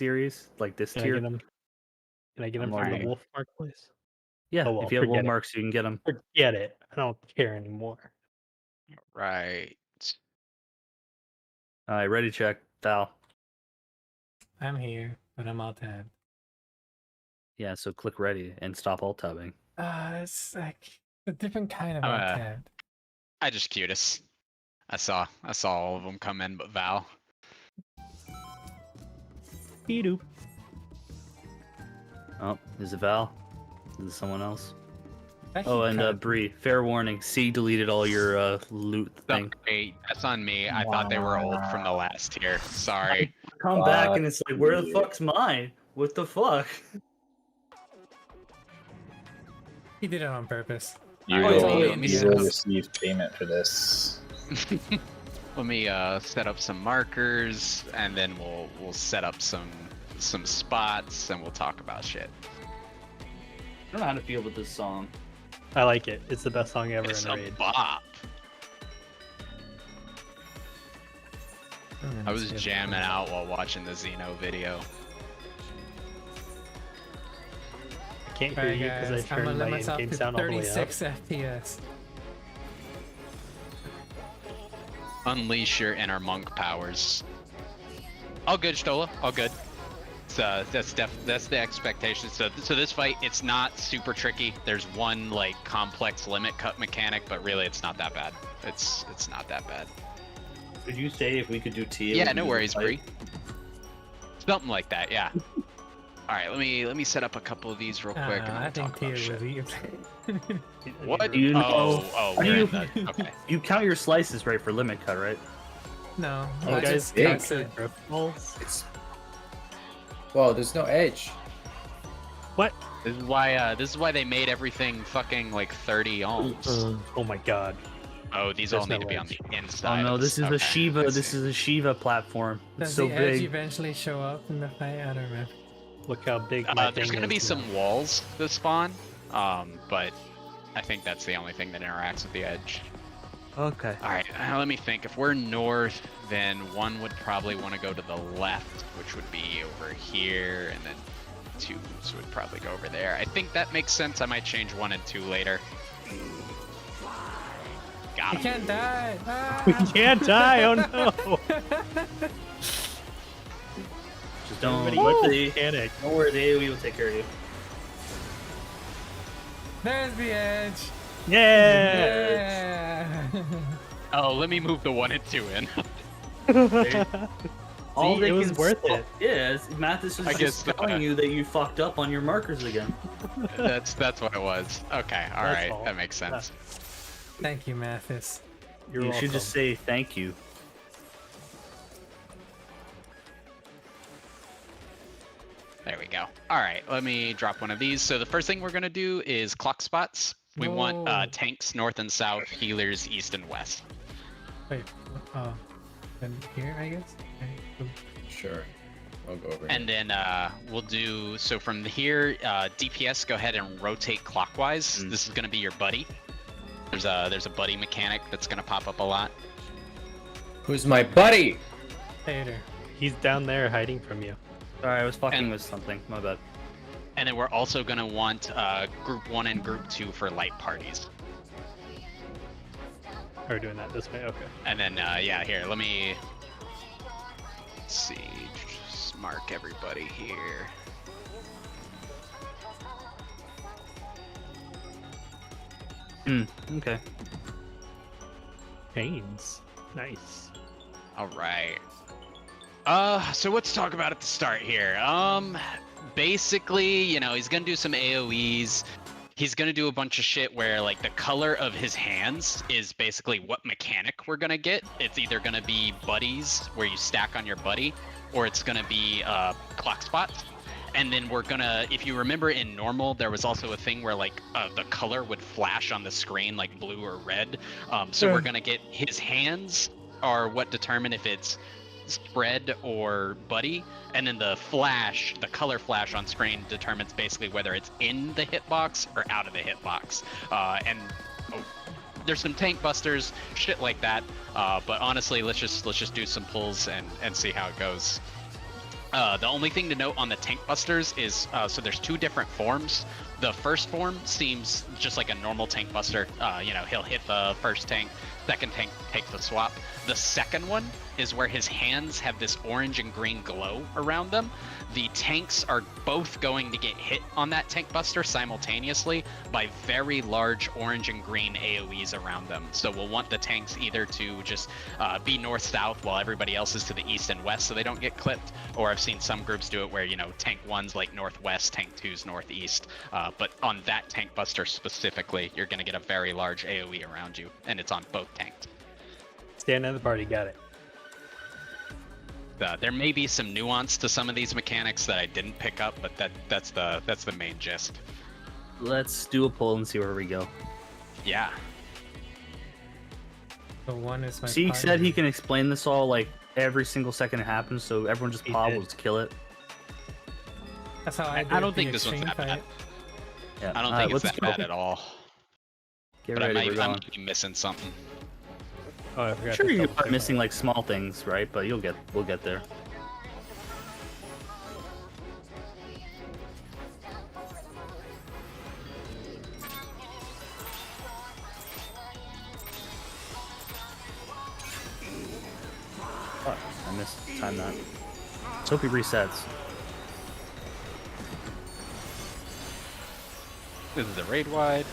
series, like this Can I tier. get them? Can I get them from the wolf mark, please? Yeah, Oh, well, if you have wolf forget it. marks, you can get them. Forget it. I don't care anymore. Right. All right, ready, check. Val. I'm here, but I'm all tabbed. Yeah, so click ready and stop alt tabbing. It's like a different kind of alt tabbed. I just queued us. I saw all of them come in, but Val. Beep-doop. Oh, is it Val? Is it someone else? Actually, Oh, and Bree, fair warning. C deleted all your loot thing. Sorry, that's on me. I thought they were old from the last tier. Sorry. Come back and it's like, where the fuck's mine? What the fuck? He did it on purpose. You will receive payment for this. Let me set up some markers, and then we'll set up some spots, and we'll talk about shit. I don't know how to feel with this song. I like it. It's the best song ever It's in a a raid. bop. I was jamming out while watching the Xeno video. I can't hear you because I turned my in-game sound all the way up. 36 FPS. Unleash your inner monk powers. All good, Stola. All good. So that's the expectation. So this fight, it's not super tricky. There's one like complex limit cut mechanic, but really it's not that bad. It's not that bad. Could you say if we could do T? Yeah, no worries, Bree. Something like that, yeah. All right, let me set up a couple of these real quick. And I we'll think talk about Tia shit. was eager. What? Do you know? We're in the, okay. You count your slices right for limit cut, right? No. Oh, I guys, just big. calculate. It's... Whoa, there's no edge. What? This is why they made everything fucking like 30 ohms. Oh my god. Oh, these There's all need no to be on edge. the inside. Oh no, this is okay. a Shiva. This is a Shiva platform. It's Does so the edge big. eventually show up in the fight? I don't know. Look how big my thing There's gonna be is some now. walls that spawn, but I think that's the only thing that interacts with the edge. Okay. All right, let me think. If we're north, then one would probably want to go to the left, which would be over here, and then twos would probably go over there. I think that makes sense. I might change 1 and 2 later. Got You him. can't die! We Ah! can't die, oh no! Just don't Everybody worry. panic. Don't worry, the AoE will take care of you. There's the edge! Yeah! Yeah! Oh, let me move the 1 and 2 in. All See, they it was can worth stop it. is Mathis is I just guess, telling you that you fucked up on your markers again. That's what it was. Okay, all That's right, all. that makes sense. Thank you, Mathis. You're You welcome. should just say thank you. There we go. All right, let me drop one of these. So the first thing we're gonna do is clock spots. We want Whoa. tanks north and south, healers east and west. Wait, then here, I guess? Okay. Sure. I'll go over And then we'll do, so from here, DPS, go ahead and rotate clockwise. This is gonna be your buddy. There's a buddy mechanic that's gonna pop up a lot. Who's my buddy? Later. He's down there hiding from you. Sorry, I was fucking And- with something. My bad. And then we're also gonna want group 1 and group 2 for light parties. We're doing that this way, okay. And then, yeah, here, let's see, just mark everybody here. Okay. Chains. Nice. All right. So let's talk about at the start here. Basically, you know, he's gonna do some AoEs. He's gonna do a bunch of shit where like the color of his hands is basically what mechanic we're gonna get. It's either gonna be buddies where you stack on your buddy, or it's gonna be clock spots. And then we're gonna, if you remember in normal, there was also a thing where like the color would flash on the screen like blue or red. So we're gonna get his hands are what determine if it's spread or buddy, and then the flash, the color flash on screen determines basically whether it's in the hitbox or out of the hitbox. And there's some tank busters, shit like that. But honestly, let's just do some pulls and see how it goes. The only thing to note on the tank busters is, so there's 2 different forms. The first form seems just like a normal tank buster. You know, he'll hit the first tank, second tank takes the swap. The second one is where his hands have this orange and green glow around them. The tanks are both going to get hit on that tank buster simultaneously by very large orange and green AoEs around them. So we'll want the tanks either to just be north-south while everybody else is to the east and west so they don't get clipped, or I've seen some groups do it where, you know, tank 1's like northwest, tank 2's northeast. But on that tank buster specifically, you're going to get a very large AoE around you, and it's on both tanks. Stand in the party, got it. There may be some nuance to some of these mechanics that I didn't pick up, but that's the main gist. Let's do a poll and see where we go. Yeah. So one is my. Sieg partner. said he can explain this all like every single second it happens, so everyone just He pause, did. will just kill it. That's how I did don't the think this one's extreme that bad. fight. Yeah. I don't All think right, it's let's that bad go. at all. Get But I ready, we're going. might be missing something. Oh, I forgot. Sure, to you're double check missing that. like small things, right? But we'll get there. Fuck, I missed time that. Let's hope he resets. This is a raid wide.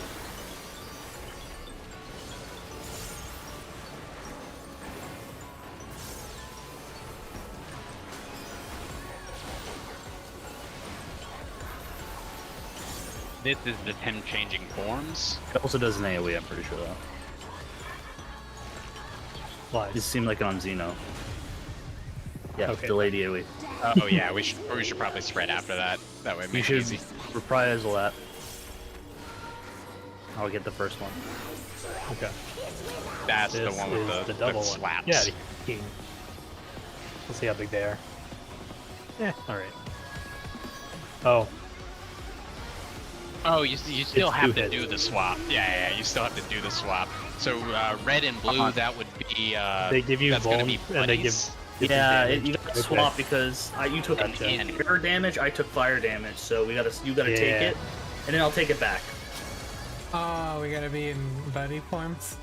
This is the 10 changing forms. It also does an AoE, I'm pretty sure though. Flies. It seemed like on Xeno. Yeah, Okay. delayed AoE. Oh yeah, we should probably spread after that. That way it You makes it should easy. reprisal that. I'll get the first one. Okay. That's This the one with is the double one. slaps. Yeah, the king. We'll see how big they are. Yeah, alright. Oh, Oh, you still It's have two to do hits. the swap. Yeah, you still have to do the swap. So red and blue, that would be. they give you that's gonna be bones, and they give buddies. different Yeah, damage. you gotta Okay. swap because you took Gotcha. air damage, I took fire damage, so you gotta take Yeah. it, and then I'll take it back. Oh, we gotta be in buddy forms.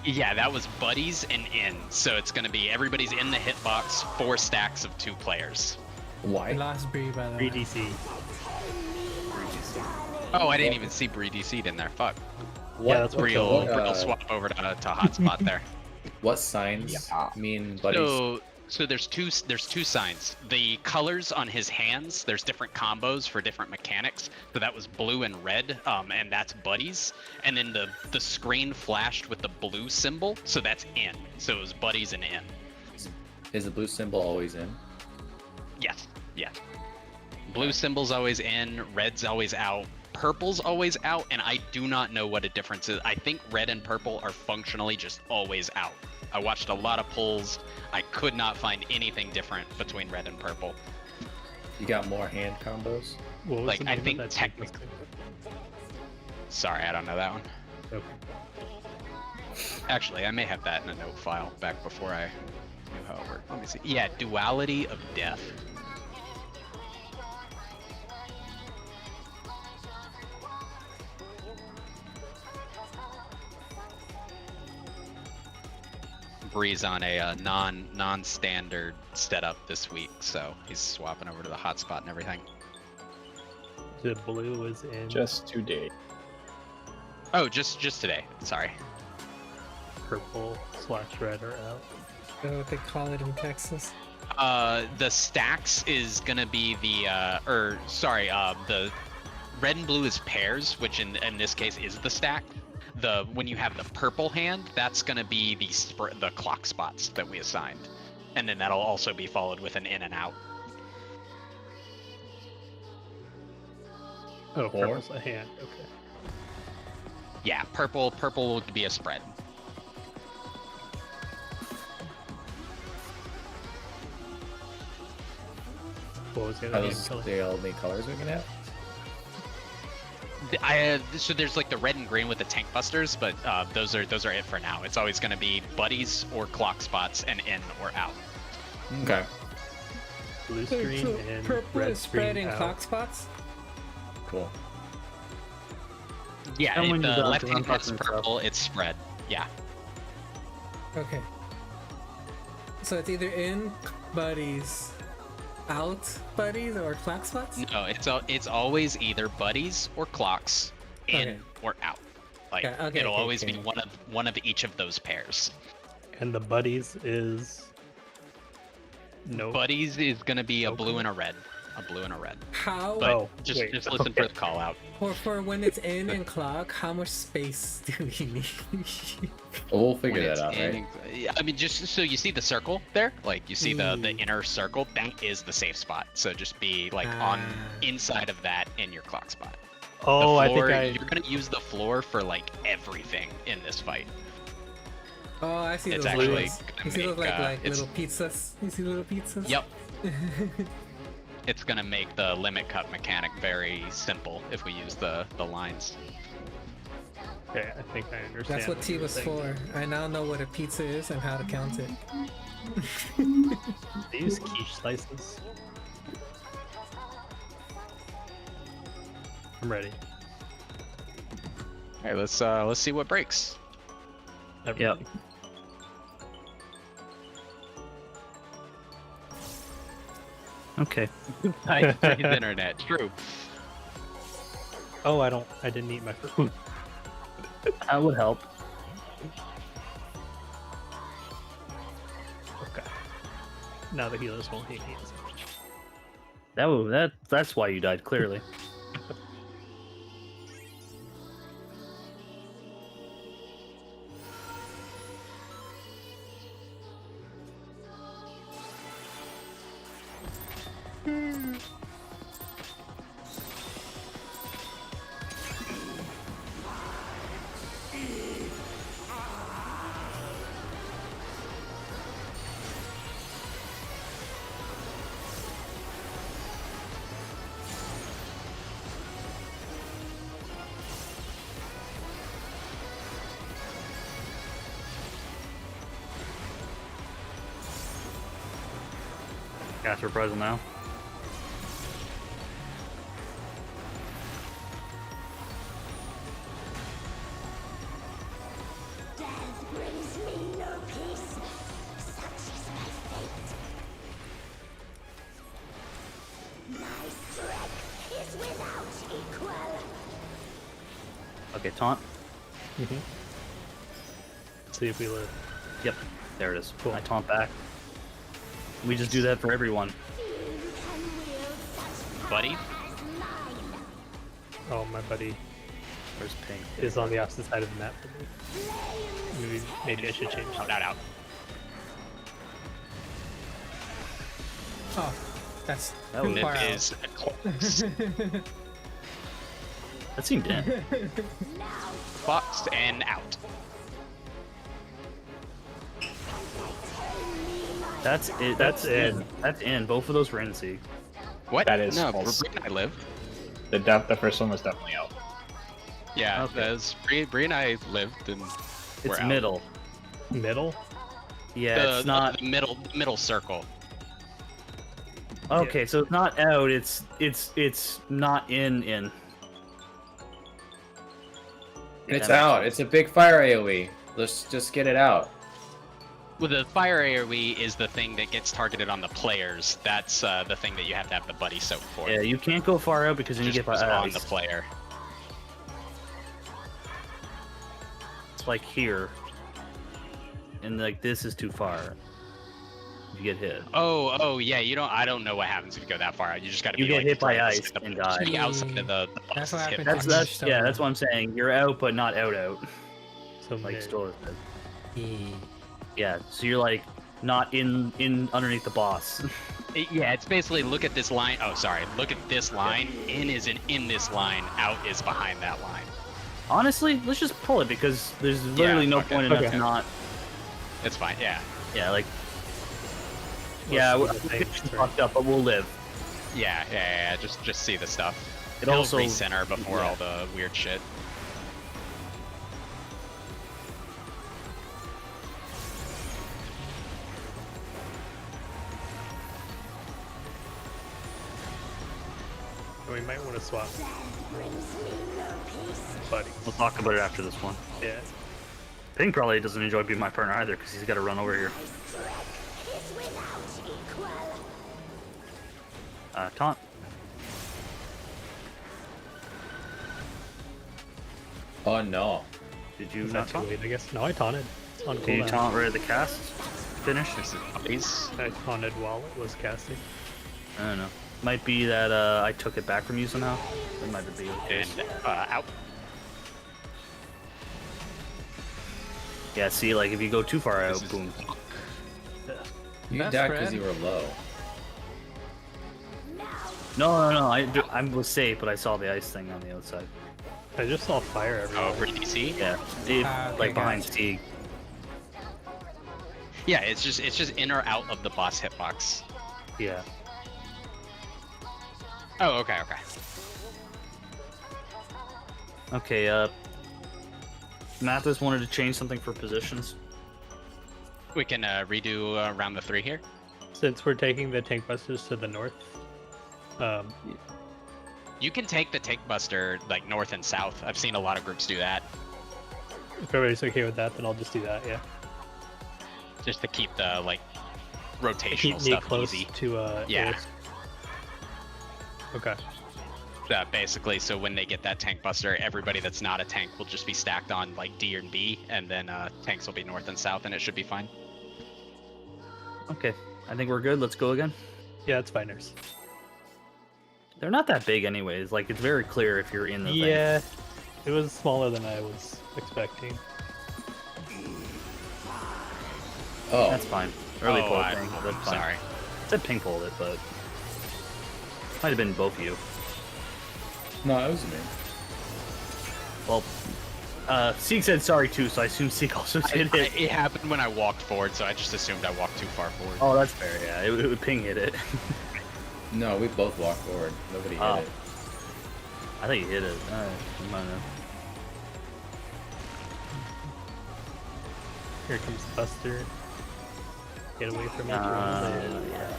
Yeah, that was buddies and in. So it's gonna be everybody's in the hitbox, 4 stacks of 2 players. We Why? lost Bree by the way. 3DC. Oh, I didn't even see Bree DC'd in there. Fuck. Yeah, that's what Real swap over to hotspot there. What signs Yeah. mean buddies? So there's two signs. The colors on his hands, there's different combos for different mechanics. So that was blue and red, and that's buddies. And then the screen flashed with the blue symbol, so that's in. So it was buddies and in. Is the blue symbol always in? Yes. Blue symbol's always in, red's always out, purple's always out, and I do not know what a difference is. I think red and purple are functionally just always out. I watched a lot of pulls. I could not find anything different between red and purple. You got more hand combos? What was Like, the I name of think that technically- Sorry, I don't know that one. Okay. Actually, I may have that in a note file back before I knew how it worked. Let me see. Yeah, duality of death. Bree's on a non-standard setup this week, so he's swapping over to the hotspot and everything. The blue is in. Just today. Oh, just today. Sorry. Purple / red are out. That's what they call it in Texas. The stacks is gonna be the the red and blue is pairs, which in this case is the stack. When you have the purple hand, that's gonna be the clock spots that we assigned, and then that'll also be followed with an in and out. Oh, Or- purple's a hand. Okay. Yeah, purple would be a spread. What was the Are other those hand color? the only colors we can have? So there's like the red and green with the tank busters, but those are it for now. It's always gonna be buddies or clock spots and in or out. Okay. blue screen and purple red is spread screen in out. clock spots. Cool. Yeah, And when the you're done, left I'm hand is talking stuff. purple. It's spread. Yeah. Okay. So it's either in buddies, out buddies, or clock spots. No, it's always either buddies or clocks, in Okay. or out. Like Okay, it'll okay, always okay. be one of each of those pairs. And the buddies is no. Buddies is gonna be a blue and a red. A blue and a red. How But Oh, just wait, listen for the call out. for when it's in and clock? How much space do we need? We'll When figure it's that out, right? in- yeah, I mean, just so you see the circle there, like you see the inner circle, that is the safe spot. So just be like on inside of that in your clock spot. Oh, The floor, I think you're gonna use the floor for like everything in this fight. Oh, I see It's those actually lines. gonna You see those make, like it's- little pizzas. You see little pizzas. Yep. It's gonna make the limit cut mechanic very simple if we use the lines. Okay, I think I understand. That's what T you're was saying. for. I now know what a pizza is and how to count it. They use quiche slices. I'm ready. All right, let's see what breaks. Everything. Okay. Nice internet. True. Oh, I didn't eat my food. That would help. Okay. Now the healers won't hate me as much. That's why you died, clearly. Cast reprisal now. Death brings me no peace. Such is my fate. My strength is without equal. Okay, taunt. See if we live. Yep, there it is. Cool. I taunt back. We just do that for everyone. Few can wield such Buddy? power as mine. Oh, my buddy Where's pink? is on the opposite side of the map. Maybe I should change. Out. Oh, that's That too was- far It out. is close. That seemed in. Boxed and out. That's it. That's in. That's in. Both of those were in. See. What? That is no. false. Bree and I lived. The first one was definitely out. Yeah, Okay. that was Bree and I lived, and It's we're out. middle. Middle? Yeah, it's not. the middle circle. Okay, so it's not out. It's not in. It's That makes out. sense. It's a big fire AoE. Let's just get it out. Well, the fire AoE is the thing that gets targeted on the players. That's the thing that you have to have the buddy soak for. Yeah, you can't go far out because then you Just get by on ice. the player. It's like here, and like this is too far. If you get hit, Oh, yeah. I don't know what happens if you go that far out. You just gotta You be get like, hit by towards ice the- and just die. be outside of the That's box. what Skip happened it. to that's yeah, that's what I'm saying. You're out, but not out. So Like mid. Stola said. Yeah, so you're like not in underneath the boss. Yeah, it's basically look at this line. Oh, sorry. Look at this line. In is in this line. Out is behind that line. Honestly, let's just pull it because there's literally no okay. point in us Okay. not. It's fine. Yeah. Yeah, like Most yeah, of we're the things, right. fucked up, but we'll live. Yeah. Just see the stuff. It It'll also recenter before yeah. all the weird shit. We might want to swap buddies. We'll talk about it after this one. Yeah. Ping probably doesn't enjoy being my partner either because he's got to run over here. Is without equal. Taunt. Oh no. Did you Is not that too taunt? late, I guess? No, I taunted. On Did you cooldown. taunt right at the cast finish? This is puppies. I taunted while it was casting. I don't know. Might be that I took it back from you somehow. That might be the case. And out. Yeah, see, like if you go too far out, This is- boom. You That's died because Fred. you were low. No. I was safe, but I saw the ice thing on the outside. I just saw fire everywhere. Oh, for DC. Yeah, Okay, like behind gotcha. Stieg. Yeah, it's just in or out of the boss hitbox. Yeah. Oh, okay. Okay. Mathis wanted to change something for positions. We can redo round the 3 here. Since we're taking the tank busters to the north, You can take the tank buster like north and south. I've seen a lot of groups do that if everybody's okay with that, then I'll just do that, yeah. just to keep the like To rotational keep me stuff close easy. to, Yeah. Ace. Okay. Basically, so when they get that tank buster, everybody that's not a tank will just be stacked on like D and B, and then tanks will be north and south, and it should be fine. Okay, I think we're good. Let's go again. Yeah, it's finders. They're not that big, anyways. Like it's very clear if you're in the thing. Yeah, it was smaller than I was expecting. Oh. That's fine. Early pull I- thing. That's fine. sorry. I said ping pulled it, but might have been both of you. No, it was me. Well, Sieg said sorry too, so I assume Sieg also did it. It happened when I walked forward, so I just assumed I walked too far forward. Oh, that's fair. Yeah, it would ping hit it. No, we both walked forward. Nobody hit Oh. it. I think you hit it. Alright, never mind then. Here comes Buster. Get away from me. Yeah.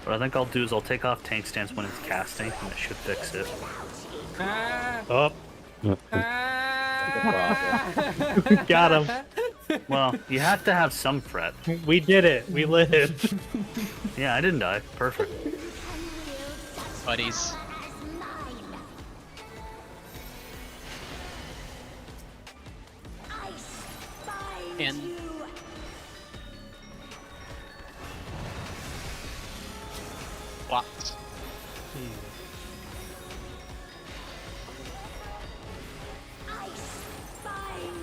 What I think I'll do is I'll take off tank stance when it's casting, and it should fix it. Ah, Oh, Ah. got him. Well, you have to have some fret. We did it. We lived. Yeah, I didn't die. Perfect. Buddies. In. Blocked.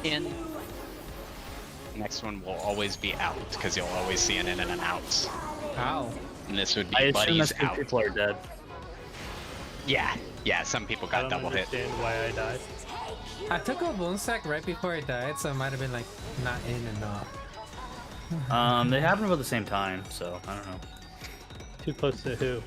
In. Next one will always be out, because you'll always see an in and an out. Ow. And this would be I assume buddies that's because out. people are dead. Yeah, some people I got don't double hit. understand why I died. I took a bone sack right before I died, so it might have been like not in and out. They happened about the same time, so I don't know. Too close to who?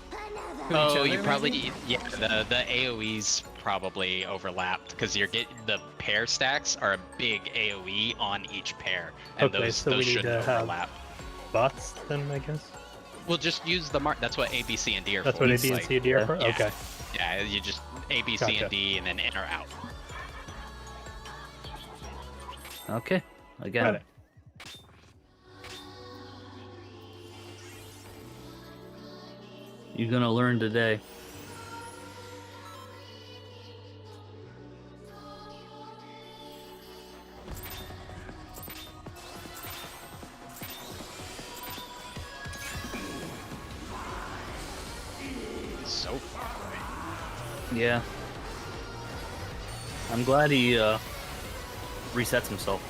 To each Oh, other, you probably maybe? the AOE's probably overlapped because you're the pair stacks are a big AOE on each pair, and Okay, those so we need shouldn't to have- overlap. Bots, then, I guess? We'll just use the mark. That's what A, B, C, and D are That's for. what A, It's B, and like- C, D are for? yeah. Okay. Yeah, you just A, B, C, Gotcha. and D, and then in or out. Okay, again. Got it. You're gonna learn today. So far away. Yeah. I'm glad he resets himself.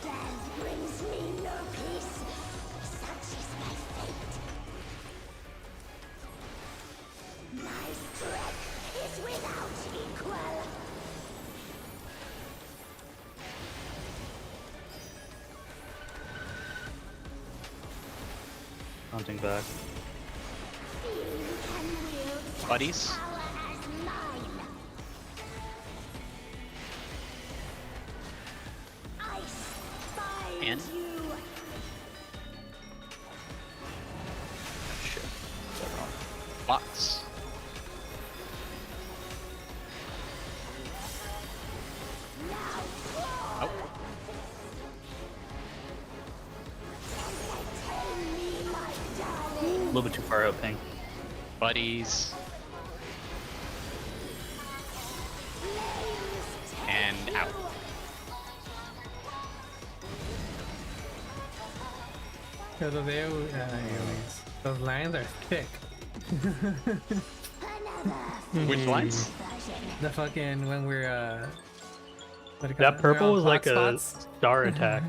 Death brings me no peace. Such is my fate. Hunting back. Buddies. And Shit. Is that wrong? bots. Oh, A little bit too far out, Ping. buddies. And out. Because those AoEs, those lines are thick. Which lines? The fucking when we're what do you call That it? purple We're was on like a hotspots. star attack,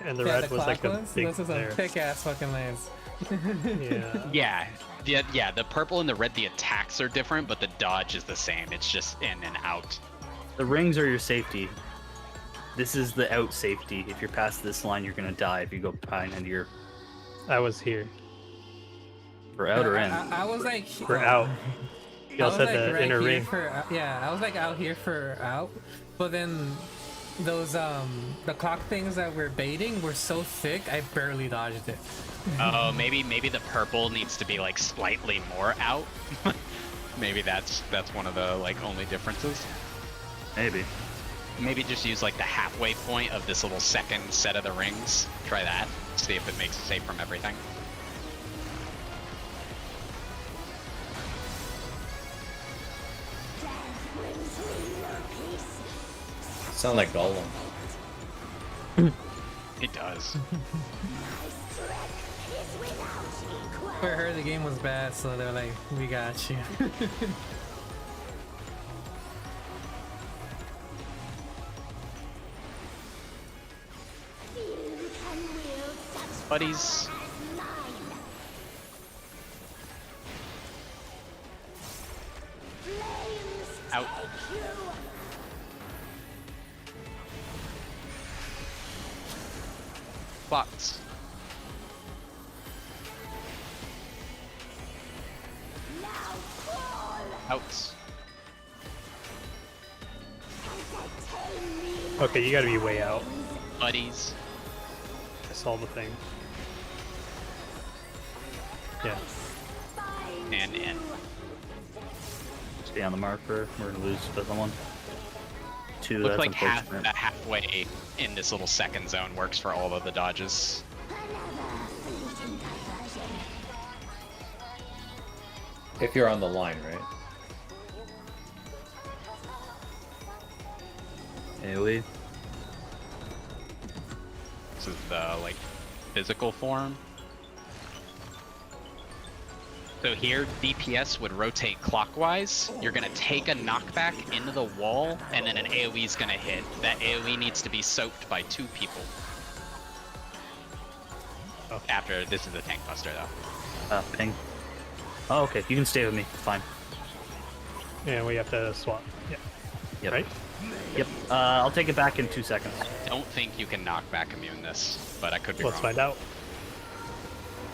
and the Yeah, red the was like clock a ones. big Those are some there. thick ass fucking lines. Yeah. Yeah. The purple and the red, the attacks are different, but the dodge is the same. It's just in and out. The rings are your safety. This is the out safety. If you're past this line, you're gonna die if you go behind into your I was here. for out or in. I was like, We're out. Y'all I was said like the right inner here ring. for yeah. I was like out here for out, but then those the clock things that we're baiting were so thick I barely dodged it. Oh, maybe the purple needs to be like slightly more out. Maybe that's one of the like only differences. Maybe. Maybe just use like the halfway point of this little second set of the rings. Try that. See if it makes it safe from everything. Sound like Gollum. It does. I heard the game was bad, so they're like, we got you. Buddies. Out. Bots. Outs. Okay, you gotta be way out. Buddies. I saw the thing. Yeah. And in. Stay on the marker. We're gonna lose someone. Two. Looks That's like unfortunate. halfway in this little second zone works for all of the dodges. If you're on the line, right? AoE. This is the like physical form. So here, DPS would rotate clockwise. You're gonna take a knockback into the wall, and then an AoE is gonna hit. That AoE needs to be soaked by 2 people. Oh. After this is a tank buster though. Ping. Oh, okay. You can stay with me. Fine. And we have to swap. Yeah. Yep. Right? Yep. I'll take it back in 2 seconds. Don't think you can knockback immune this, but I could be Let's wrong. find out.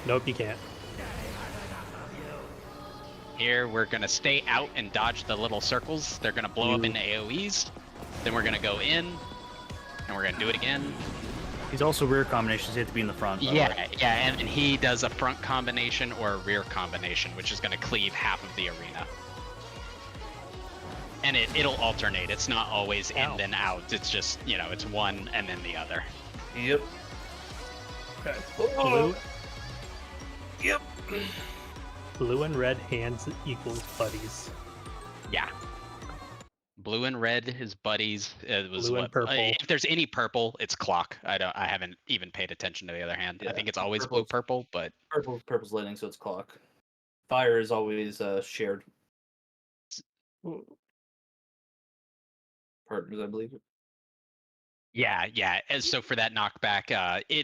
Nope, you can't. Here, we're gonna stay out and dodge the little circles. They're gonna blow up into AoEs. Then we're gonna go in, and we're gonna do it again. He's also rear combinations. You have to be in the front. by the way. Yeah, and he does a front combination or a rear combination, which is gonna cleave half of the arena. And it'll alternate. It's not always in then out. It's just, you know, it's one and then the other. Yep. Okay. Oh. Yep. Blue and red hands equals buddies. Yeah. Blue and red is buddies. It was Blue and what, purple. if there's any purple, it's clock. I haven't even paid attention to the other hand. I Yeah, think it's always blue purple's- purple, but Purple's lightning, so it's clock. Fire is always shared partners, I believe. Yeah. And so for that knockback,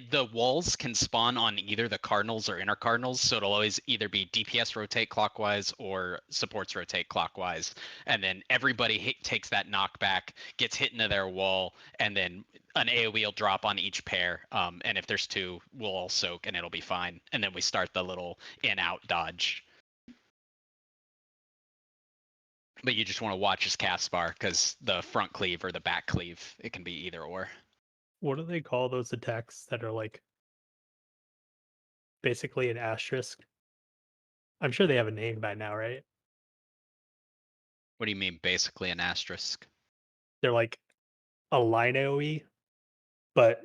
the walls can spawn on either the cardinals or inner cardinals, so it'll always either be DPS rotate clockwise or supports rotate clockwise, and then everybody takes that knockback, gets hit into their wall, and then an AoE will drop on each pair. And if there's two, we'll all soak, and it'll be fine. And then we start the little in-out dodge. But you just want to watch his cast bar, because the front cleave or the back cleave, it can be either or. What do they call those attacks that are like basically an asterisk? I'm sure they have a name by now, right? What do you mean, basically an asterisk? They're like a line AoE, but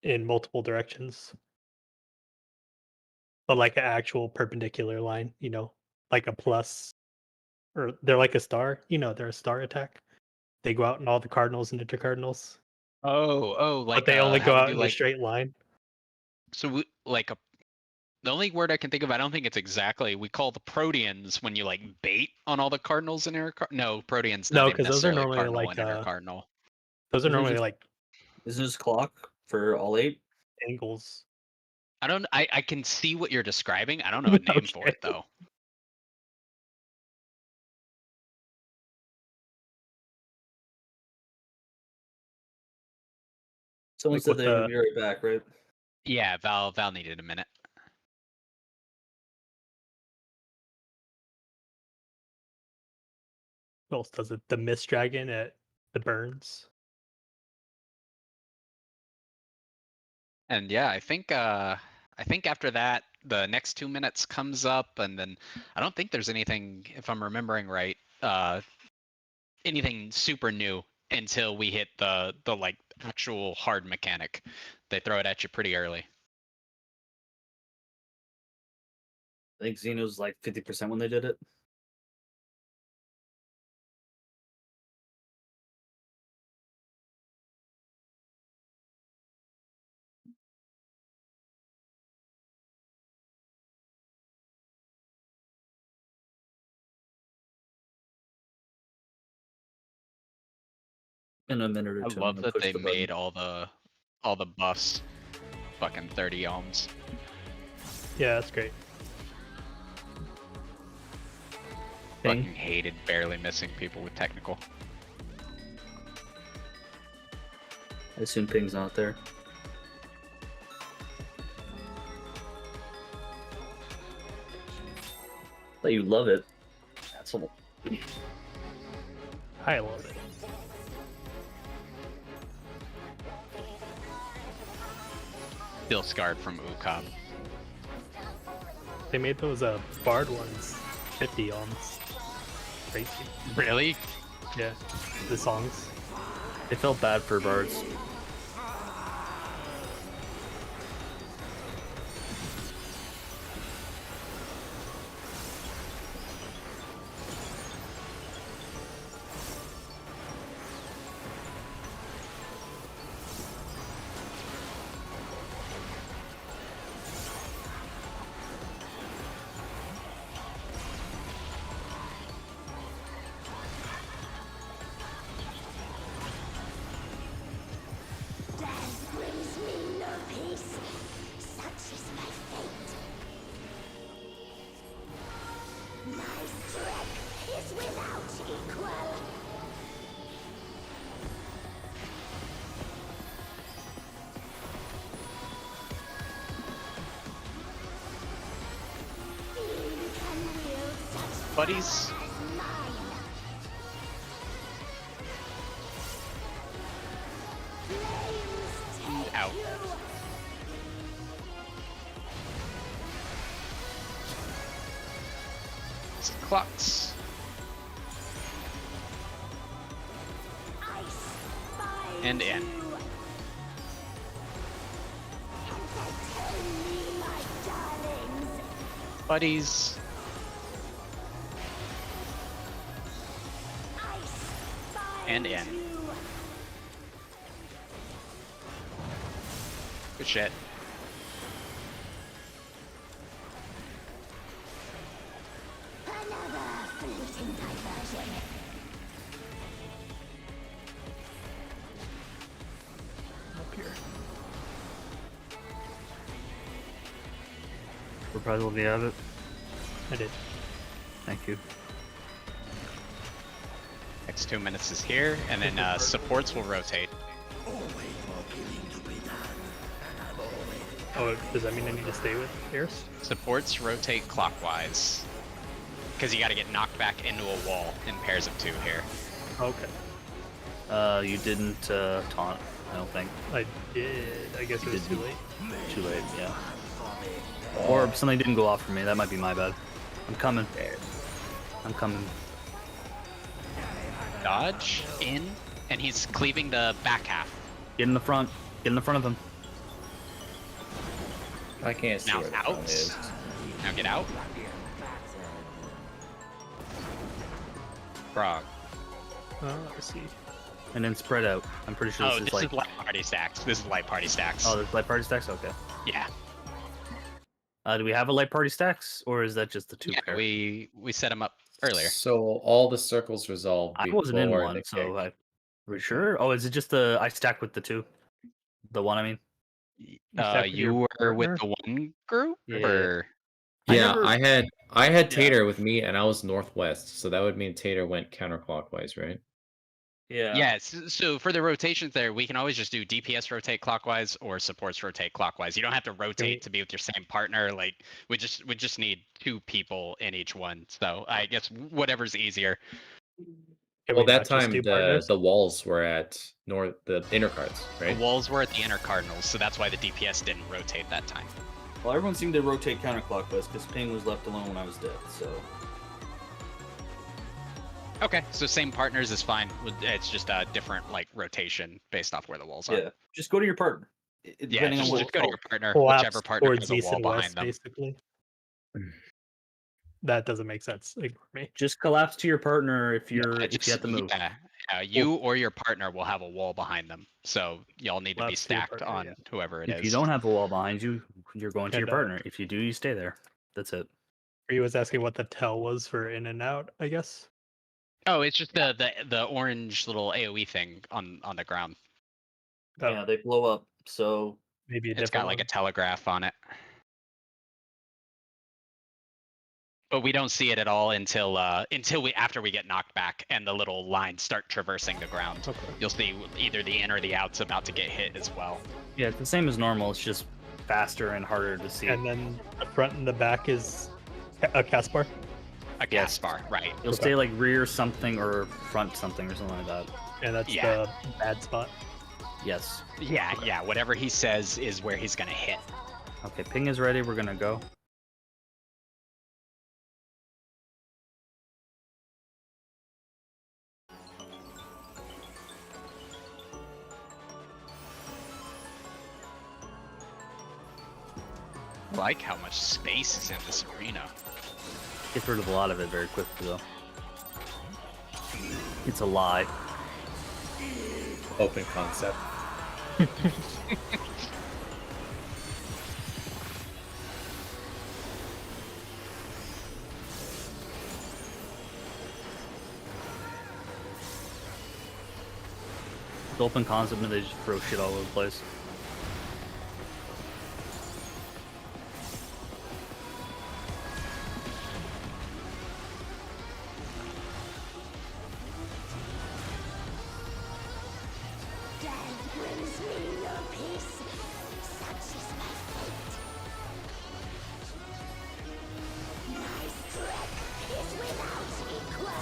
in multiple directions. But like an actual perpendicular line, like a plus, or they're like a star. They're a star attack. They go out in all the cardinals and intercardinals, Like but they only how go we out do in a like straight line. so like a the only word I can think of, I don't think it's exactly, we call the Proteans when you like bait on all the cardinals and no, Protean's No, not even because those are necessarily a normally cardinal like and inner cardinal. those are Isn't it normally just- like Isn't this clock for all 8? angles. I can see what you're describing. I don't know a name for it Okay. though. Someone Like said with they the- would be right back, right? Yeah, Val needed a minute. What else does it? The Mist Dragon at the Burns. And yeah, I think after that the next 2 minutes comes up, and then I don't think there's anything, if I'm remembering right, anything super new until we hit the like actual hard mechanic. They throw it at you pretty early. I think Xeno's like 50% when they did it. In a minute or I two, love I'm gonna that push they the button. made all the buffs fucking 30 ohms. Yeah, that's great. Ping. Fucking hated barely missing people with technical. I assume ping's not there. But you love it. That's all. I love it. Still scarred from Ukab. They made those Bard ones 50 ohms. Crazy. Really? Yeah, the songs. It felt bad for bards. Death brings me no peace. Such is my fate. My strength is without equal. Few can wield such Buddies. power as mine. Flames take Out. you. Clocks. Ice binds And in. you. Entertain me, my darlings. Buddies. Ice And binds in. you. Good shit. Another fleeting diversion. Reprisal, if you have it. I did. Thank you. Next 2 minutes is here, and then supports will rotate. Oh, does that mean I need to stay with Eris? Supports rotate clockwise. Because you gotta get knocked back into a wall in pairs of 2 here. Okay. You didn't taunt, I don't think. I did. I guess it was too late. Too late, yeah. Or something didn't go off for me. That might be my bad. I'm coming. I'm coming. Dodge, in, and he's cleaving the back half. Get in the front. Get in the front of him. I can't see Now where the out. front is. Now get out. Frog. Let's see. And then spread out. I'm pretty sure Oh, this is this like... is light party stacks. This is light party stacks. Oh, there's light party stacks? Okay. Yeah. Do we have a light party stacks? Or is that just the 2 Yeah, pair? we set them up earlier. So all the circles resolve I before wasn't in the one, kick. so I... Are we sure? Oh, is it just the... I stacked with the 2? The one, I mean? stacked with You your were with partner? the one group? Yeah. Or... Yeah, never- I had Yeah. Tater with me, and I was northwest, so that would mean Tater went counterclockwise, right? Yeah. Yeah, so for the rotations there, we can always just do DPS rotate clockwise or supports rotate clockwise. You don't have to rotate to be with your same partner. Like we just need 2 people in each one. So I guess whatever's easier. Can Well, we that not just time do partners? the walls were at the inner cards, right? The walls were at the inner cardinals, so that's why the DPS didn't rotate that time. Well, everyone seemed to rotate counterclockwise because Ping was left alone when I was dead, so... Okay, so same partners is fine. It's just a different like rotation based off where the walls are. Yeah, just go to your partner. Yeah, Depending on just, what just go to your partner, Collapse whichever partner towards has a east wall and behind west, them. basically. That doesn't make sense. Ignore me. Just collapse to your partner if Yeah, you're if just- you have to move. Yeah, you or your partner will have a wall behind them, so y'all need to be Collapse to your stacked partner, on yeah. whoever it is. If you don't have a wall behind you, you're going to And, your partner. If you do, you stay there. That's it. He was asking what the tell was for in and out, I guess. Oh, it's just the orange little AOE thing on the ground. Oh, they blow up. So maybe a It's different got like a one. telegraph on it. But we don't see it at all until after we get knocked back and the little lines start traversing the ground. Okay. You'll see either the in or the out's about to get hit as well. yeah, it's the same as normal. It's just faster and harder to see. And then the front and the back is a cast bar. A gas bar, right? You'll Okay. stay like rear something or front something or something like that. And that's Yeah. the bad spot. Yes. Yeah, yeah. Whatever he says is where he's gonna hit. Okay, Ping is ready. We're gonna go. I like how much space is in this arena. Get rid of a lot of it very quickly though. It's a lie. Open concept. It's open concept and they just throw shit all over the place. Death brings me no peace. Such is my fate. My strength is without equal.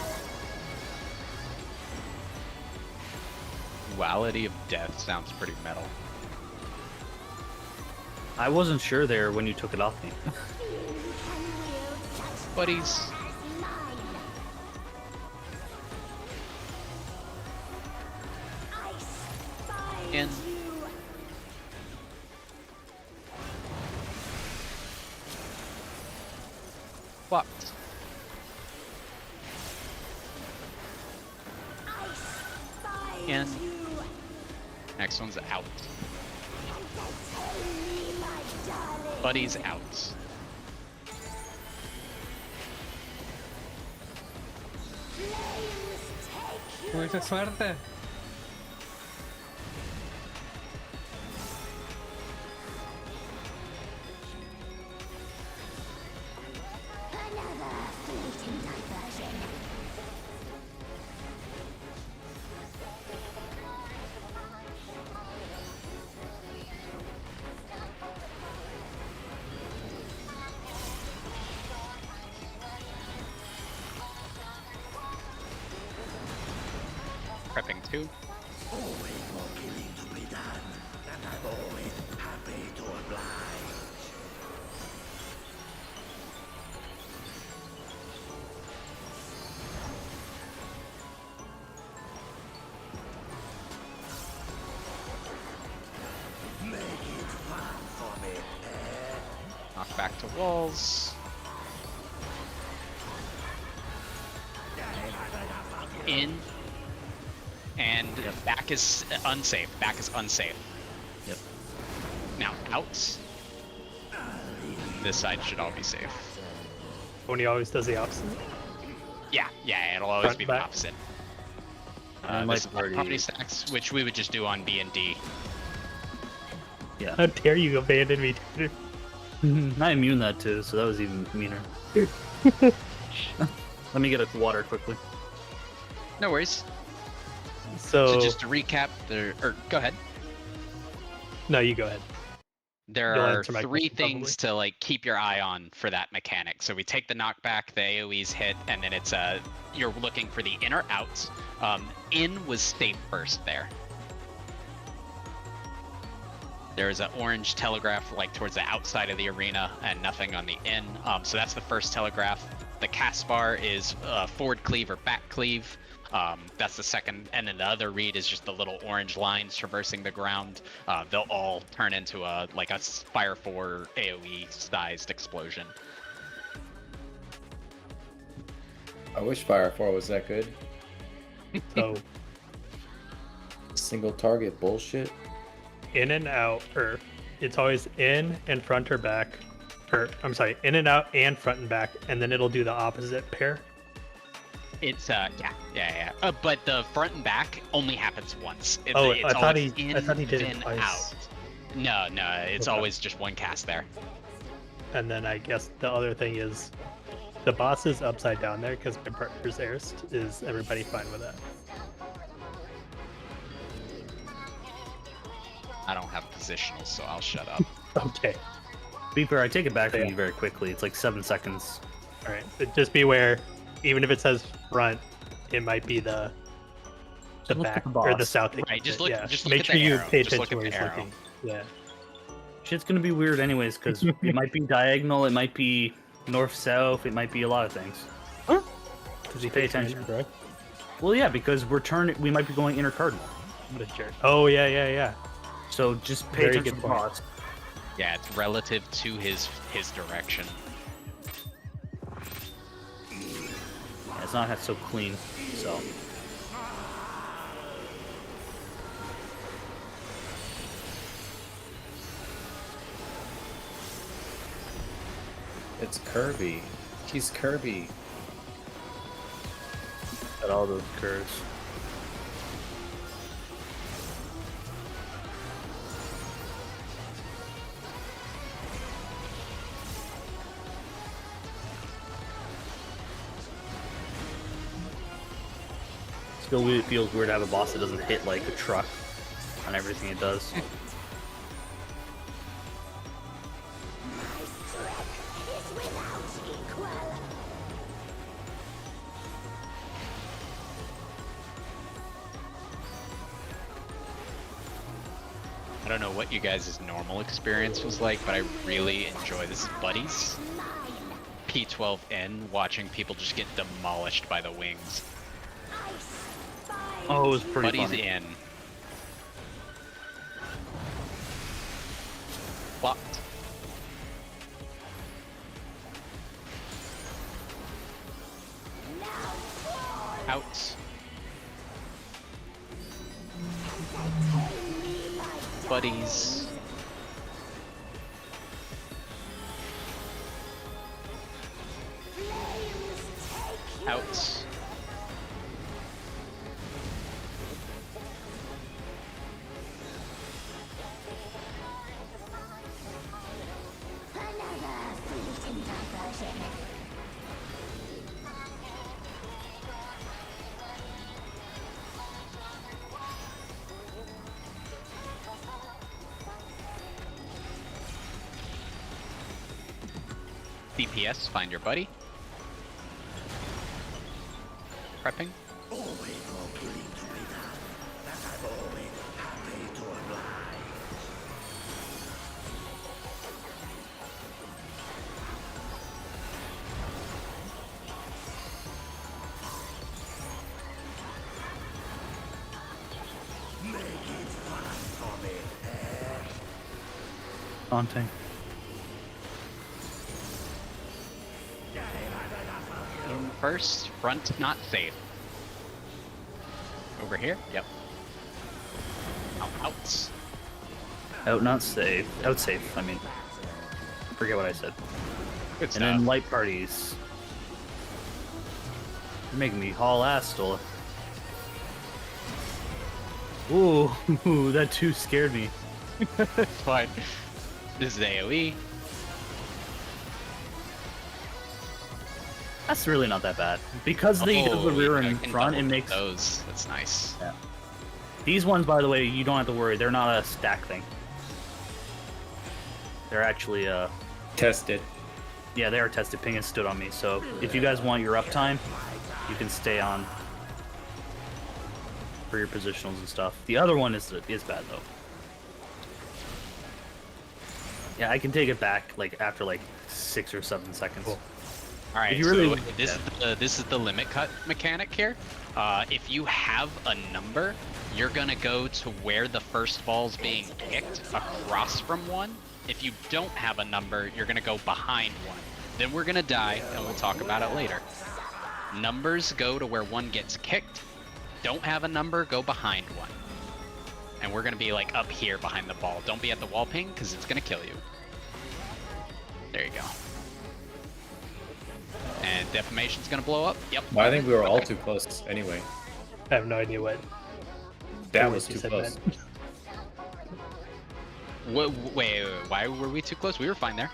Duality of Death sounds pretty metal. I wasn't sure there when you took it off me. Few can wield such Buddies. power as mine. I spy In. you. Fucked. I spy In. you. Next one's out. Entertain me, my darling. Buddy's out. Flames take you. Mucha suerte. Prepping 2. Knock back to walls. In. And back is unsafe. Back is unsafe. Yep. Now out. This side should all be safe. When he always does the opposite. Yeah, it'll always Front, be the back. opposite. I This might is already- property stacks, which we would just do on B and D. Yeah. How dare you abandon me, Tater? I immune that too, so that was even meaner. Let me get a water quickly. No worries. So, So just to recap, go ahead. no, you go ahead. There You'll are answer my 3 question, things to like keep your eye on for that mechanic. So we take the knockback, the AoE's hit, and then it's you're looking for the in or out. In was safe first there. There's an orange telegraph like towards the outside of the arena and nothing on the in. So that's the first telegraph. The cast bar is forward cleave or back cleave. That's the second, and then the other read is just the little orange lines traversing the ground. They'll all turn into a Fire 4 AoE sized explosion. I wish Fire 4 was that good. So, Single target bullshit. in and out, or it's always in and front or back. Or, I'm sorry, in and out and front and back, and then it'll do the opposite pair. It's yeah. But the front and back only happens once. It's I thought always he did it then twice. out. No, it's Okay. always just one cast there. And then I guess the other thing is the boss is upside down there because my partner's Airst. Is everybody fine with that? I don't have positionals, so I'll shut up. Okay. To be fair, I take it back from Yeah. you very quickly. It's like 7 seconds. All right. But just beware. Even if it says front, it might be the Look at back the or the boss. south. Right, exit, just look- yeah. just look Make at sure the you arrow. pay Just look attention at where the he's arrow. looking. Yeah. Shit's gonna be weird anyways, because it might be diagonal, it might be north-south, it might be a lot of things. Huh? Because you pay attention. Bro. Well, yeah, because we might be going intercardinal. What a jerk. Oh yeah. So just pay Very attention good to the point. boss. Yeah, it's relative to his direction. Yeah, it's not so clean, so. It's Kirby. He's Kirby. At all those curves. Still, it feels weird to have a boss that doesn't hit like a truck on everything it does. Is without equal. I don't know what you guys' normal experience was like, but I really enjoy this Buddies. P12N, watching people just get demolished by the wings. Oh, it was pretty Buddies funny. in. Blocked. Out. Buddies. Out. Another fleeting diversion. DPS, find your buddy. Prepping. Haunting. In first, front not safe. Over here? Yep. Out. Out not safe. Out safe, I mean. Forget what I said. Good And stuff. then light parties. You're making me haul ass, Stola. Ooh, that too scared me. Fine. This is AoE. That's really not that bad. Because they do the rear and front, it makes... those. That's nice. Yeah. These ones, by the way, you don't have to worry. They're not a stack thing. They're actually, Tested. yeah, they are tested. Ping has stood on me, so if you guys want your uptime, you can stay on for your positionals and stuff. The other one is bad, though. Yeah, I can take it back, like, after, like, 6 or 7 seconds. All right, If you really- so this is the limit cut mechanic here. If you have a number, you're gonna go to where the first ball's being kicked across from one. If you don't have a number, you're gonna go behind one. Then we're gonna die, and we'll talk about it later. Numbers go to where one gets kicked. Don't have a number, go behind one. And we're gonna be like up here behind the ball. Don't be at the wall ping, because it's gonna kill you. There you go. And defamation's gonna blow up. Yep. Well, I think we were all too close anyway. I have no idea what. That was you too said close. that. Wait, why were we too close? We were fine there.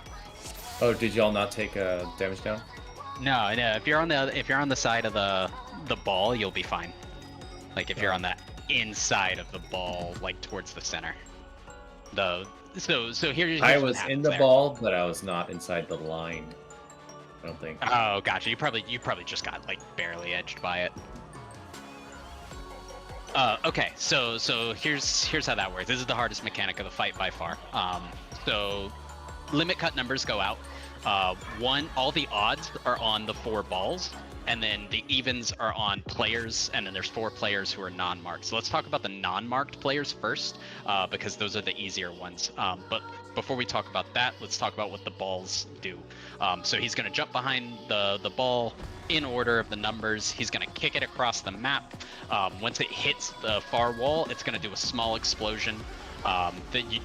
Oh, did y'all not take damage down? No. If you're on the side of the ball, you'll be fine. Like if you're on the inside of the ball, like towards the center. So here's I what was in happens the there. ball, but I was not inside the line. I don't think. Oh, gotcha. You probably just got like barely edged by it. Okay, so here's how that works. This is the hardest mechanic of the fight by far. So limit cut numbers go out. All the odds are on the 4 balls, and then the evens are on players, and then there's 4 players who are non-marked. So let's talk about the non-marked players first, because those are the easier ones. But before we talk about that, let's talk about what the balls do. So he's going to jump behind the ball in order of the numbers. He's going to kick it across the map. Once it hits the far wall, it's going to do a small explosion.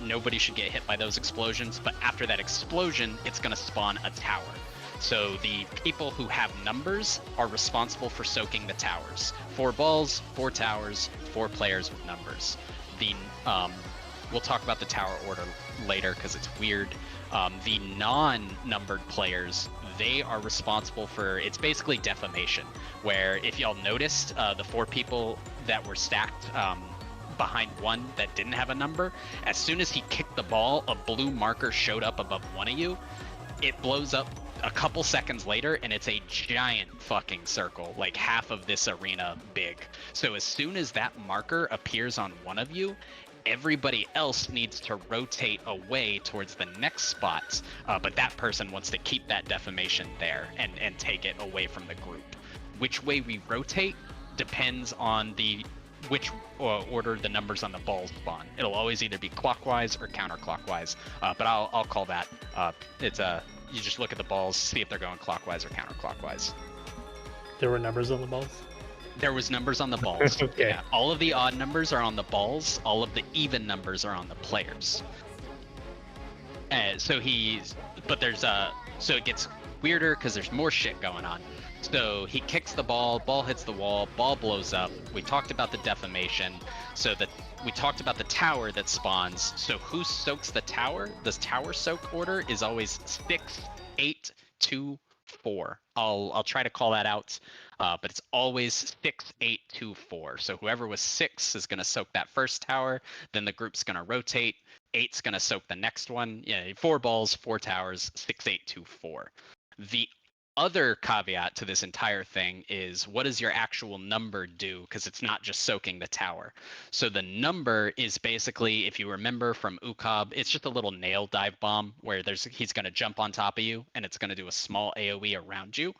Nobody should get hit by those explosions, but after that explosion, it's going to spawn a tower. So the people who have numbers are responsible for soaking the towers. 4 balls, 4 towers, 4 players with numbers. We'll talk about the tower order later because it's weird. The non-numbered players, they are responsible for, it's basically defamation, where if y'all noticed, the 4 people that were stacked behind one that didn't have a number, as soon as he kicked the ball, a blue marker showed up above one of you. It blows up a couple seconds later, and it's a giant fucking circle, like half of this arena big. So as soon as that marker appears on one of you, everybody else needs to rotate away towards the next spots, but that person wants to keep that defamation there and take it away from the group. Which way we rotate depends on which order the numbers on the balls spawn. It'll always either be clockwise or counterclockwise, but I'll call that. You just look at the balls, see if they're going clockwise or counterclockwise. There were numbers on the balls. There was numbers on the balls. Okay. Yeah, all of the odd numbers are on the balls. All of the even numbers are on the players. So it gets weirder because there's more shit going on. So he kicks the ball hits the wall, ball blows up. We talked about the defamation. We talked about the tower that spawns. So who soaks the tower? The tower soak order is always 6, 8, 2, 4. I'll try to call that out, but it's always 6, 8, 2, 4. So whoever was 6 is going to soak that first tower. Then the group's going to rotate. 8's going to soak the next one. Yeah, 4 balls, 4 towers, 6, 8, 2, 4. The other caveat to this entire thing is, what does your actual number do? Because it's not just soaking the tower. So the number is basically, if you remember from Ukab, it's just a little nail dive bomb where he's going to jump on top of you and it's going to do a small AoE around you.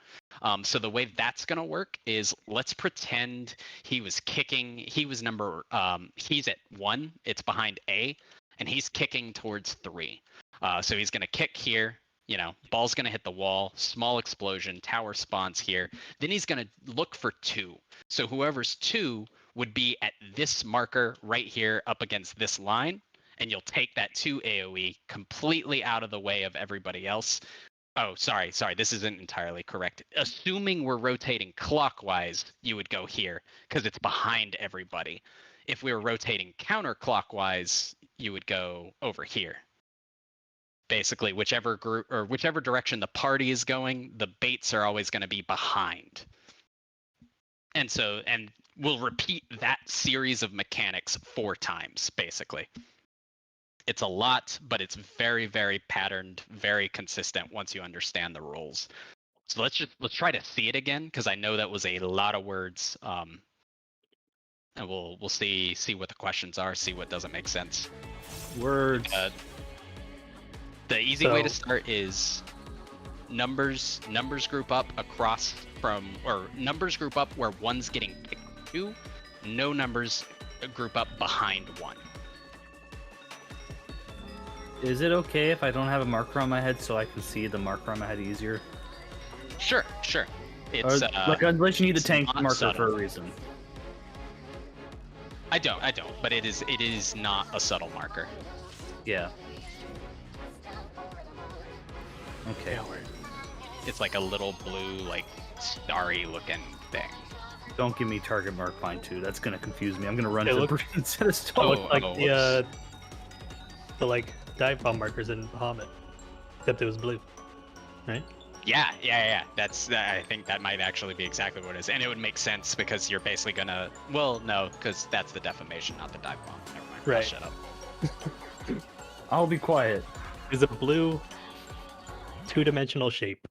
So the way that's going to work is, let's pretend he was kicking. He's at 1. It's behind A, and he's kicking towards 3. So he's going to kick here. Ball's going to hit the wall, small explosion, tower spawns here. Then he's going to look for 2. So whoever's 2 would be at this marker right here up against this line, and you'll take that 2 AoE completely out of the way of everybody else. Oh, sorry, this isn't entirely correct. Assuming we're rotating clockwise, you would go here because it's behind everybody. If we were rotating counterclockwise, you would go over here. Basically, whichever group or whichever direction the party is going, the baits are always going to be behind. And we'll repeat that series of mechanics 4 times, basically. It's a lot, but it's very, very patterned, very consistent once you understand the rules. So let's try to see it again, because I know that was a lot of words. And we'll see what the questions are, see what doesn't make sense. Words. The easy way to start is numbers group up numbers group up where 1's getting picked to. No numbers group up behind 1. Is it okay if I don't have a marker on my head so I can see the marker on my head easier? Sure. It's unless you need the tank marker subtle. for a reason. I don't, but it is not a subtle marker. Yeah. Okay. It's like a little blue, like starry looking thing. Don't give me target mark line 2. That's gonna confuse me. I'm gonna run It to looked- Bree instead of Stone. The like dive bomb markers in Bahamut, except it was blue, right? Yeah. I think that might actually be exactly what it is, and it would make sense because you're basically gonna. Well, no, because that's the defamation, not the dive bomb. Never mind. I'll Right. shut up. I'll be quiet. Is a blue 2-dimensional shape.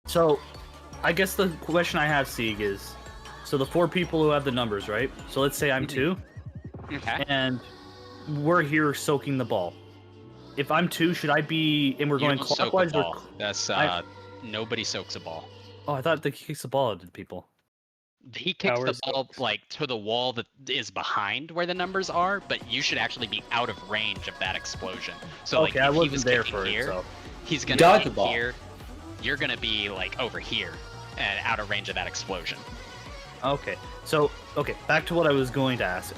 So, I guess the question I have, Sieg, is, so the 4 people who have the numbers, right? So let's say I'm 2, Okay. and we're here soaking the ball. If I'm 2, should I be, and we're You going don't soak a clockwise or? ball. That's nobody soaks a ball. Oh, I thought they kicks the ball at people. He kicks Towers the ball like to the wall that is behind where the numbers are, but you should actually be out of range of that explosion. So Okay, like I if he wasn't was there kicking for it, here, so. he's gonna Dodge be the ball. here. You're gonna be like over here and out of range of that explosion. Okay, so, back to what I was going to ask.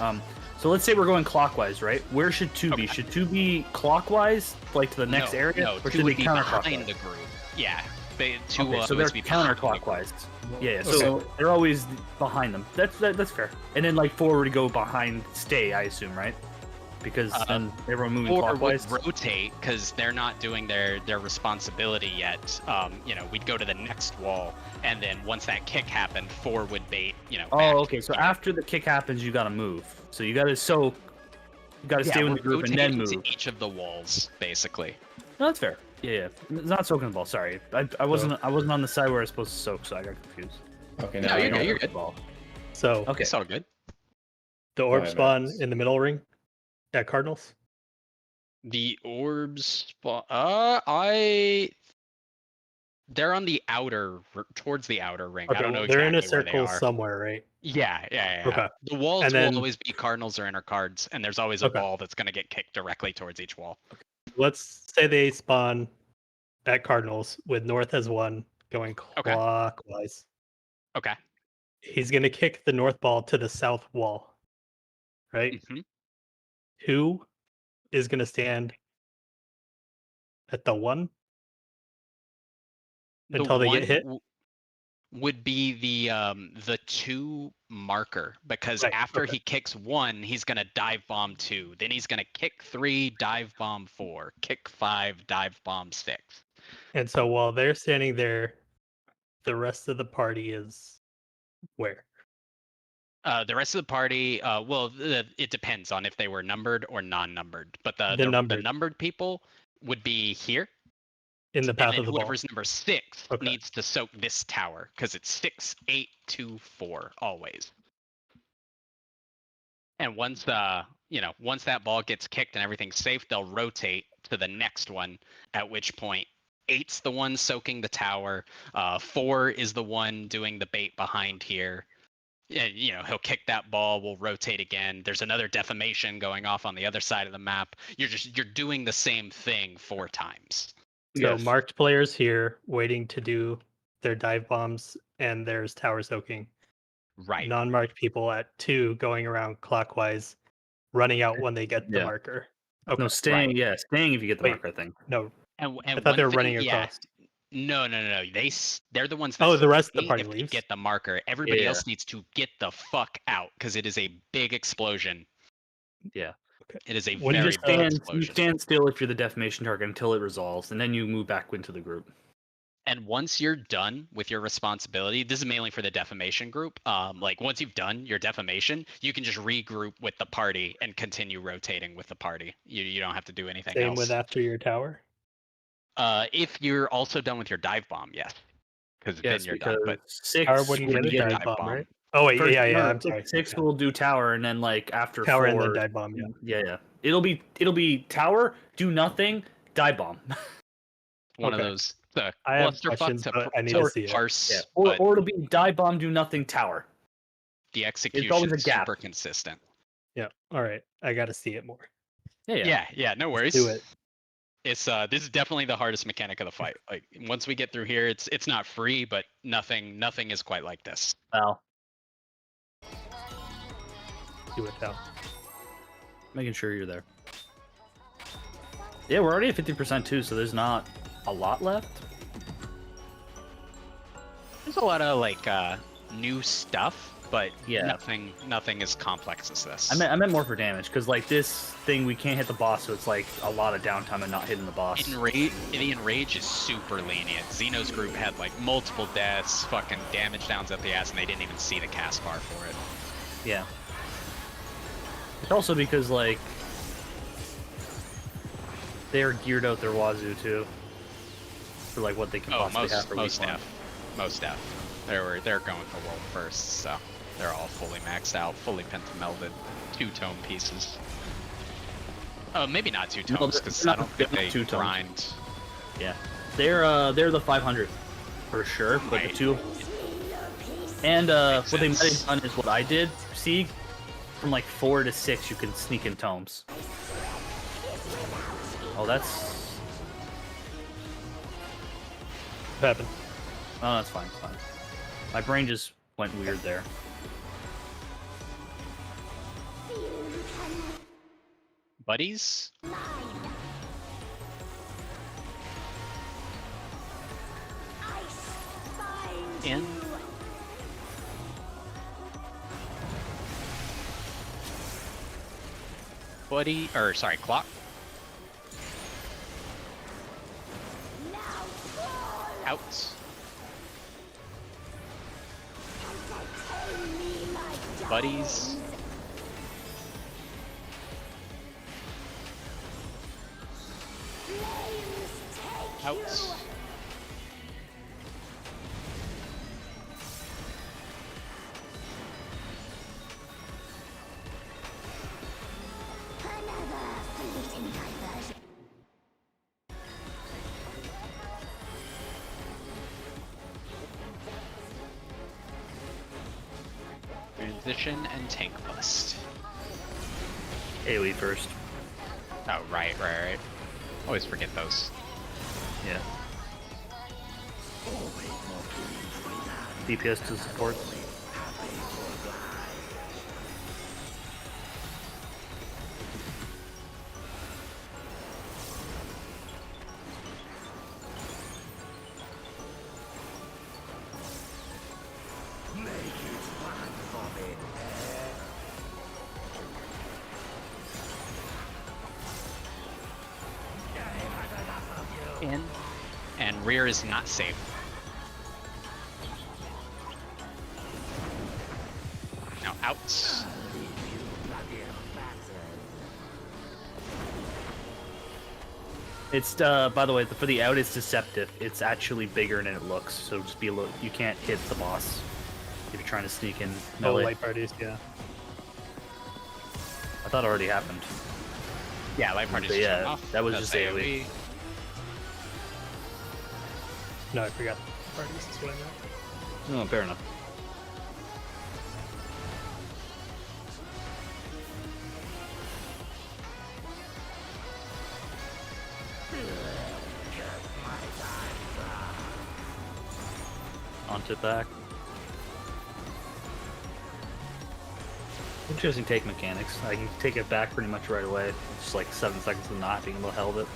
So let's say we're going clockwise, right? Where should 2 be? Okay. Should 2 be clockwise, like to the next area? No, or 2 should would they be behind counterclockwise? the group. Yeah, 2 Okay, so will they're always be behind the group. counterclockwise. Yeah, so Okay. they're always behind them. That's fair. And then like forward to go behind, stay, I assume, right? Because then everyone moving Or would clockwise. rotate because they're not doing their responsibility yet. We'd go to the next wall, and then once that kick happened, 4 would bait. Back. Oh, okay. So after the kick happens, you gotta move. So you gotta stay with the group and then rotating move. to each of the walls, basically. No, that's fair. Yeah. It's not soaking the ball. Sorry, I wasn't on the side where I was supposed to soak, so I got confused. Okay, No, now you're I good. know. You're good. Ball. So Okay. It's all good. the orb ahead, spawn Max. in the middle ring at Cardinals. The orbs spawn. They're on the towards the outer ring. I don't know they're in a exactly where they circle are. somewhere, right? Yeah. Okay. The walls And then- will always be cardinals or inner cards, and there's always a Okay. ball that's going to get kicked directly towards each wall. Let's say they spawn at Cardinals with North as 1 going Okay. clockwise. Okay. He's going to kick the north ball to the south wall, right? hmm Who is going to stand at the 1 until they get hit? Would be the 2 marker, because Right, after okay. he kicks 1, he's gonna dive bomb 2. Then he's gonna kick 3, dive bomb 4, kick 5, dive bomb 6. And so while they're standing there, the rest of the party is where? The rest of the party, it depends on if they were numbered or non-numbered. But the The numbered. numbered people would be here. In the And path then of the ball. whoever's number 6 Okay. needs to soak this tower because it's 6, 8, 2, 4 always. And once once that ball gets kicked and everything's safe, they'll rotate to the next one. At which point, 8's the one soaking the tower. 4 is the one doing the bait behind here. Yeah, he'll kick that ball. We'll rotate again. There's another defamation going off on the other side of the map. You're doing the same thing 4 times. So Yes. marked players here waiting to do their dive bombs, and there's tower soaking. Right. Non-marked people at 2 going around clockwise, running out when they get the Yeah. marker. Okay. No, staying. Right. Yeah, staying if you get the Wait. marker, I think. No, And I thought they were one running thing- across. No. They're the ones that Oh, the rest of the stay party if they leaves. get the marker. Everybody Yeah. else needs to get the fuck out because it is a big explosion. Yeah. It is a When you very just big You explosion. stand still if you're the defamation target until it resolves, and then you move back into the group. And once you're done with your responsibility, this is mainly for the defamation group. Like once you've done your defamation, you can just regroup with the party and continue rotating with the party. You don't have to do anything Same else. with after your tower. If you're also done with your dive bomb, yes, because Yes, then you're because done. But 6 Tower wouldn't when get you a get dive bomb, right? Oh wait, first- yeah. no, I'm sorry. 6 Okay. will do tower, and then like after Tower 4, and then dive bomb. Yeah. yeah. It'll be tower, do nothing, dive bomb. one of Okay. those the I have clusterfuck questions, to but I need to see it. parse, Yeah. but Or it'll be dive bomb, do nothing, tower. the always execution a is gap. super consistent. Yeah. All right. I got to see it more. Yeah, no worries. Do it. It's this is definitely the hardest mechanic of the fight. Like once we get through here, it's not free, but nothing is quite like this. Well, Do it now. making sure you're there. Yeah, we're already at 50% too, so there's not a lot left. There's a lot of like new stuff, but Yeah. nothing as complex as this. I meant more for damage, because like this thing, we can't hit the boss, so it's like a lot of downtime and not hitting the boss. The Enrage is super lenient. Xeno's group had like multiple deaths, fucking damage downs up the ass, and they didn't even see the cast bar for it. Yeah. It's also because like they're geared out their wazoo too, for like what they can possibly have for most week one. staff. They're going for world first, so they're all fully maxed out, fully pentamelded, 2 tome pieces. Maybe not 2 No, tomes they're because not- I don't they're think not they 2 tomes. grind. Yeah, they're the 500 for sure, but the Right. 2 and Makes what they might sense. have done is what I did. See, from like 4 to 6, you can sneak in tomes. Oh, that's What happened? oh, that's fine. It's fine. My brain just went weird there. Buddies? In? Buddy, or sorry, clock. Out. Buddies. Out. Another fleeting diversion. Transition and tank bust. AoE first. Oh, right. Always forget those. Yeah. DPS to support. In. And rear is not safe. Now out. It's by the way, for the out, it's deceptive. It's actually bigger than it looks. So just be a little. You can't hit the boss if you're trying to sneak in Oh, melee. light parties, yeah. I thought it already happened. Yeah, light parties. But just yeah, turned off. that was That's just AoE. No, I forgot. Parties is what I meant. No, fair enough. Onto back. Interesting take mechanics. I can take it back pretty much right away. It's just like 7 seconds of not being able to hold it.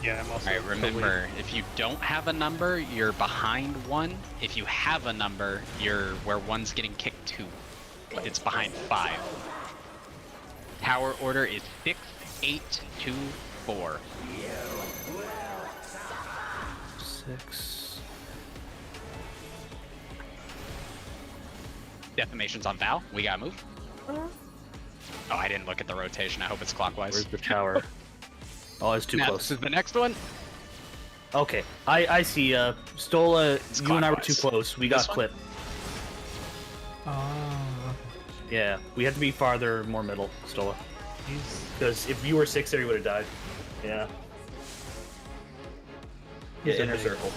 Yeah, I'm also. All right, remember, if you don't have a number, you're behind 1. If you have a number, you're where 1's getting kicked to. It's behind 5. Power order is 6, 8, 2, 4. 6. Defamation's on Val. We gotta move. Oh, I didn't look at the rotation. I hope it's clockwise. Where's the tower? Oh, it's too Now, close. this is the next one. Okay, I see. Stola, It's you and I were too clockwise. close. We got This one? clipped. Oh. Yeah, we have to be farther, more middle, Stola. Because if you were 6 there, you would have died. Yeah. Yeah, Who's the inner big- circle.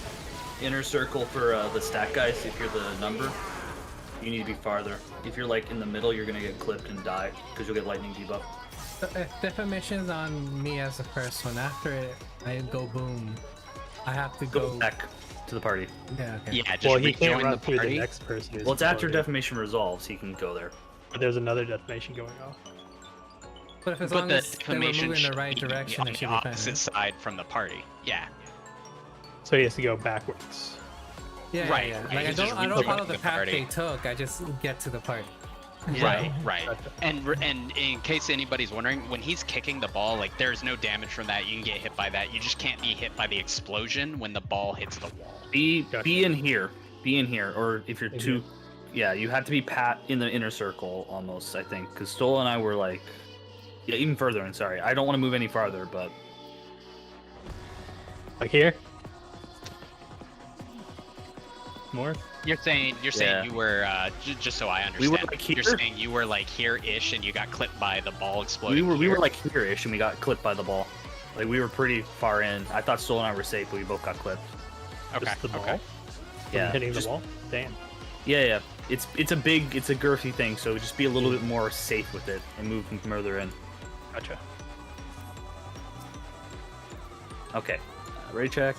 Inner circle for the stat guys. If you're the number, you need to be farther. If you're like in the middle, you're gonna get clipped and die because you'll get lightning debuff. So if defamation's on me as the first one, after it, I go boom. I have to Go go. back to the party. Yeah. Okay. Yeah, just Well, he can't rejoin run the through party. the next person. who's Well, it's after before him. defamation resolves. He can go there. But there's another defamation going on. But if as But long the as they were defamation moving in should the right be direction, on it the should be fine. opposite side from the party. Yeah. So he has to go backwards. Yeah, Right, yeah, right, yeah. Like you I just don't rejoin follow the the path party. they took. I just get to the party. Right, right. Gotcha. And in case anybody's wondering, when he's kicking the ball, like there's no damage from that. You can get hit by that. You just can't be hit by the explosion when the ball hits the wall. Be Gotcha. in here. Be in here, or if you're In too, yeah, you have to be pat in the inner circle almost. I think because Stola and I were like, yeah, even further. And sorry, I don't want to move any farther, but Like here? More? You're saying Yeah. you were just so I We were, understand. like, You're here? saying you were like here-ish and you got clipped by the ball exploding. we here? were like here-ish, and we got clipped by the ball. Like we were pretty far in. I thought Stola and I were safe, but we both got clipped. okay. Just the ball? Okay. From Yeah, hitting just- the wall? Damn. Yeah. It's a girthy thing, so just be a little bit more safe with it and move further in. Gotcha. Okay, ready check.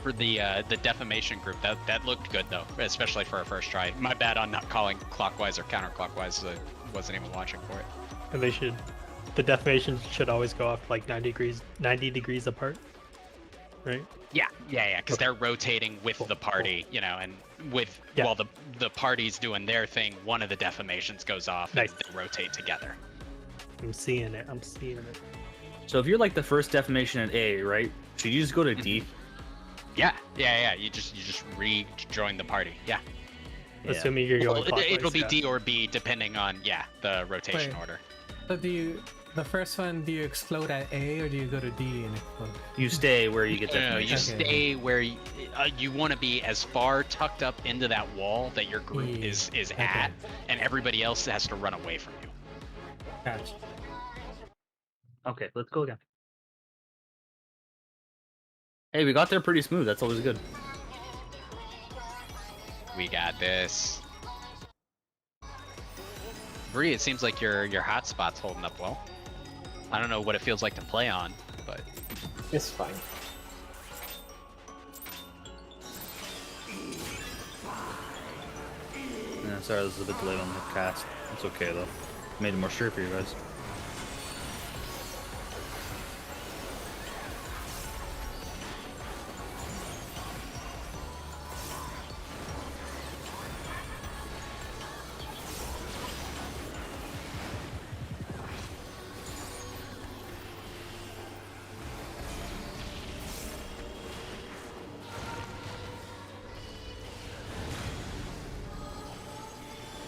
For the defamation group, that looked good though, especially for our first try. My bad on not calling clockwise or counterclockwise. I wasn't even watching for it. And they should. The defamation should always go off like 90 degrees apart. Right? Yeah, because they're rotating with the party, you know, and with Yeah. while the party's doing their thing, one of the defamations goes off Nice. and they rotate together. I'm seeing it. I'm seeing it. So if you're like the first defamation at A, right? Should you just go to D? Yeah. You just rejoin the party. Yeah. Yeah. Assuming you're going Well, clockwise. it'll be yeah. D or B depending on the rotation Wait. order. So the first one, do you explode at A or do you go to D and explode? You stay where you get No, defamation. you Okay. stay where you want to be as far tucked up into that wall that your group Yeah. is Okay. at, and everybody else has to run away from you. Gotcha. Okay, let's go again. Hey, we got there pretty smooth. That's always good. We got this. Bree, it seems like your hotspot's holding up well. I don't know what it feels like to play on, but It's fine. Yeah, sorry, this is a bit delayed on the cast. It's okay though. Made it more straight for you guys.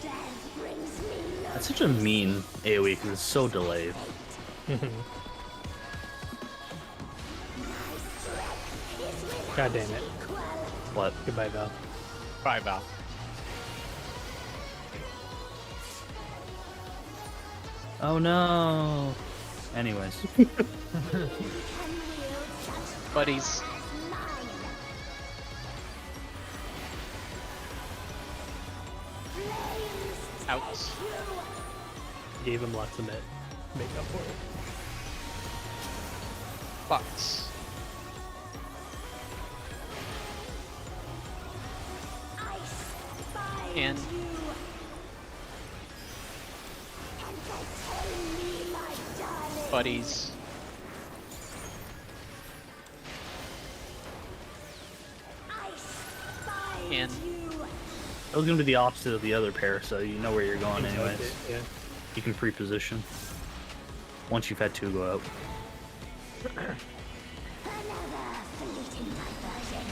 Death brings me no That's such a mean AoE because it's so delayed. God damn it. What? Goodbye, Val. Bye, Val. Oh no. Anyways. Buddies. Out. Gave him lots of makeup for it. Box. And buddies. And That was gonna be the opposite of the other pair, so you know where you're going anyways. Yeah. You can pre-position. Once you've had two go out. Another fleeting diversion.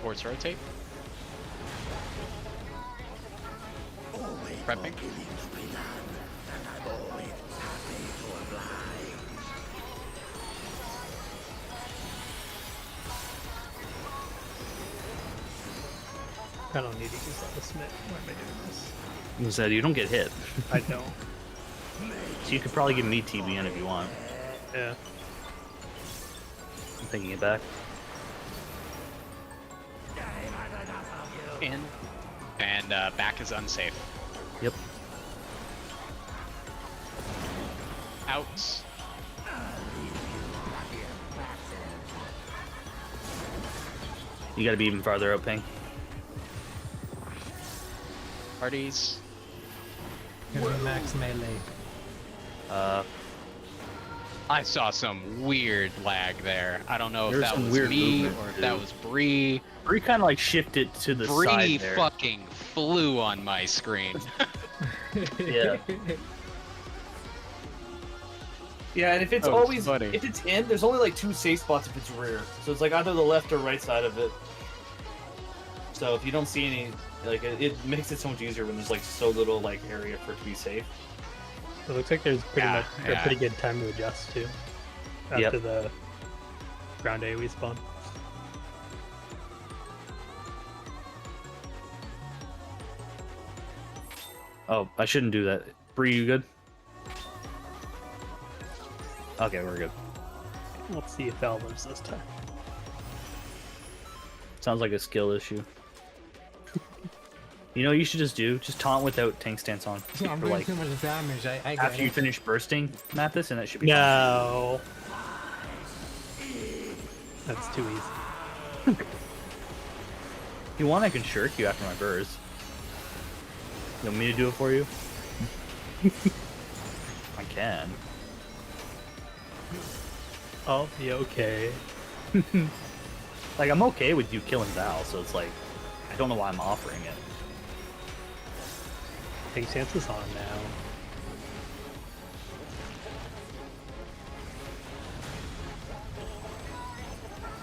Force rotate. Prepping. I don't need to use all the Smith. Why am I doing this? You said you don't get hit. I don't. So you could probably give me TBN if you want. Yeah. I'm thinking it back. In. And back is unsafe. Yep. Out. You gotta be even farther out, Ping. Parties. Gonna be max melee. I saw some weird lag there. I don't know if There's that some was weird me movement, or if dude. that was Bree. Bree kind of like shifted to the Bree side there. fucking flew on my screen. Yeah. Yeah, and if it's Oh, always funny. if it's in, there's only like two safe spots if it's rear. So it's like either the left or right side of it. So if you don't see any, like it makes it so much easier when there's like so little like area for it to be safe. It looks like there's pretty Yeah, much a yeah. pretty good time to adjust too. After Yep. the ground AoE spawn. Oh, I shouldn't do that. Bree, you good? Okay, we're good. Let's see if Val lives this time. Sounds like a skill issue. You know what you should just do? Just taunt without tank stance on. Yeah, I'm For, doing like, too much damage. I get after you it. finish bursting, Mathis, and that should be fine. No. That's too easy. If you want, I can shirk you after my burst. You want me to do it for you? I can. Oh, yeah, okay. Like, I'm okay with you killing Val, so it's like, I don't know why I'm offering it. Take chances on now.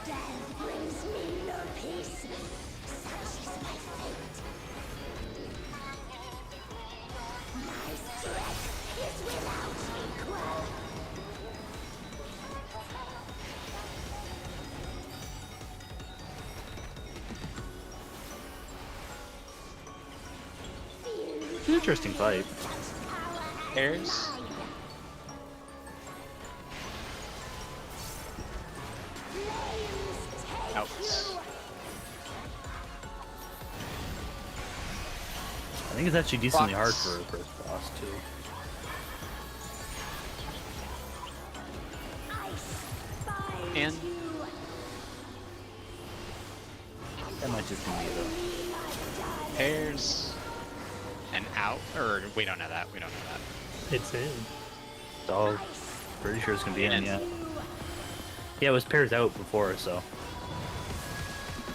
Death brings me no peace. Such is my fate. My strength is without equal. It's an interesting fight. Airs. Out. I think it's actually decently hard Box. for a first boss, too. In. That might just be me, though. Pairs. And out. Or we don't know that. We don't know that. It's in. So, pretty sure it's gonna be in, In. yeah. Yeah, it was pairs out before, so.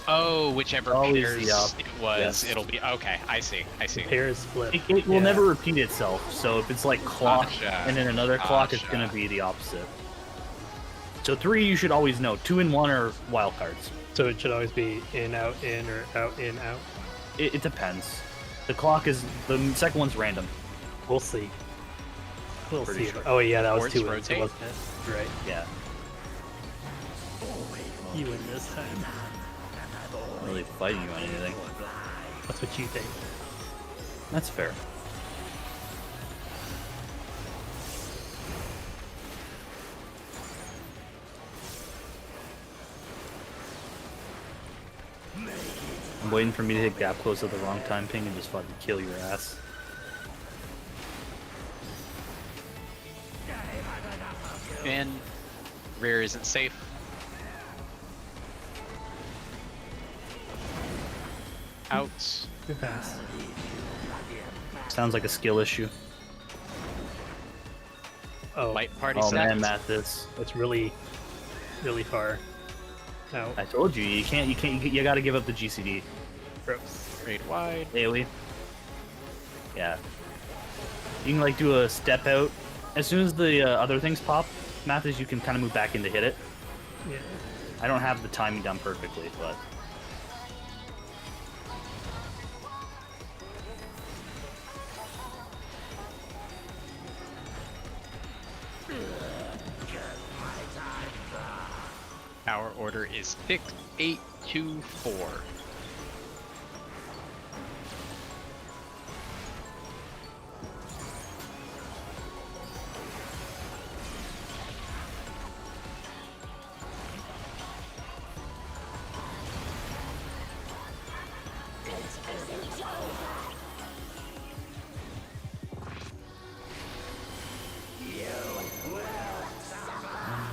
Oh, whichever Always pairs the up. it was, Yes. it'll be okay. I see. I see. Pairs flip. It will Yeah. never repeat itself, so if it's like clock Gotcha. and then another clock, it's gonna Gotcha. be the opposite. So 3 you should always know. 2 and 1 are wild cards. So it should always be in, out, in, or out, in, out. It depends. The clock is the second one's random. We'll see. We'll Pretty see. sure. Oh yeah, that was Boards 2 wins, rotate? wasn't it? Right. Yeah. You win this time. Not really fighting you on anything. That's what you think. That's fair. I'm waiting for me to hit gap close at the wrong time, Ping, and just fucking kill your ass. And rear isn't safe. Outs. Too fast. Sounds like a skill issue. Oh, Light party Oh set. man, Mathis. it's really, really far. Out. I told you, you gotta give up the GCD. Gross. Straight wide. AoE. Yeah. You can like do a step out. As soon as the other things pop, Mathis, you can kind of move back in to hit it. Yeah. I don't have the timing done perfectly, but... Our order is 6824.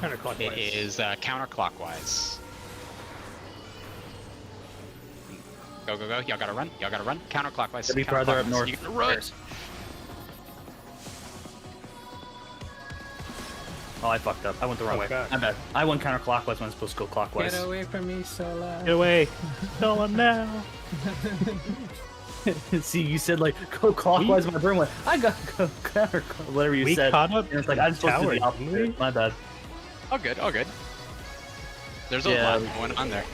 Counterclockwise. It is counterclockwise. Go, go, go. Y'all gotta run. Y'all gotta run. Counterclockwise. Gotta be farther up Counterclockwise. north You gotta run. first. Oh, I fucked up. I went the wrong Oh, way. God. My bad. I went counterclockwise when I'm supposed to go clockwise. Get away from me, Sola. Get away. Tell him now. See, you said like go clockwise. My brain went. I got go counter, whatever you We said. caught up And it's like I'm supposed to do the tower, didn't we? opposite. My bad. All good, all good. There's a Yeah. lot going on there.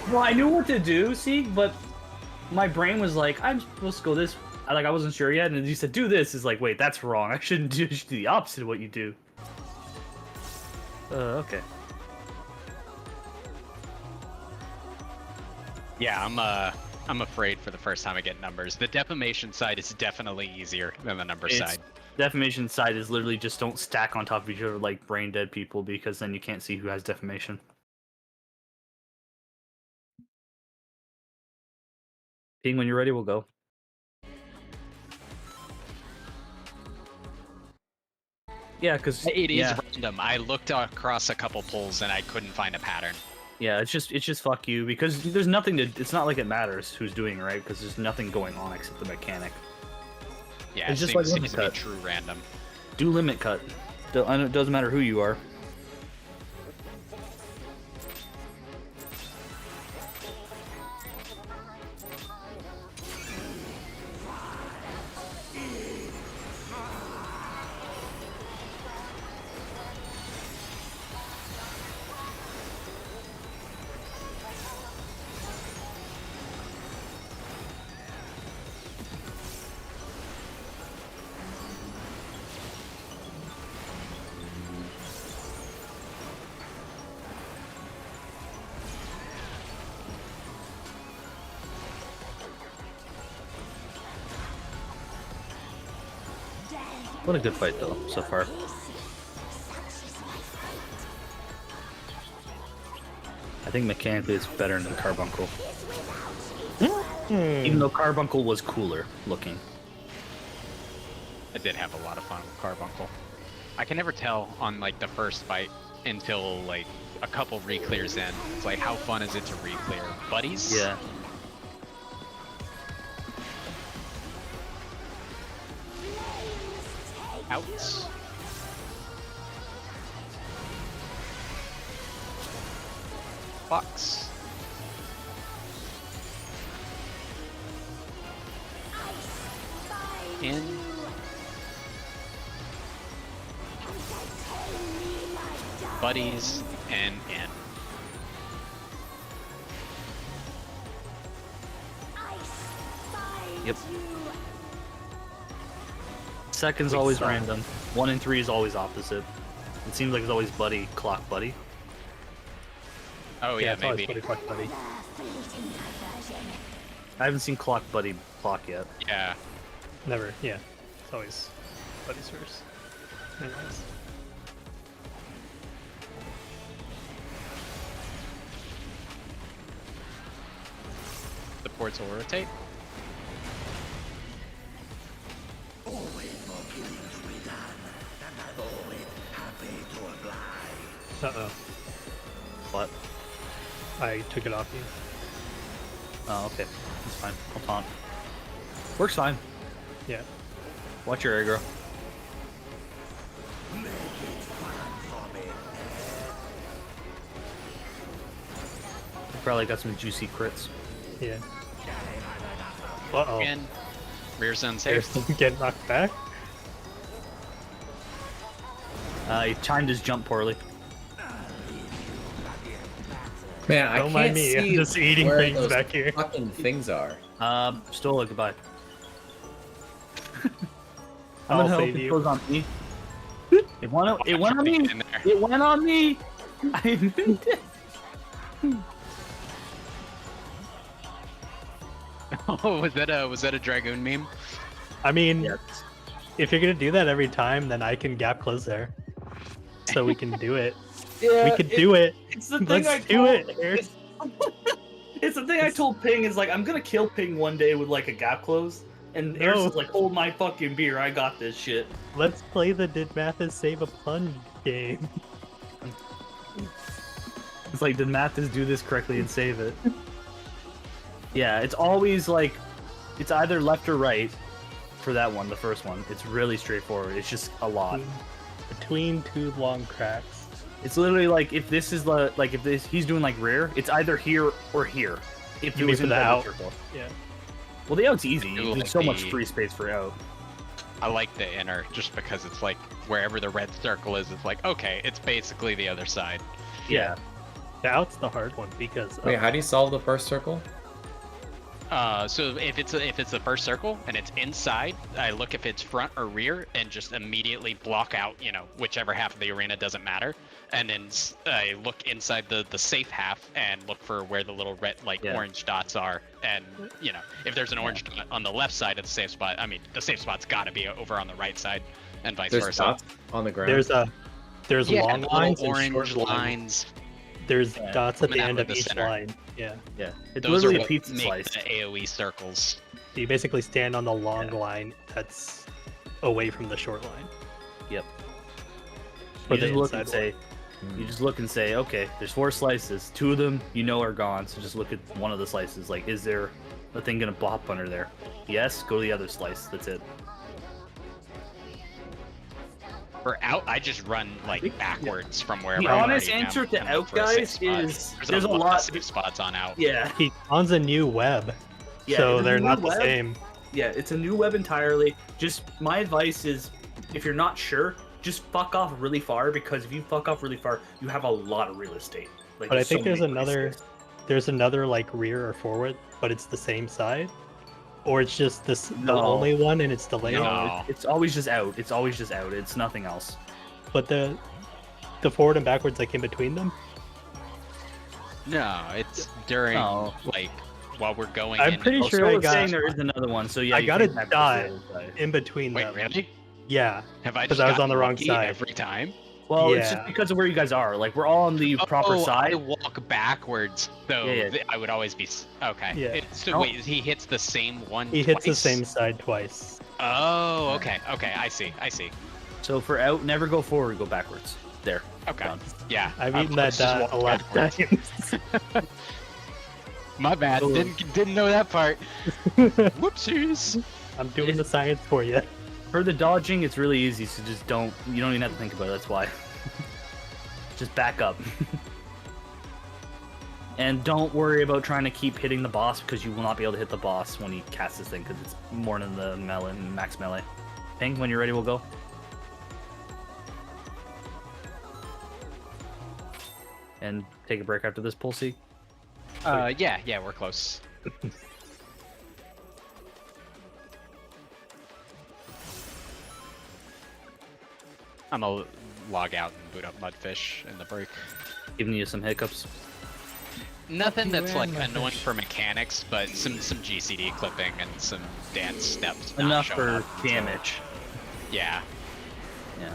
Well, I knew what to do. See, but my brain was like, I'm supposed to go this. I wasn't sure yet, and you said do this. Is like, wait, that's wrong. I shouldn't do. I should do the opposite of what you do. Okay. Yeah, I'm afraid for the first time I get numbers. The defamation side is definitely easier than the number side. Defamation side is literally just don't stack on top of each other like brain dead people, because then you can't see who has defamation. Ping, when you're ready, we'll go. Yeah, because It is random. I looked across a couple polls and I couldn't find a pattern. Yeah, it's just fuck you, because there's nothing to. It's not like it matters who's doing it, right? Because there's nothing going on except the mechanic. Yeah, It's it just like seems limit to be cut. true random. Do limit cut. It doesn't matter who you are. What a good fight, though, so far. I think mechanically it's better than Carbuncle. Even though Carbuncle was cooler looking. I did have a lot of fun with Carbuncle. I can never tell on like the first fight until like a couple re-clears in. It's like, how fun is it to re-clear? Buddies? Yeah. Outs. Box. In. buddies, and in. Yep. Second's always random. 1 and 3 is always opposite. It seems like it's always buddy, clock buddy. Oh yeah, it's always maybe. buddy clock buddy. I haven't seen clock buddy clock yet. Yeah. Never, yeah. It's always buddies first. Anyways. The ports will rotate. Uh-oh. What? I took it off you. Oh, okay. That's fine. I'll taunt. Works fine. Yeah. Watch your aggro. Probably got some juicy crits. Yeah. Uh-oh. And rear zone They're safe. still getting knocked back? He timed his jump poorly. Man, I Don't can't mind me, I'm see just eating where things those back here. fucking things are. Stola, goodbye. I'm I'll gonna help save it you. goes on me. It went on me! In there. It went on me! I moved it! Oh, was that a dragoon meme? I mean, Yes. if you're gonna do that every time, then I can gap close there. So we can do it. Yeah, We can do it. It's the thing Let's I do told, it, Eric. It's the thing I told Ping is like I'm gonna kill Ping one day with like a gap close, and No. Eric's like, hold my fucking beer, I got this shit. Let's play the Did Mathis Save a Plunge game. It's like, did Mathis do this correctly and save it? Yeah, it's always like, it's either left or right for that one, the first one. It's really straightforward. It's just a lot. Between two long cracks. It's literally like, if this is the, like, if this, he's doing like rear, it's either here or here. If You it mean was for in the the out? circle. Yeah. Well, the out's easy. do There's like so much the- free space for out. I like the inner just because it's like wherever the red circle is, it's like okay, it's basically the other side. Yeah. The out's the hard one because Wait, how do you solve the first circle? So if it's the first circle and it's inside, I look if it's front or rear and just immediately block out, you know, whichever half of the arena, doesn't matter. And then I look inside the safe half and look for where the little red, like Yeah. orange dots are. And you know, if there's an orange dot on the left side of the safe spot, I mean, the safe spot's got to be over on the right side, and vice There's versa. dots on the ground. there's Yeah, long the lines little and orange short lines. lines. There's Yeah. dots at the Coming out end of of the each center. line. Yeah. Yeah. It's Those are literally a what pizza make slice. the AOE circles. So you basically stand on the long line that's away from the short line. Yep. For You the just look and inside say, you just look and say, okay, there's 4 slices. 2 of them, you know, are gone. So just look at one of the slices. Like, is there a thing gonna bop under there? Yes. Go to the other slice. That's it. For out, I just run like backwards from wherever. The I'm honest already answer am to and out, look for a safe guys, spot. is there's there's a lot lot. of safe spots on out. Yeah. He spawns a new web, Yeah. so it's a they're new not the web. same. Yeah, it's a new web entirely. Just my advice is, if you're not sure, just fuck off really far, because if you fuck off really far, you have a lot of real estate. Like, But I think so there's many another, places. there's another like rear or forward, but it's the same side, or it's just the No. only one and it's the layout. No, No. it's always just out. It's always just out. It's nothing else. But the forward and backwards, like in between them. No, it's during No. like while we're going. I'm in pretty and- sure I Someone's got- saying there is another one. So yeah, I you got a can't have dot. this the other side. In between Wait, them. really? Yeah. Have I 'Cause just I was on gotten the wrong lucky side. every time? Well, it's Yeah. just because of where you guys are. Like, we're all on the proper Oh, side. I walk backwards, so Yeah, yeah. I would always be okay. Yeah. So No. wait, he hits the same one. He hits the twice? same side twice. Oh, okay, okay, I see. So for out, never go forward, go backwards. There. Okay, Done. yeah. I've of eaten that course, just dot a walk lot of backwards. times. My bad. So- Didn't know that part. Whoopsies. I'm doing the science for you. For the dodging, it's really easy. So just don't. You don't even have to think about it. That's why. Just back up. And don't worry about trying to keep hitting the boss, because you will not be able to hit the boss when he casts this thing, because it's more than the melee, max melee. Ping, when you're ready, we'll go. And take a break after this, Pulsey. Yeah, we're close. I'm gonna log out and boot up Mudfish in the break. Giving you some hiccups. Nothing you that's and like Mudfish. annoying for mechanics, but some GCD clipping and some dance steps. not Enough showing for up, so- damage. Yeah. Yeah.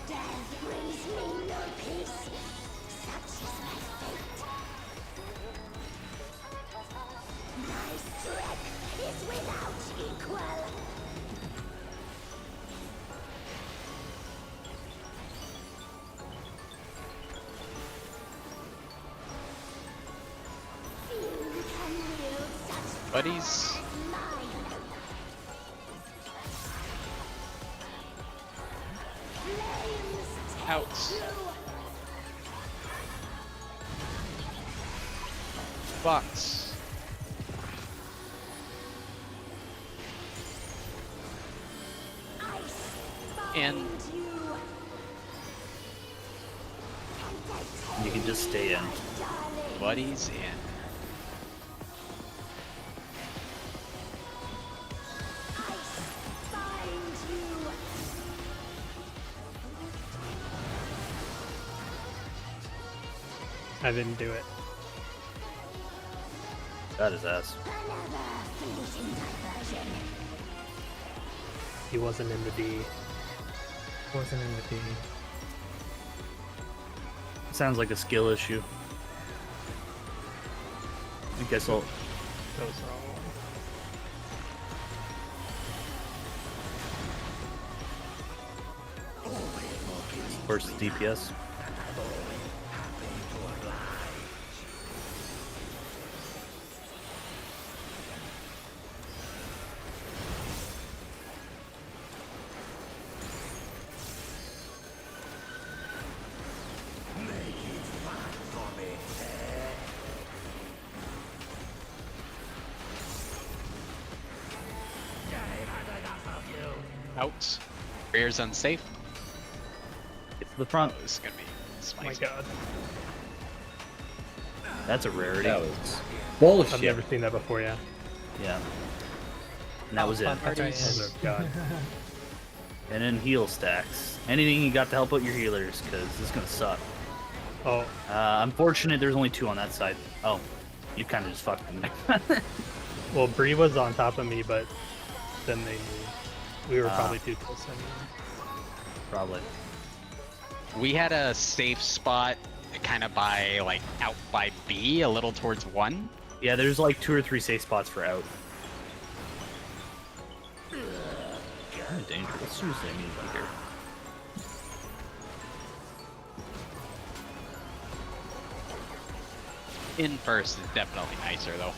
Death brings me no peace. Such is my fate. My strength is without equal. Few can wield such Buddies. as mine. Flames Out. Box. ice And bind you. You can just stay in. Darling. buddies in. Ice bind you. I didn't do it. Got his ass. Another fleeting diversion. He wasn't in the D. Wasn't in the D. Sounds like a skill issue. I guess I'll. That was the wrong one. Versus DPS. Out. Rear's unsafe. Get to the front. Oh, this is gonna be Oh my spicy. god. That's a rarity. That was I've bullshit. never seen that before, yeah. Yeah. And that was it. That's right, Oh god. And then heal stacks. Anything you got to help out your healers, because this is gonna suck. Oh, Unfortunate, there's only 2 on that side. Oh, you kind of just fucked me. well, Bree was on top of me, but then they moved. We were Ah. probably too close anyway. Probably. We had a safe spot kind of by, like, out by B, a little towards 1. Yeah, there's like 2 or 3 safe spots for out. Kind of dangerous. Let's use the immunity here. In first is definitely nicer, though.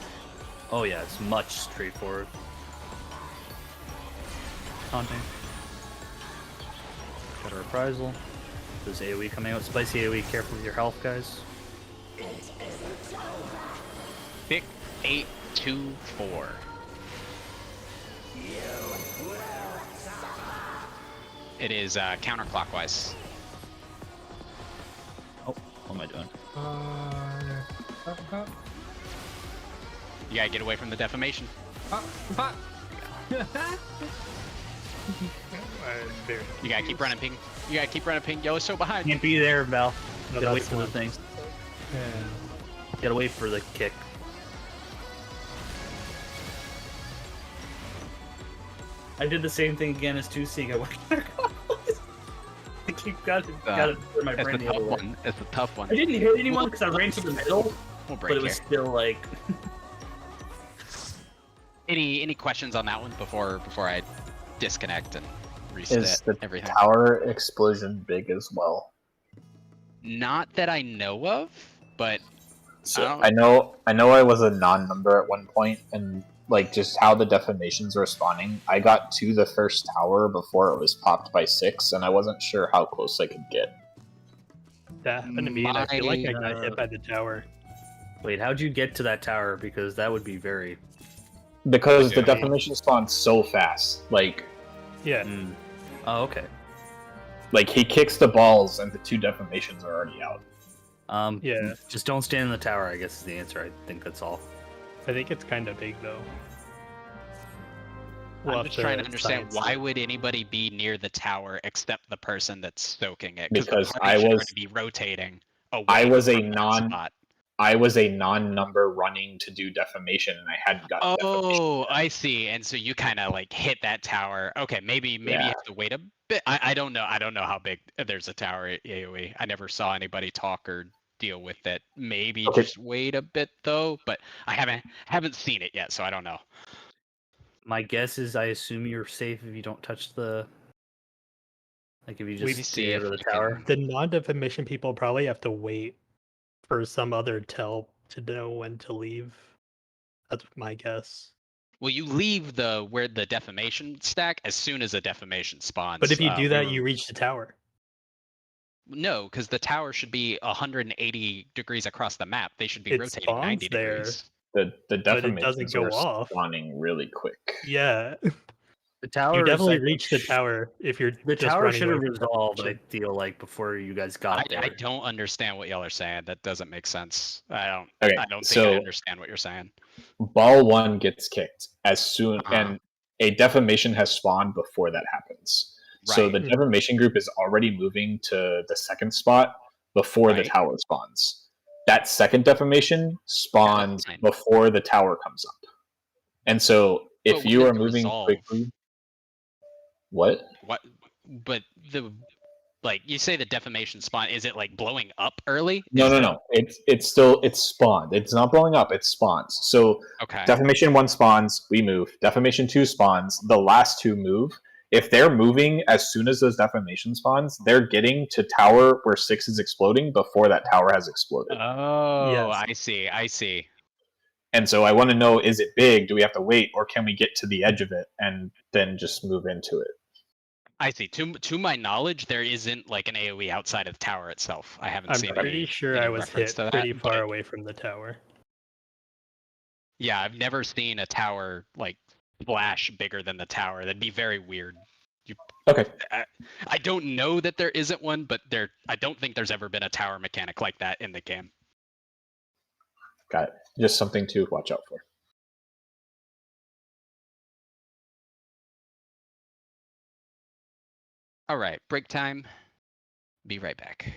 Oh yeah, it's much straightforward. Taunting. Got a reprisal. There's AoE coming out. Spicy AoE. Careful with your health, guys. Pick 824. It is counterclockwise. Oh, what am I doing? You gotta get away from the defamation. Very You gotta keep running, ping. You gotta keep running, ping. Yo, it's so behind. Can't be there, Val. No, Gotta wait that's for the one. things. Yeah. Gotta wait for the kick. I did the same thing again as 2-Seek. I worked I keep got to turn my It's brain the the other tough way. one. It's the tough one. I didn't hit anyone because I ran to the middle, We'll but break it was here. still like. Any questions on that one before I disconnect and reset Is the everything? tower explosion big as well? Not that I know of, but So I know I was a non-number at one point, and like just how the defamations were spawning, I got to the first tower before it was popped by 6, and I wasn't sure how close I could get. That happened to me, and I feel like I got hit by the tower. Wait, how'd you get to that tower? Because that would be very. Because the Yeah. defamation spawns so fast, like Yeah. Oh, okay. like he kicks the balls and the 2 defamations are already out. Yeah. Just don't stand in the tower, I guess is the answer. I think that's all. I think it's kind of big though. I'm just trying to understand why would anybody be near the tower except the person that's stoking it? Because the I party should was- already be rotating away I was a from that non- spot. I was a non-number running to do defamation, and I hadn't gotten defamation. Oh, I see. And so you kind of like hit that tower. Okay, maybe you Yeah. have to wait a bit. I don't know. I don't know how big there's a tower at AoE. I never saw anybody talk or deal with it. Maybe Okay. just wait a bit though. But I haven't seen it yet, so I don't know. My guess is I assume you're safe if you don't touch the. Like if you We just see stay if over the we can- tower. The non-defamation people probably have to wait for some other tell to know when to leave. That's my guess. Well, you leave where the defamation stack as soon as a defamation spawns. But if you do we that, were- you reach the tower. No, because the tower should be 180 degrees across the map. They should be It rotating 90 spawns there. degrees. The But it defamations doesn't go were off. spawning really quick. Yeah. The tower. You definitely reach the tower if you're The just tower running should have away from resolved. I defamation. feel like before you guys got there. I don't understand what y'all are saying. That doesn't make sense. I Okay, don't think I so- understand what you're saying. Ball 1 gets kicked as soon, Uh-huh. and a defamation has spawned before that happens. So Right. the defamation group is already moving to the second spot before the Right. tower spawns. That second defamation spawns fine. before the tower comes up. And so if But you when are does it moving resolve? quickly, what? What? But you say the defamation spawn. Is it like blowing up early? No. It's spawned. It's not blowing up. It spawns. So Okay. defamation 1 spawns, we move. Defamation 2 spawns, the last 2 move. If they're moving as soon as those defamation spawns, they're getting to tower where 6 is exploding before that tower has exploded. Oh, Yes. I see. And so I want to know, is it big? Do we have to wait, or can we get to the edge of it and then just move into it? I see. To my knowledge, there isn't like an AoE outside of the tower itself. I haven't I'm seen pretty any, sure any I was reference hit to that, pretty far but- away from the tower. Yeah, I've never seen a tower like flash bigger than the tower. That'd be very weird. Okay. I don't know that there isn't one, but I don't think there's ever been a tower mechanic like that in the game. Got it. Just something to watch out for. All right, break time. Be right back.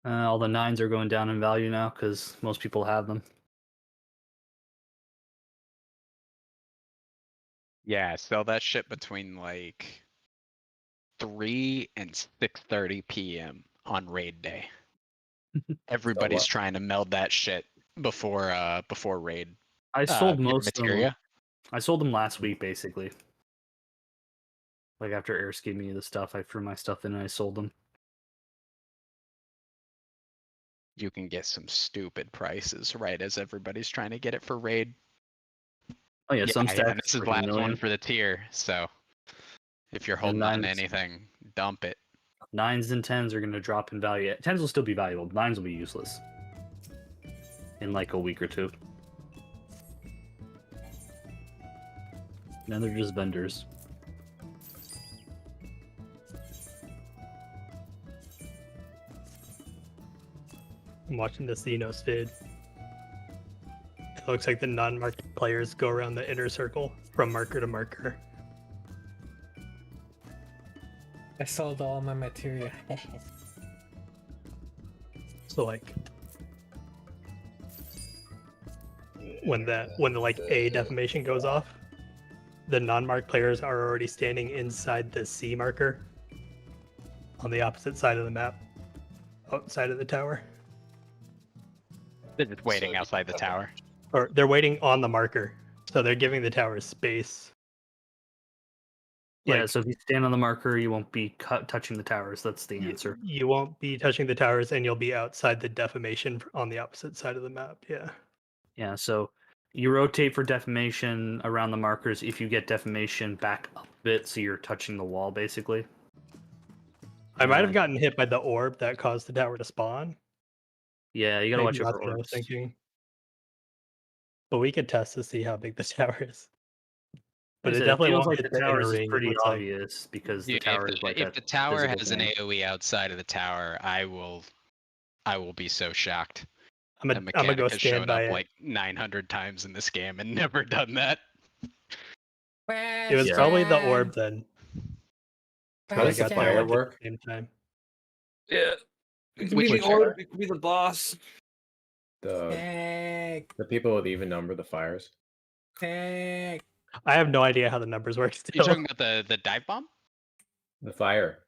All the 9s are going down in value now because most people have them. Yeah, sell that shit between like 3 and 6:30 p.m. on raid day. Everybody's trying to meld that shit before raid. I sold Pure most of them. materia. I sold them last week, basically. Like after Ersk gave me the stuff, I threw my stuff in and I sold them. You can get some stupid prices right as everybody's trying to get it for raid. Oh yeah, some stacks. And this is for the last million. one for the tier, so if you're holding on to anything, dump it. 9s and 10s are going to drop in value. 10s will still be valuable. 9s will be useless in like a week or two. Then they're just vendors. I'm watching the Xenos vid. It looks like the non-marked players go around the inner circle from marker to marker. I sold all my materia. So like when the like A defamation goes off, the non-marked players are already standing inside the C marker on the opposite side of the map, outside of the tower. They're just waiting outside the tower. Or they're waiting on the marker, so they're giving the tower space. Yeah, Like, so if you stand on the marker, you won't be touching the towers. That's the answer. You won't be touching the towers, and you'll be outside the defamation on the opposite side of the map. Yeah. Yeah, so you rotate for defamation around the markers. If you get defamation back up a bit, so you're touching the wall, basically. I might have gotten hit by the orb that caused the tower to spawn. Yeah, you gotta watch Maybe out that's for what I was orbs. thinking. But we could test to see how big the tower is. But it Like I said, definitely feels won't like hit the the towers inner is ring. pretty It's like, obvious because the Dude, tower is like if a the tower physical has an thing. AoE outside of the tower, I will be so shocked. I'm That gonna go mechanic has stand shown by up it. like 900 times in this game and never done that. It was probably the orb then. How does the got fire there, like, at work? the same time. Yeah. It could Which be the one? orb, it could be the boss. The people with even number the fires. I have no idea how the numbers work You still. talking about the dive bomb? The fire.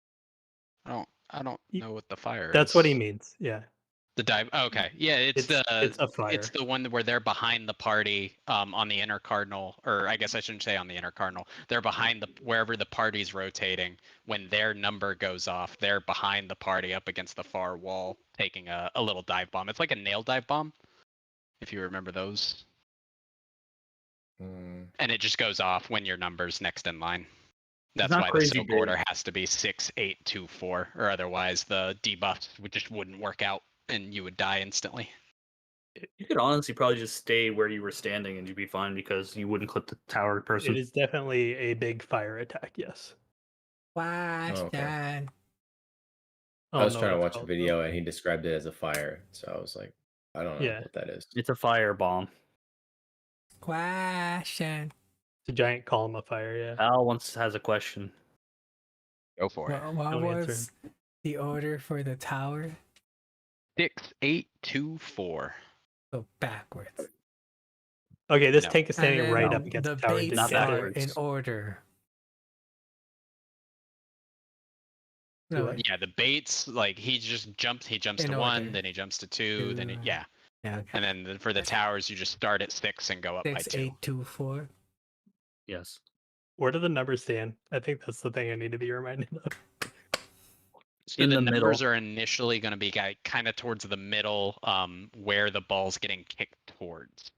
I don't know what the fire That's is. what he means. Yeah. The dive. Okay, yeah, it's a fire. It's the one where they're behind the party, on the inner cardinal, or I guess I shouldn't say on the inner cardinal. They're behind wherever the party's rotating. When their number goes off, they're behind the party, up against the far wall, taking a little dive bomb. It's like a nail dive bomb, if you remember those. And it just goes off when your number's next in line. That's not why the crazy soak big. order has to be 6, 8, 2, 4, or otherwise the debuffs just wouldn't work out and you would die instantly. You could honestly probably just stay where you were standing and you'd be fine because you wouldn't clip the tower person. It is definitely a big fire attack, yes. Flash okay. I I was trying to watch a video and he described it as a fire, so I was like, I don't know Yeah. what that is. It's a fire bomb. Question. It's a giant column of fire, yeah. Al once has a question. Go for it. What Don't answer was the order for the tower? 6, 8, 2, 4. So backwards. Okay, this No. tank is And standing then, right up against the tower. baits Not are backwards. in order. Do No, I? Yeah, the baits, like he jumps In to 1, order. then he jumps to 2, then he, Two. yeah. yeah, okay. And then for the towers, you just start at 6 and go up by 6, 2. 8, 2, 4. Yes. Where do the numbers stand? I think that's the thing I need to be reminded of. So In the the numbers middle. are initially going to be kind of towards the middle, where the ball's getting kicked towards.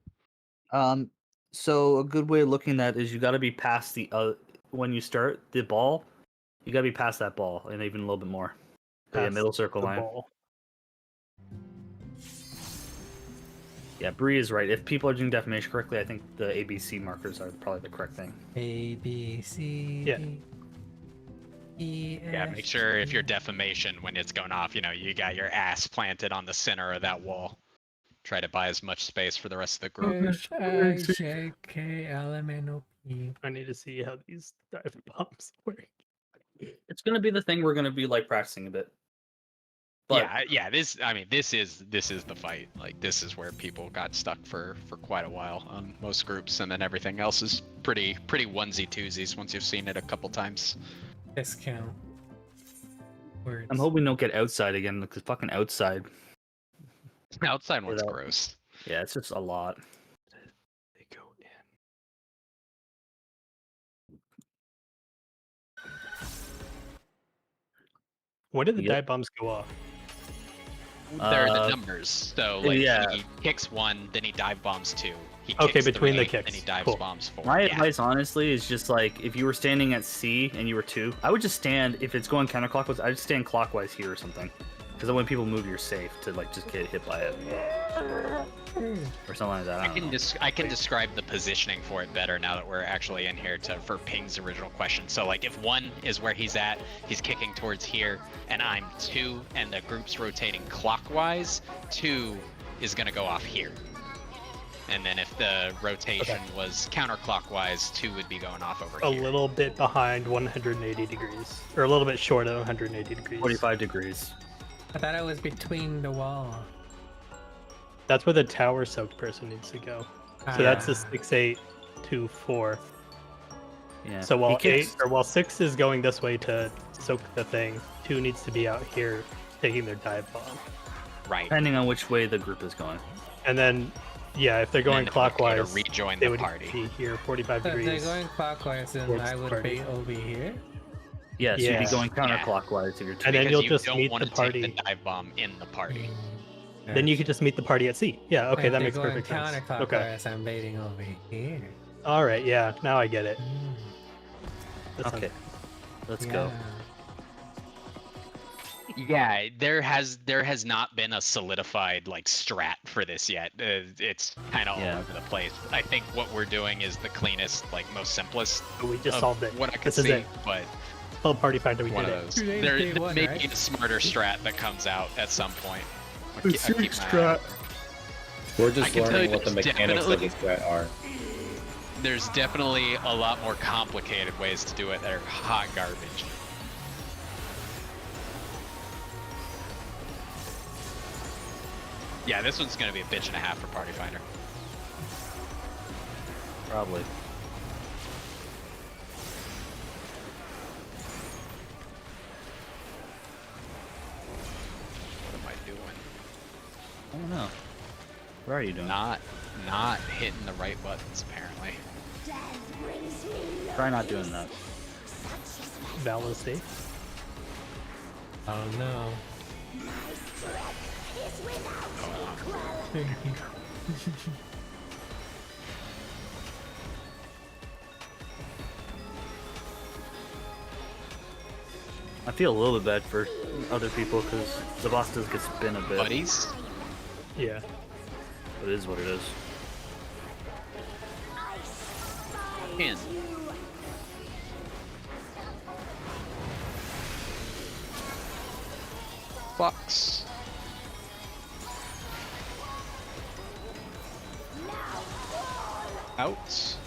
So a good way of looking at that is you got to be past the when you start the ball, you got to be past that ball and even a little bit more. Yeah, Past middle circle the line. ball. Yeah, Bree is right. If people are doing defamation correctly, I think the ABC markers are probably the correct thing. A, B, C, Yeah. D, E, Yeah, make F, sure if G. you're defamation when it's going off, you got your ass planted on the center of that wall. Try to buy as much space for the rest of the group. H, I, J, K, L, M, N, O, I need to see how these dive bombs work. It's gonna be the thing we're gonna be like practicing a bit. But yeah. This is the fight. Like this is where people got stuck for quite a while on most groups, and then everything else is pretty onesie twosies once you've seen it a couple times. Discount. Words. I'm hoping we don't get outside again because fucking outside. Outside one's Without- gross. Yeah, it's just a lot. They go in. When did the Yep. dive bombs go off? They're the numbers. So like yeah. he kicks 1, then he dive bombs 2. He Okay, kicks between the 3, kicks. then he dives Cool. bombs 4. My Yeah. advice, honestly, is just like if you were standing at C and you were 2, I would just stand. If it's going counterclockwise, I'd stand clockwise here or something. Because then when people move, you're safe to like just get hit by it or something like that. I don't know. I can describe the positioning for it better now that we're actually in here for Ping's original question. So like if 1 is where he's at, he's kicking towards here, and I'm 2, and the group's rotating clockwise, 2 is gonna go off here. And then if the rotation was counterclockwise, 2 would be going off over A here. little bit behind 180 degrees, or a little bit short of 180 degrees. 45 degrees. I thought I was between the wall. That's where the tower soaked person needs to go. So that's a 6-8-2-4. Yeah. So while He kicks- while 6 is going this way to soak the thing, 2 needs to be out here taking their dive bomb. Right. depending on which way the group is going. And then, yeah, if they're going And then they'll clockwise, to rejoin they the would party. be here 45 So if they're degrees. going clockwise, then towards I the would party. be over here. Yes, you'd be Yeah. going counterclockwise if you're And then Because you'll you just don't meet want the to party. take the dive bomb in the party. Then you could just meet the party at C. Yeah, okay, that makes perfect sense. Okay. Counterclockwise, I'm baiting over here. All right, yeah, now I get it. That Okay, let's Yeah. go. Yeah, there has not been a solidified like strat for this yet. It's kind of Yeah. all over the place. I think what we're doing is the cleanest, like most simplest. So we just of solved it. What I could This is see, it. but Full party finder, we one did of it. those. Today's There day one, may right? be a smarter strat that comes out at some point. I'll The keep my eye strat. out. We're I just can tell learning you what the there's mechanics of definitely- this threat are. There's definitely a lot more complicated ways to do it that are hot garbage. Yeah, this one's gonna be a bitch and a half for Party Finder. Probably. What am I doing? I don't know. What are you doing? Not hitting the right buttons apparently. Death brings me no Try not doing that. such is my Val is safe. Oh no. strength is without equal. I feel a little bit bad for other people because the boss does get spin a bit. Buddies? Yeah. But it is what it is. I spy In. you. Fox. Out.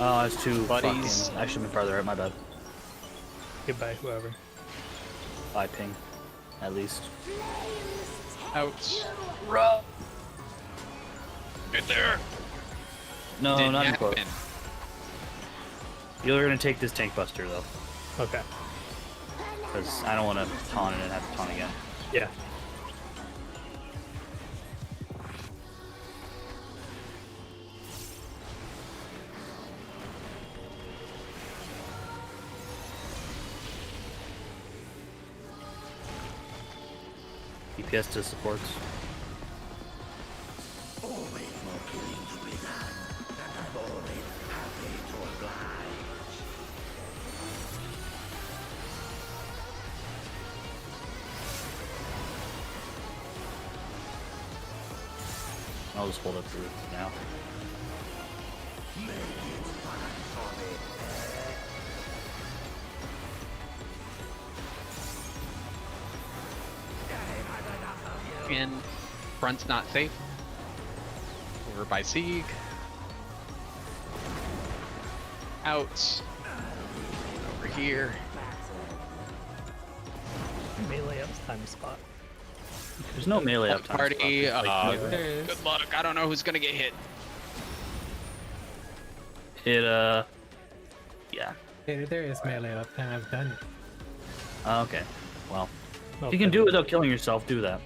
Oh, that's too Buddies. fucking... I should have been farther out, my bad. Goodbye, whoever. Bye, ping. At least. Out. Run. Get there. No, Didn't not even close. happen. You're gonna take this tank buster, though. Okay. Because I don't want to taunt it and have to taunt again. Yeah. DPS to supports. I'll just hold up through now. And front's not safe. Over by Sieg. Out. Over here. Melee up time spot. There's no melee up time. Party. There is. Good luck. I don't know who's gonna get hit. It yeah. There is melee up time. I've done it. Okay. Well, Oh, if you can do it without killing yourself, do that.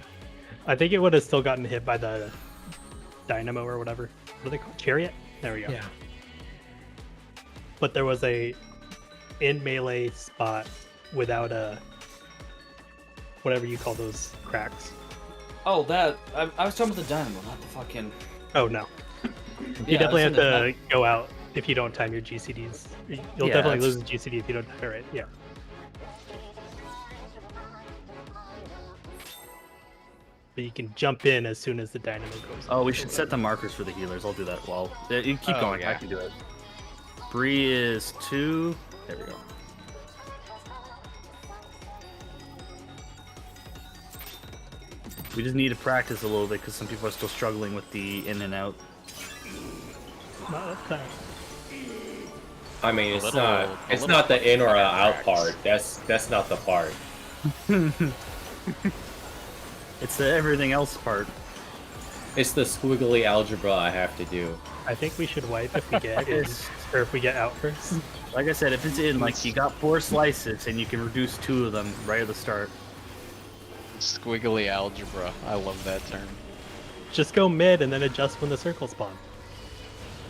I think it would have still gotten hit by the dynamo or whatever. What are they called? Chariot? There we go. Yeah. But there was a in melee spot without a whatever you call those cracks. Oh, that I was talking about the dynamo, not the fucking. Oh no. You definitely have to go out if you don't time your GCDs. You'll Yeah, definitely that's- lose a GCD if you don't time it right. Yeah. But you can jump in as soon as the dynamo goes. Oh, we should set the markers for the healers. I'll do that. Well, you keep Oh, going. I yeah. can do it. Bree is 2. There we go. We just need to practice a little bit because some people are still struggling with the in and out. Not up time. I mean, it's little- not. a It's little not the in or fucking out cracks. part. That's not the part. It's the everything else part. It's the squiggly algebra I have to do. I think we should wipe if we get in, or if we get out first. Like I said, if it's in, like you got 4 slices and you can reduce 2 of them right at the start. Squiggly algebra. I love that term. Just go mid and then adjust when the circles spawn.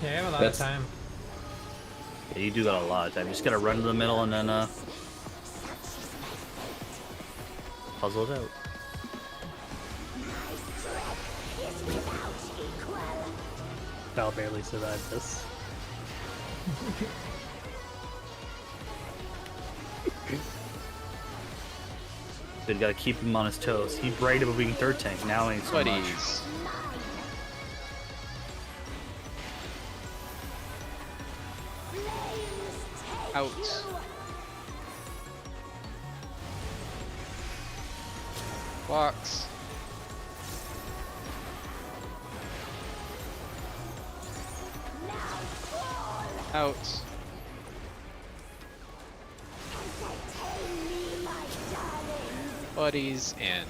Yeah, I have a lot That's- of time. Yeah, you do that a lot of time. You just gotta run to the middle and then puzzle it out. Val barely survived this. So you gotta keep him on his toes. He bragged about being 3rd tank. Now he's so much. Buddies. Out. Box. Out. Buddies in.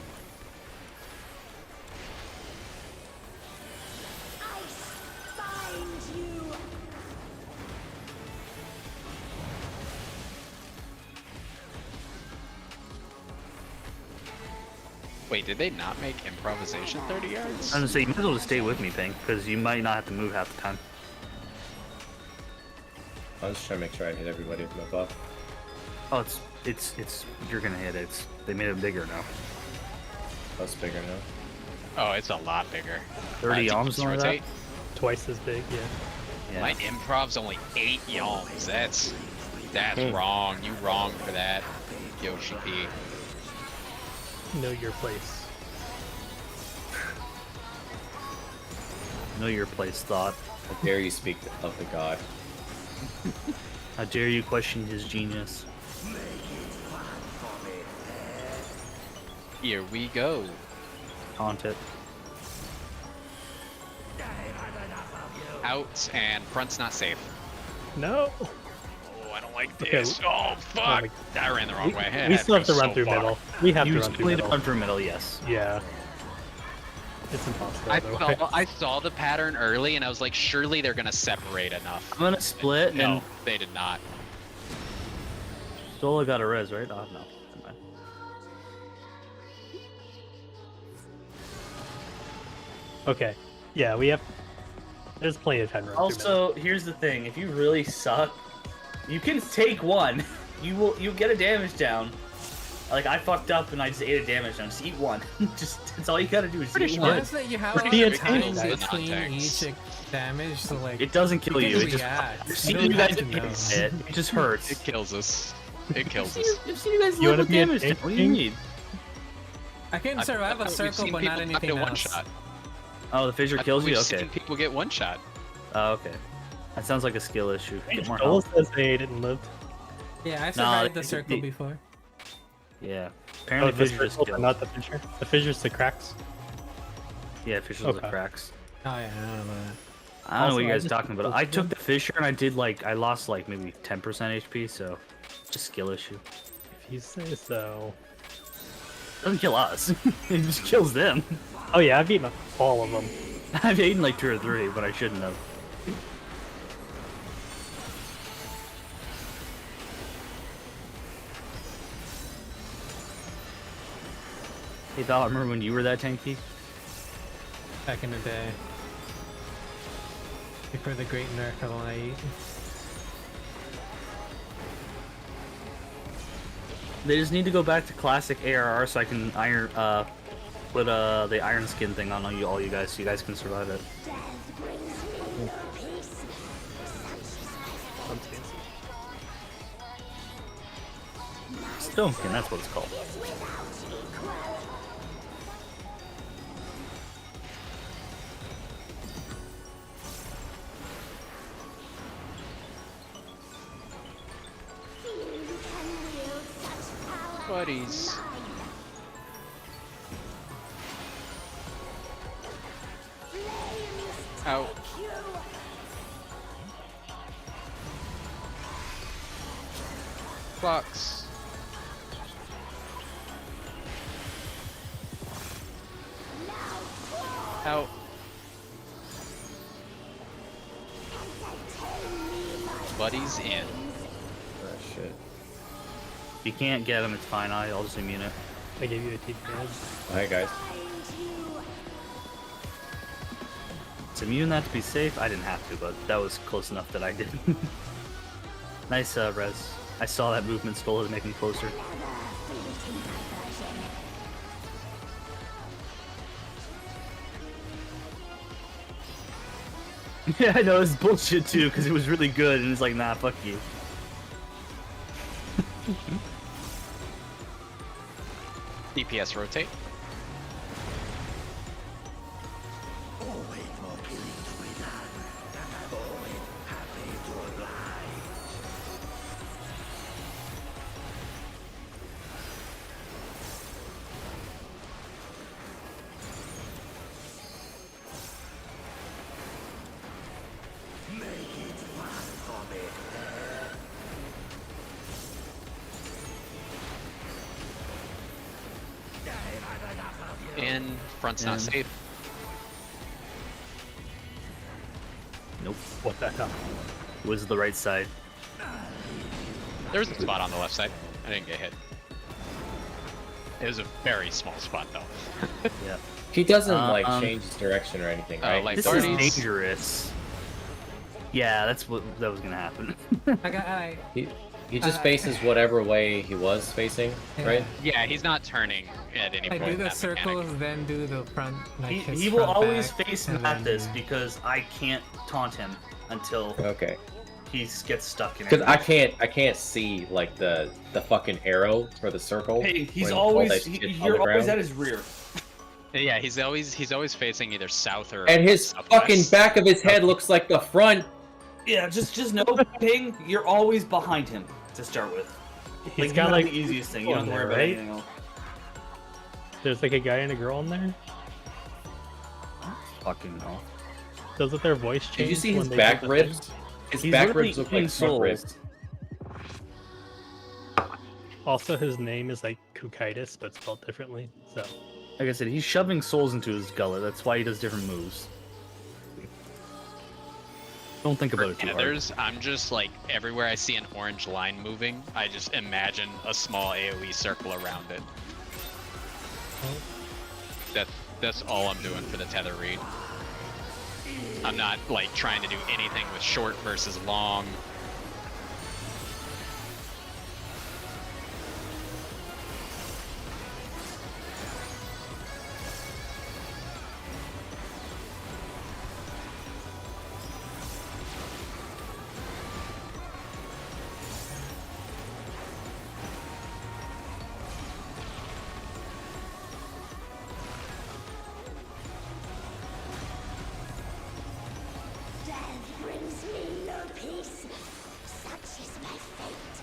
Wait, did they not make improvisation 30 yards? I'm gonna say you might as well just stay with me, Pink, because you might not have to move half the time. I'm just trying to make sure I hit everybody with my buff. Oh, it's you're gonna hit it. They made it bigger now. That's bigger now. Oh, it's a lot bigger. 30 Alright, yalms, just something like rotate. Twice as big, yeah. Yeah. My improv's only 8 yalms. That's wrong. You wrong for that, Yoshi P. Know your place. Know your place, thought. How dare you speak of the god? How dare you question his genius? Here we go. Taunt it. Out and front's not safe. No! Oh, I don't like Okay, this. Oh, fuck. my- I ran the wrong way. I We had still have to go run so through far. middle. We have You to just run through need to middle. run through middle, yes. Yeah. It's impossible. otherwise. I saw the pattern early and I was like, surely they're gonna separate enough. I'm gonna split No, and they did not. Sola got a res, right? Oh no. Never mind. Okay. Yeah, we have. There's plenty of time to run through middle. Also, here's the thing: if you really suck, you can take one. You get a damage down. Like I fucked up and I just ate a damage down. Just eat one. Just that's all you gotta do. Is Pretty eat sure one. Honestly, you have a Pretty lot of time intense. between Non-tanks. each damage, so like It doesn't kill you. can It just react. I've seen You you don't guys have to get know. hit. It just hurts. It kills us. It kills us. I've seen you guys You live wanna with be a damage. tank What do you king? need? I can I survive thought a we've circle, seen but not people anything die to one else. shot. Oh, the fissure I kills thought you. we've Okay. seen people get one shot. Oh, okay. That sounds like a skill issue. Get more Joel health. says they didn't live. Yeah, I No, survived the it- circle it- before. Yeah. Oh, Apparently the fissure just circle, kills. but not the fissure. The fissure's the cracks. Yeah, fissures Okay. are cracks. Oh yeah, I don't know that. I don't know what you Also, I guys are just talking about. took I this took one. the Fisher and I did like I lost like maybe 10% HP, so just skill issue. If you say so. Doesn't kill us. It just kills them. Oh yeah, I've eaten all of them. I've eaten like 2 or 3, but I shouldn't have. Hey, Val, I remember when you were that tanky? Back in the day. Before the great nerf of light. They just need to go back to classic ARR so I can put the iron skin thing on all you guys so you guys can survive it. Death brings me no peace. Such is my Sounds fancy. Stonekin, that's what it's called. fate is without equal. Few can wield such power. Buddies. Flames Out. take you. Box. Out. Buddies in. Oh shit. If you can't get them, it's fine. I'll just immune it. I gave you a TP. Oh, hey guys. It's immune that to be safe. I didn't have to, but that was close enough that I did. Nice res. I saw that movement spell to make him closer. Yeah, I know, it's bullshit too, because it was really good, and it's like, nah, fuck you. DPS rotate. In. Front's not In. safe. Nope. What the hell? It was the right side. There was a spot on the left side. I didn't get hit. It was a very small spot though. Yeah. He doesn't like Um, change his direction or anything, oh, right? like This Guardians. is dangerous. Yeah, that's what that was gonna happen. He just faces whatever way he was facing, right? Yeah, he's not turning at any I point. do in the that circles, mechanic. then do the front. Like his he will front always back, face and Mathis then- because I can't taunt him until Okay. he gets stuck in it. Because I can't see like the fucking arrow for the circle. Hey, he's when all always that shit's on you're the always ground. at his rear. Yeah, he's always facing either south or And his southwest. fucking back of his head looks like the front. Yeah, just know, Ping, you're always behind him to start with. He's Like, got you like have the easiest thing. You don't have to there, worry about right? anything else. There's like a guy and a girl in there. Fucking hell. Doesn't their voice change? Did you see his when they back do the ribs? thing? His He's back literally ribs look eating like front ribs. Also, his name is like Kukaitis, but spelled differently. So Like I said, he's shoving souls into his gullet. That's why he does different moves. Don't think about it too hard. Tethers, I'm just like everywhere I see an orange line moving, I just imagine a small AoE circle around it. That's all I'm doing for the tether read. I'm not like trying to do anything with short versus long. Death brings me no peace. Such is my fate.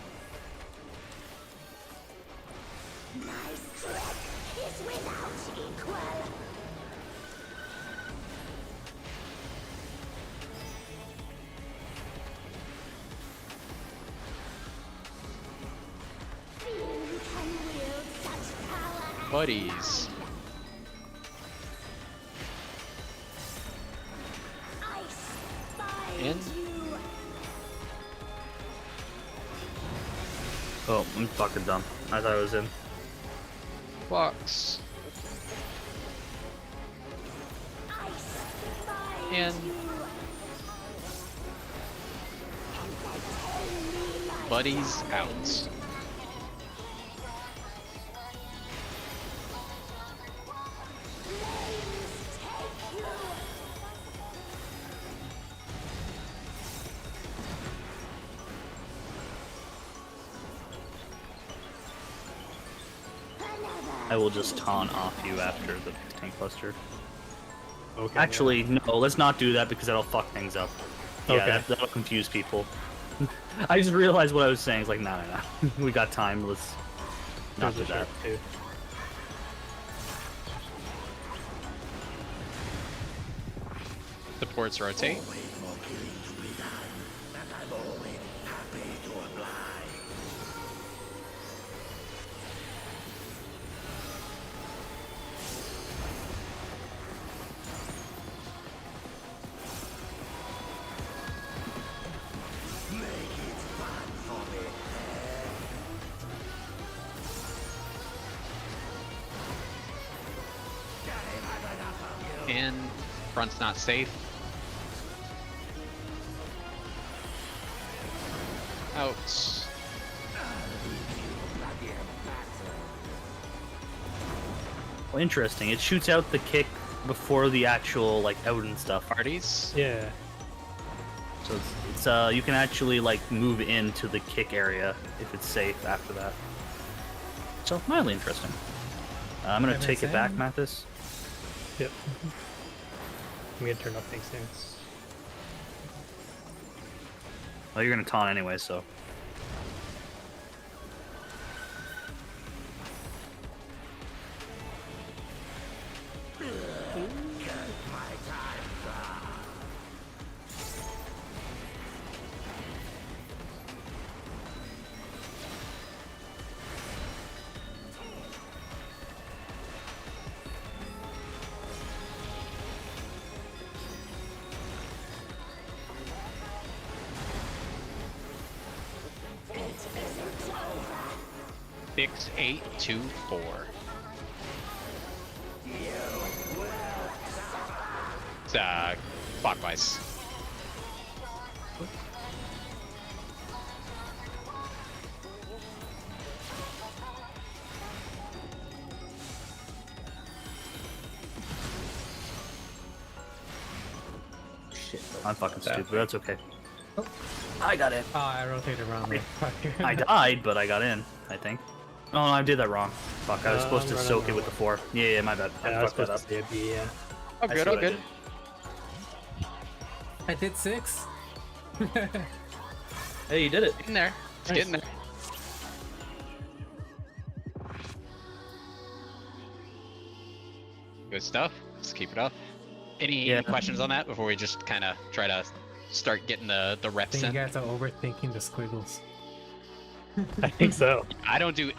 My strength is without equal. buddies. I spy In. you. Oh, I'm fucking dumb. I thought it was in. Box. I spy In. you. Buddies out. I will just taunt off you after the tank cluster. Okay. Actually, no, let's not do that because that'll fuck things up. Yeah, Okay. that'll confuse people. I just realized what I was saying. It's like, no. We got time. Let's not do There's a that. shark too. Supports rotate. In. Front's not safe. Out. Well, interesting. It shoots out the kick before the actual like out and stuff. Parties. Yeah. So it's you can actually like move into the kick area if it's safe after that. So mildly interesting. I'm gonna take it back, Mathis. Yep. I'm gonna turn off things soon. Well, you're gonna taunt anyway, so. Six, 8, 2, 4. It's clockwise. Shit, I'm fucking stupid. That's okay. I got in. Oh, I rotated around. I died, but I got in. I think. Oh, no, I did that wrong. Fuck, I was supposed to I'm soak running it with the 4. Yeah, my bad. Yeah, I I was fucked that supposed up. to say a B, yeah. Oh, I good, see oh, what I good. did. I did 6. Hey, you did it. Getting there. It's Nice. getting there. Good stuff. Let's keep it up. Any Yeah. questions on that before we just kind of try to start getting the I reps think you in? guys are overthinking the squiggles. I think so. I don't do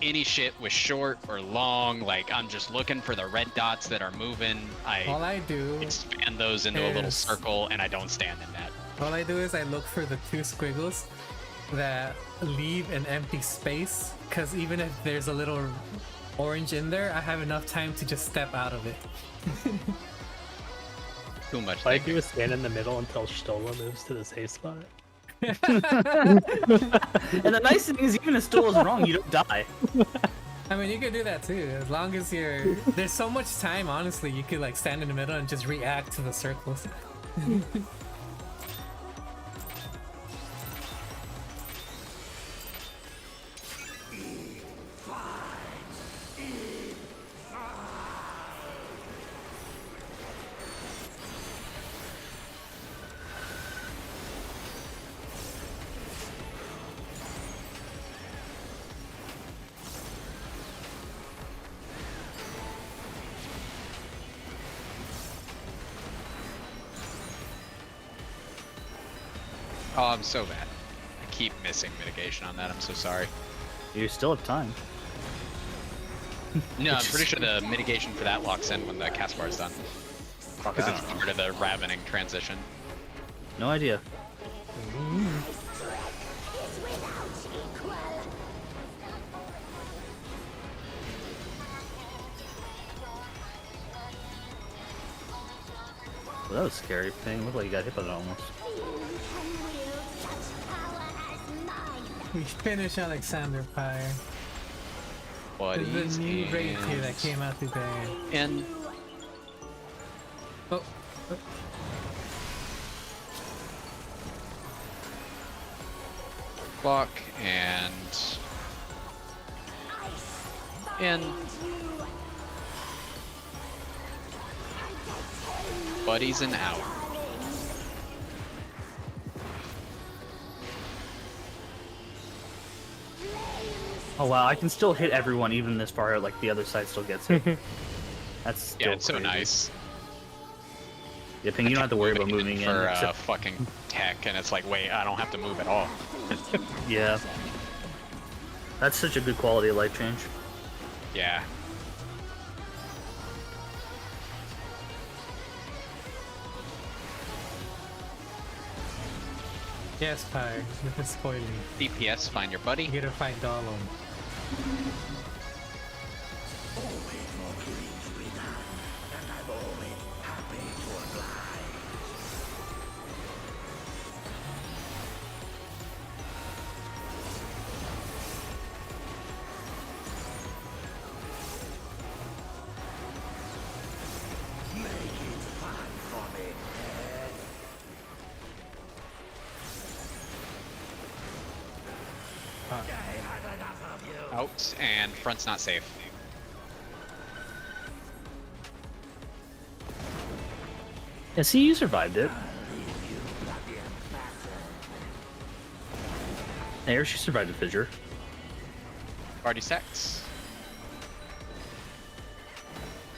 any shit with short or long. Like I'm just looking for the red dots that are moving. All I I do, expand those into a little is- circle, and I don't stand in that. all I do is I look for the 2 squiggles that leave an empty space. Cause even if there's a little orange in there, I have enough time to just step out of it. Too much. Like thinking. you would stand in the middle until Stola moves to the safe spot. And the nice thing is, even if Stool is wrong, you don't die. I mean, you could do that too, as long as you're. There's so much time, honestly. You could like stand in the middle and just react to the circles. Oh, I'm so bad. I keep missing mitigation on that. I'm so sorry. You still have time. No, I'm pretty sure the mitigation for that locks in when the cast bar is done. Fuck, Because I it's don't know. part of the ravening transition. No idea. Well, that was scary. Thing looked like you got hit by it almost. We finish Alexander Pyre. Buddies There's a new raid and- tier that came out today. And Oh, block and buddies and out. Oh wow, I can still hit everyone even this far. Like the other side still gets hit. That's still Yeah, it's so crazy. nice. Yeah, Ping, you don't have to worry about moving in. for except- fucking tech, and it's like, wait, I don't have to move at all. Yeah. That's such a good quality of life change. Yeah. yes, Pyre. This is spoiling. DPS, find your buddy. You gotta find Gollum. Out, and front's not safe. Yeah, see, you survived it. There, she survived the fissure. Party stacks.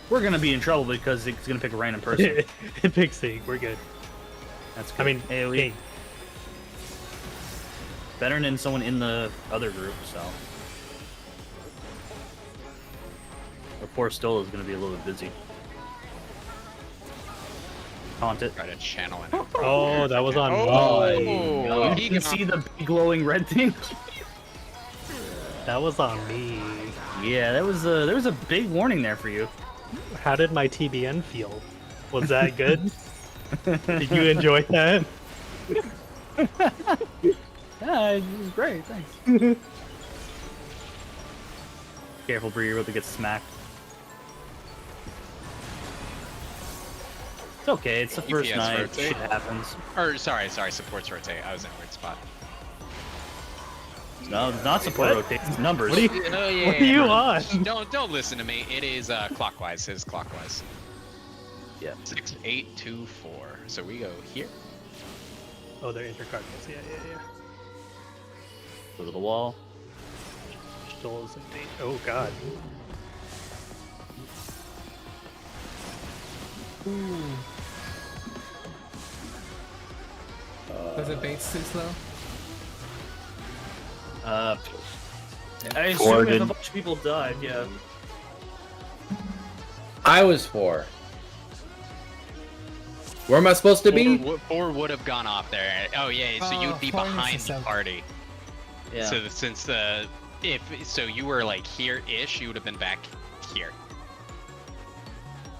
We're gonna be in trouble because it's gonna pick a random person. Big Sig, we're good. That's good. I mean, AoE. King. Better than someone in the other group, so. The poor Stola is gonna be a little bit busy. Taunt it. Try to channel it. Oh, that was on Oh, me. You can see the big glowing red thing. That was on me. Yeah, there was a big warning there for you. How did my TBN feel? Was that good? Did you enjoy that? Yeah, it was great. Thanks. Careful, Bree, you're about to get smacked. It's okay. It's the first EPS night. rotate. Shit happens. Or sorry, supports rotate. I was in a weird spot. No, not support rotate. It's numbers. What do you- Oh, yeah, What are you yeah. on? Don't listen to me. It is clockwise. It is clockwise. Yeah. 6, 8, 2, 4. So we go here. Oh, they're intercardinals. Yeah. Go to the wall. Stoles and Bait. Oh god. Was it baits too slow? I assume if Gordon. a bunch of people died, yeah. I was 4. Where am I supposed to be? Four would have gone off there. Oh yeah, so you'd be 4 needs to behind the seven. party. Yeah. So since so you were like here-ish, you would have been back here.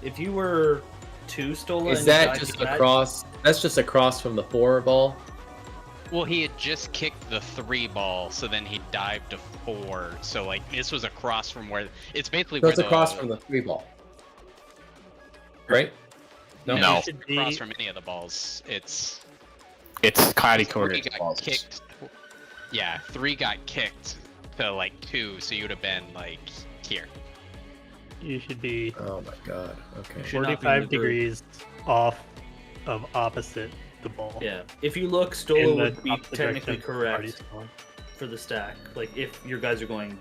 If you were 2 Stola Is and you that died just to that- across? That's just across from the 4 ball. Well, he had just kicked the 3 ball, so then he dived to 4. So like this was across from where it's basically So where it's across from the 3 ball. Right? No. No, No. it's across from any of the balls. It's It's kind of 3 cornered. got kicked. Yeah, 3 got kicked to like 2, so you'd have been like here. You should be Oh my god. Okay. Should not be in the 45 group. degrees off of opposite the ball. Yeah. If you look, In Stola the would be opposite technically direction of the party's correct going. for the stack. Like if your guys are going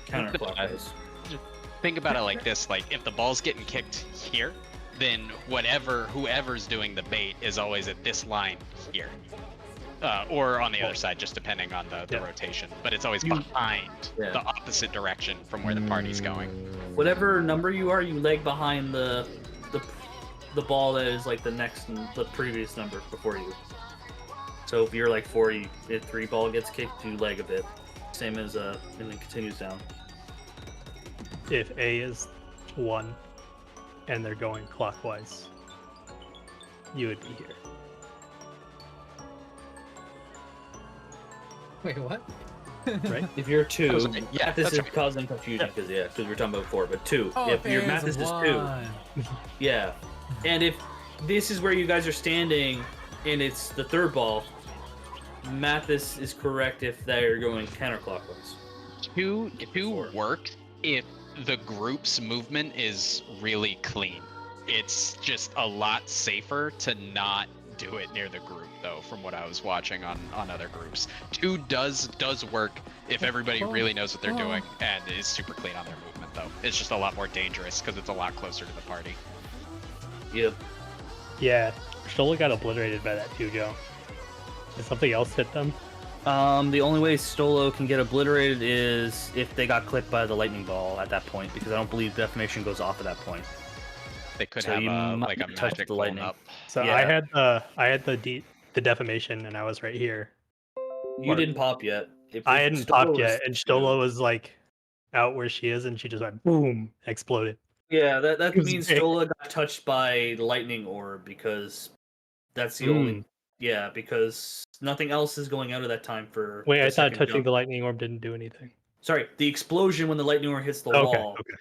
counterclockwise. Think about it like this: like if the ball's getting kicked here, then whoever's doing the bait is always at this line here. or on the other side, just depending on the Yeah. rotation. But it's always You- behind Yeah. the opposite direction from where the party's going. Whatever number you are, you leg behind the ball that is like the previous number before you. So if you're like 4, if 3 ball gets kicked, you leg a bit. Same as and then continues down. If A is 1 and they're going clockwise, you would be here. Wait, what? Right? If you're 2, Oh, sorry. Yeah, this that's is right. causing confusion because we were talking about 4, but 2. Oh, if your A math is just 2, 1. yeah. And if this is where you guys are standing and it's the 3rd ball, Mathis is correct if they're going counterclockwise. Two work if the group's movement is really clean. It's just a lot safer to not do it near the group, though, from what I was watching on other groups. 2 does work if everybody really knows what they're doing and is super clean on their movement, though. It's just a lot more dangerous because it's a lot closer to the party. Yep. Yeah, Stola got obliterated by that too, Joe. Did something else hit them? The only way Stolo can get obliterated is if they got clipped by the lightning ball at that point, because I don't believe defamation goes off at that point. They could So have you might like a touch magic the blown lightning. up. So Yeah. I had the defamation and I was right here. You didn't pop yet. I hadn't Stola popped was yet, and 2. Stola was like out where she is, and she just went boom, exploded. Yeah, that It was means big. Stola got touched by the lightning orb because that's the Mm. only. Yeah, because nothing else is going out of that time for. Wait, the I thought second touching jump. the lightning orb didn't do anything. Sorry, the explosion when the lightning orb hits the Okay, wall. okay,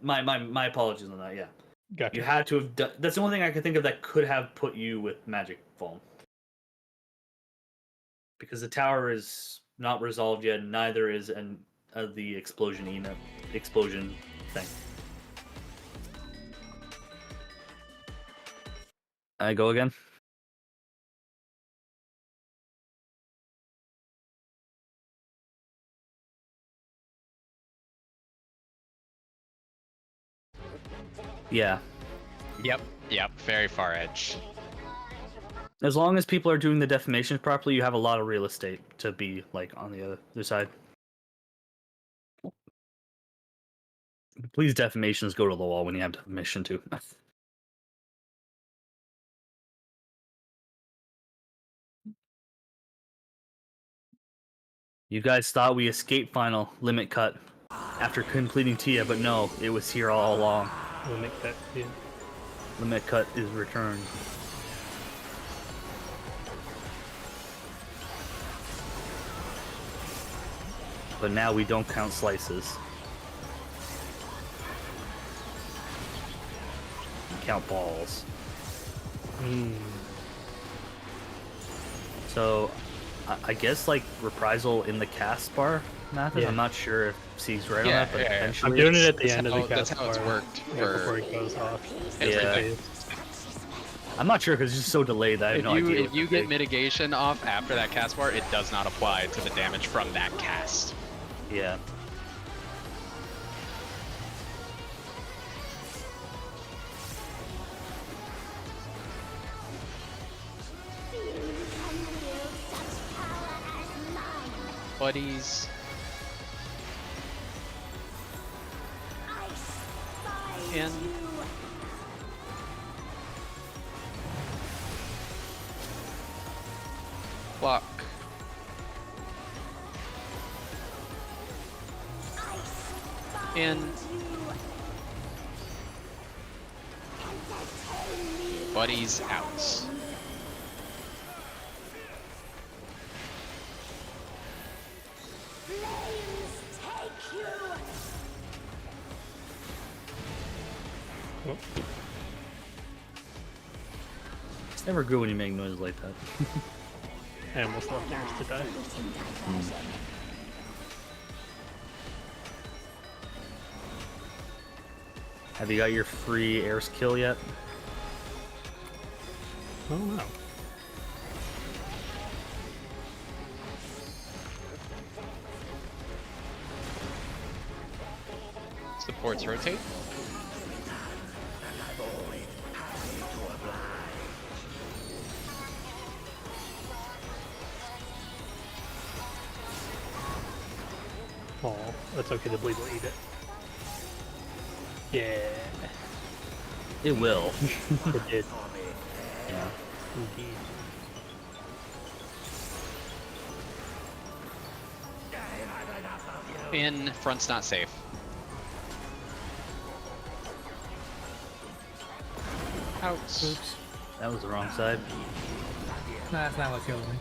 My apologies on that. Yeah, gotcha. you had to have done. That's the only thing I could think of that could have put you with magic foam. Because the tower is not resolved yet. Neither is the explosion thing. I go again. Yeah. Yep, very far edge. As long as people are doing the defamations properly, you have a lot of real estate to be like on the other side. Please, defamations go to the wall when you have defamation too. You guys thought we escaped final limit cut after completing Tia, but no, it was here all along. Limit cut. Yeah. Limit cut is returned. But now we don't count slices. We count balls. So, I guess like reprisal in the cast bar method. Yeah. I'm not sure if C's right on Yeah, that, but yeah, yeah. potentially I'm doing it at the That's end of how- the cast. that's how it's bar, worked right before for it goes off. everything. I'm not sure because it's just so delayed that I have no idea. If what you to get think. mitigation off after that cast bar, it does not apply to the damage from that cast. Yeah. Buddies. And block. And buddies out. It's never good when you make noises like that. I almost left yours to die. Have you got your free air skill yet? Oh no. Supports rotate. That's okay, the bleed will eat it. Yeah, It will. it did. Yeah. Indeed. In front's not safe. Ouch. Oops. That was the wrong side. No, that's not what killed me.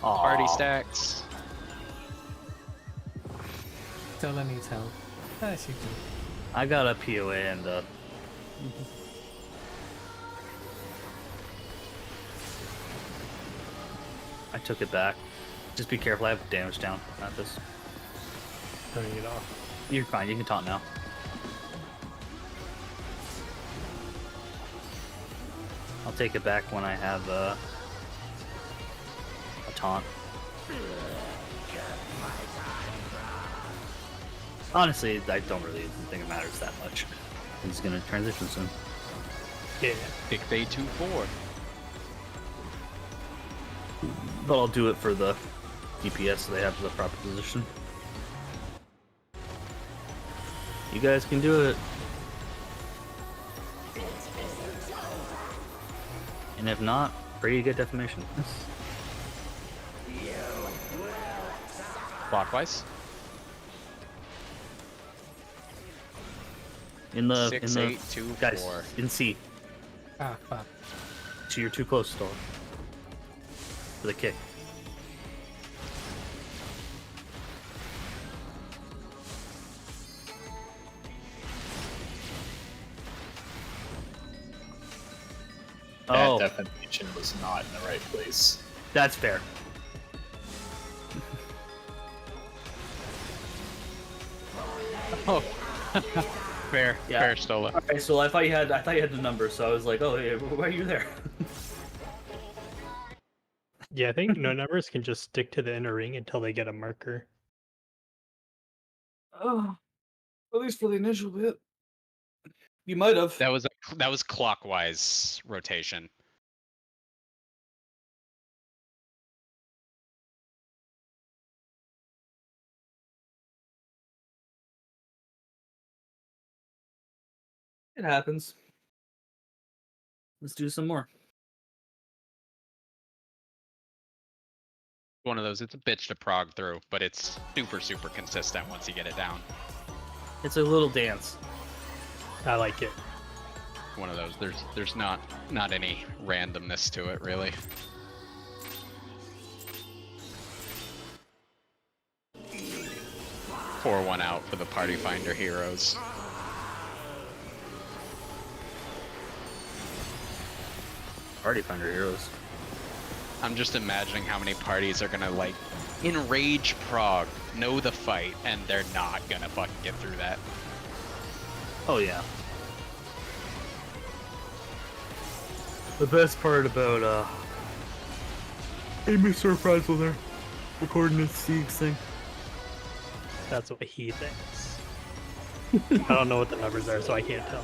Aw. Party stacks. Stella needs help. Ah, she can. I got a POA and I took it back. Just be careful, I have damage down. Not this. Turning it off. You're fine, you can taunt now. I'll take it back when I have a taunt. Honestly, I don't really think it matters that much. He's gonna transition soon. Yeah. Pick day 2-4. But I'll do it for the DPS so they have the proper position. You guys can do it. And if not, pray you get defamation. Clockwise. In the 6, 8, 2, guys 4. in C. Ah, fuck. So you're too close still. For the kick. That Oh, definition was not in the right place. that's fair. Oh. Fair. Yeah. Fair, Stola. Okay, so I thought you had the number, so I was like, oh, yeah, why are you there? Yeah, I think no numbers can just stick to the inner ring until they get a marker. Oh, at least for the initial bit. You might have. That was clockwise rotation. It happens. Let's do some more. One of those. It's a bitch to prog through, but it's super consistent once you get it down. It's a little dance. I like it. One of those. There's not any randomness to it really. Pour one out for the Party Finder heroes. Party Finder heroes. I'm just imagining how many parties are gonna like enrage prog, know the fight, and they're not gonna fucking get through that. Oh yeah. The best part about hey Mr. Prizel there. Recording this Siegs thing. That's what he thinks. I don't know what the numbers are, so I can't tell.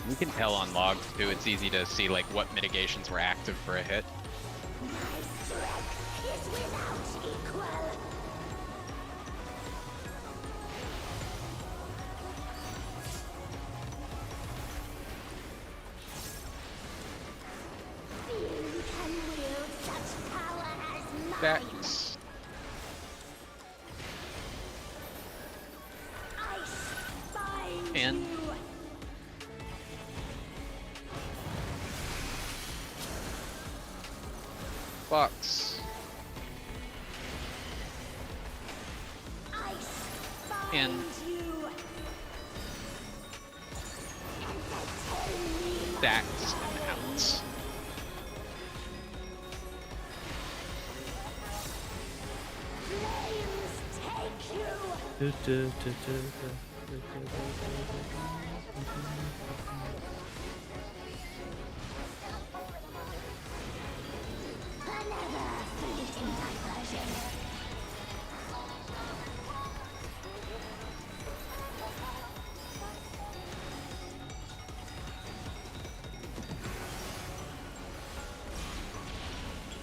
You can tell on logs too, it's easy to see like what mitigations were active for a hit. My strength is without equal. Few can wield such power as mine. That's Ice binds And- you. Fox. Ice And- binds you. Stacks and outs. Flames take you. Another fleeting diversion.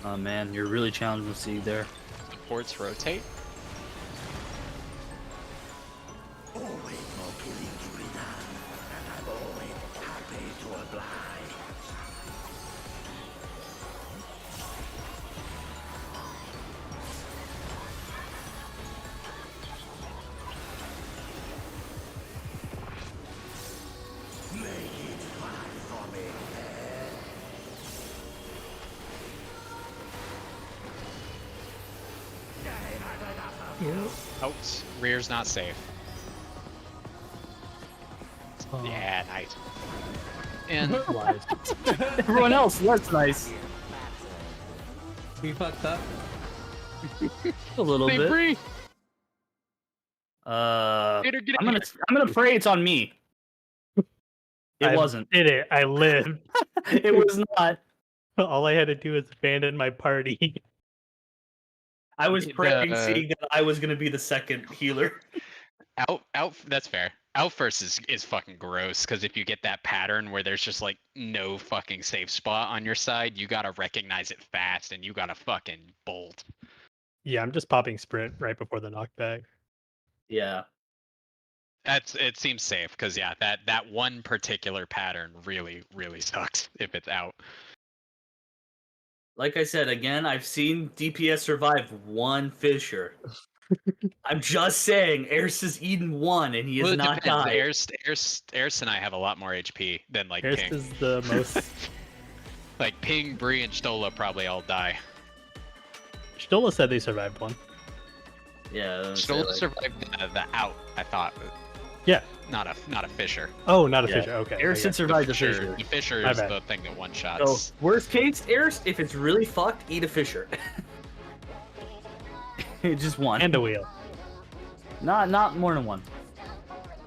Oh man, you're really challenging the Sieg there. Supports rotate. Out. Rear's not safe. Oh. Yeah, nice. And Everyone else, that's nice. We fucked up. A little Hey, bit. Bree! I'm Get gonna pray it's on me. It I wasn't. did it. I lived. It was not. All I had to do is abandon my party. I was It, praying, uh, seeing that I was gonna be the second healer. out. That's fair. Out first is fucking gross because if you get that pattern where there's just like no fucking safe spot on your side, you gotta recognize it fast and you gotta fucking bolt. Yeah, I'm just popping sprint right before the knockback. Yeah. It seems safe because yeah, that one particular pattern really sucks if it's out. Like I said, again, I've seen DPS survive one Fisher. I'm just saying, Eris has eaten one and he has Well, it not depends. died. Eris and I have a lot more HP than like Eris Ping. is the most. Like Ping, Bree, and Stola probably all die. Stola said they survived one. Yeah. Stola survived the out, I thought. Yeah. Not a Fisher. Oh, not a Yeah. Fisher. Okay. Eris okay. had survived the Fisher, Fisher. the Fisher My is bad. the thing that one So shots. worst case, Eris, if it's really fucked, eat a Fisher. Just one. And a wheel. Not more than one.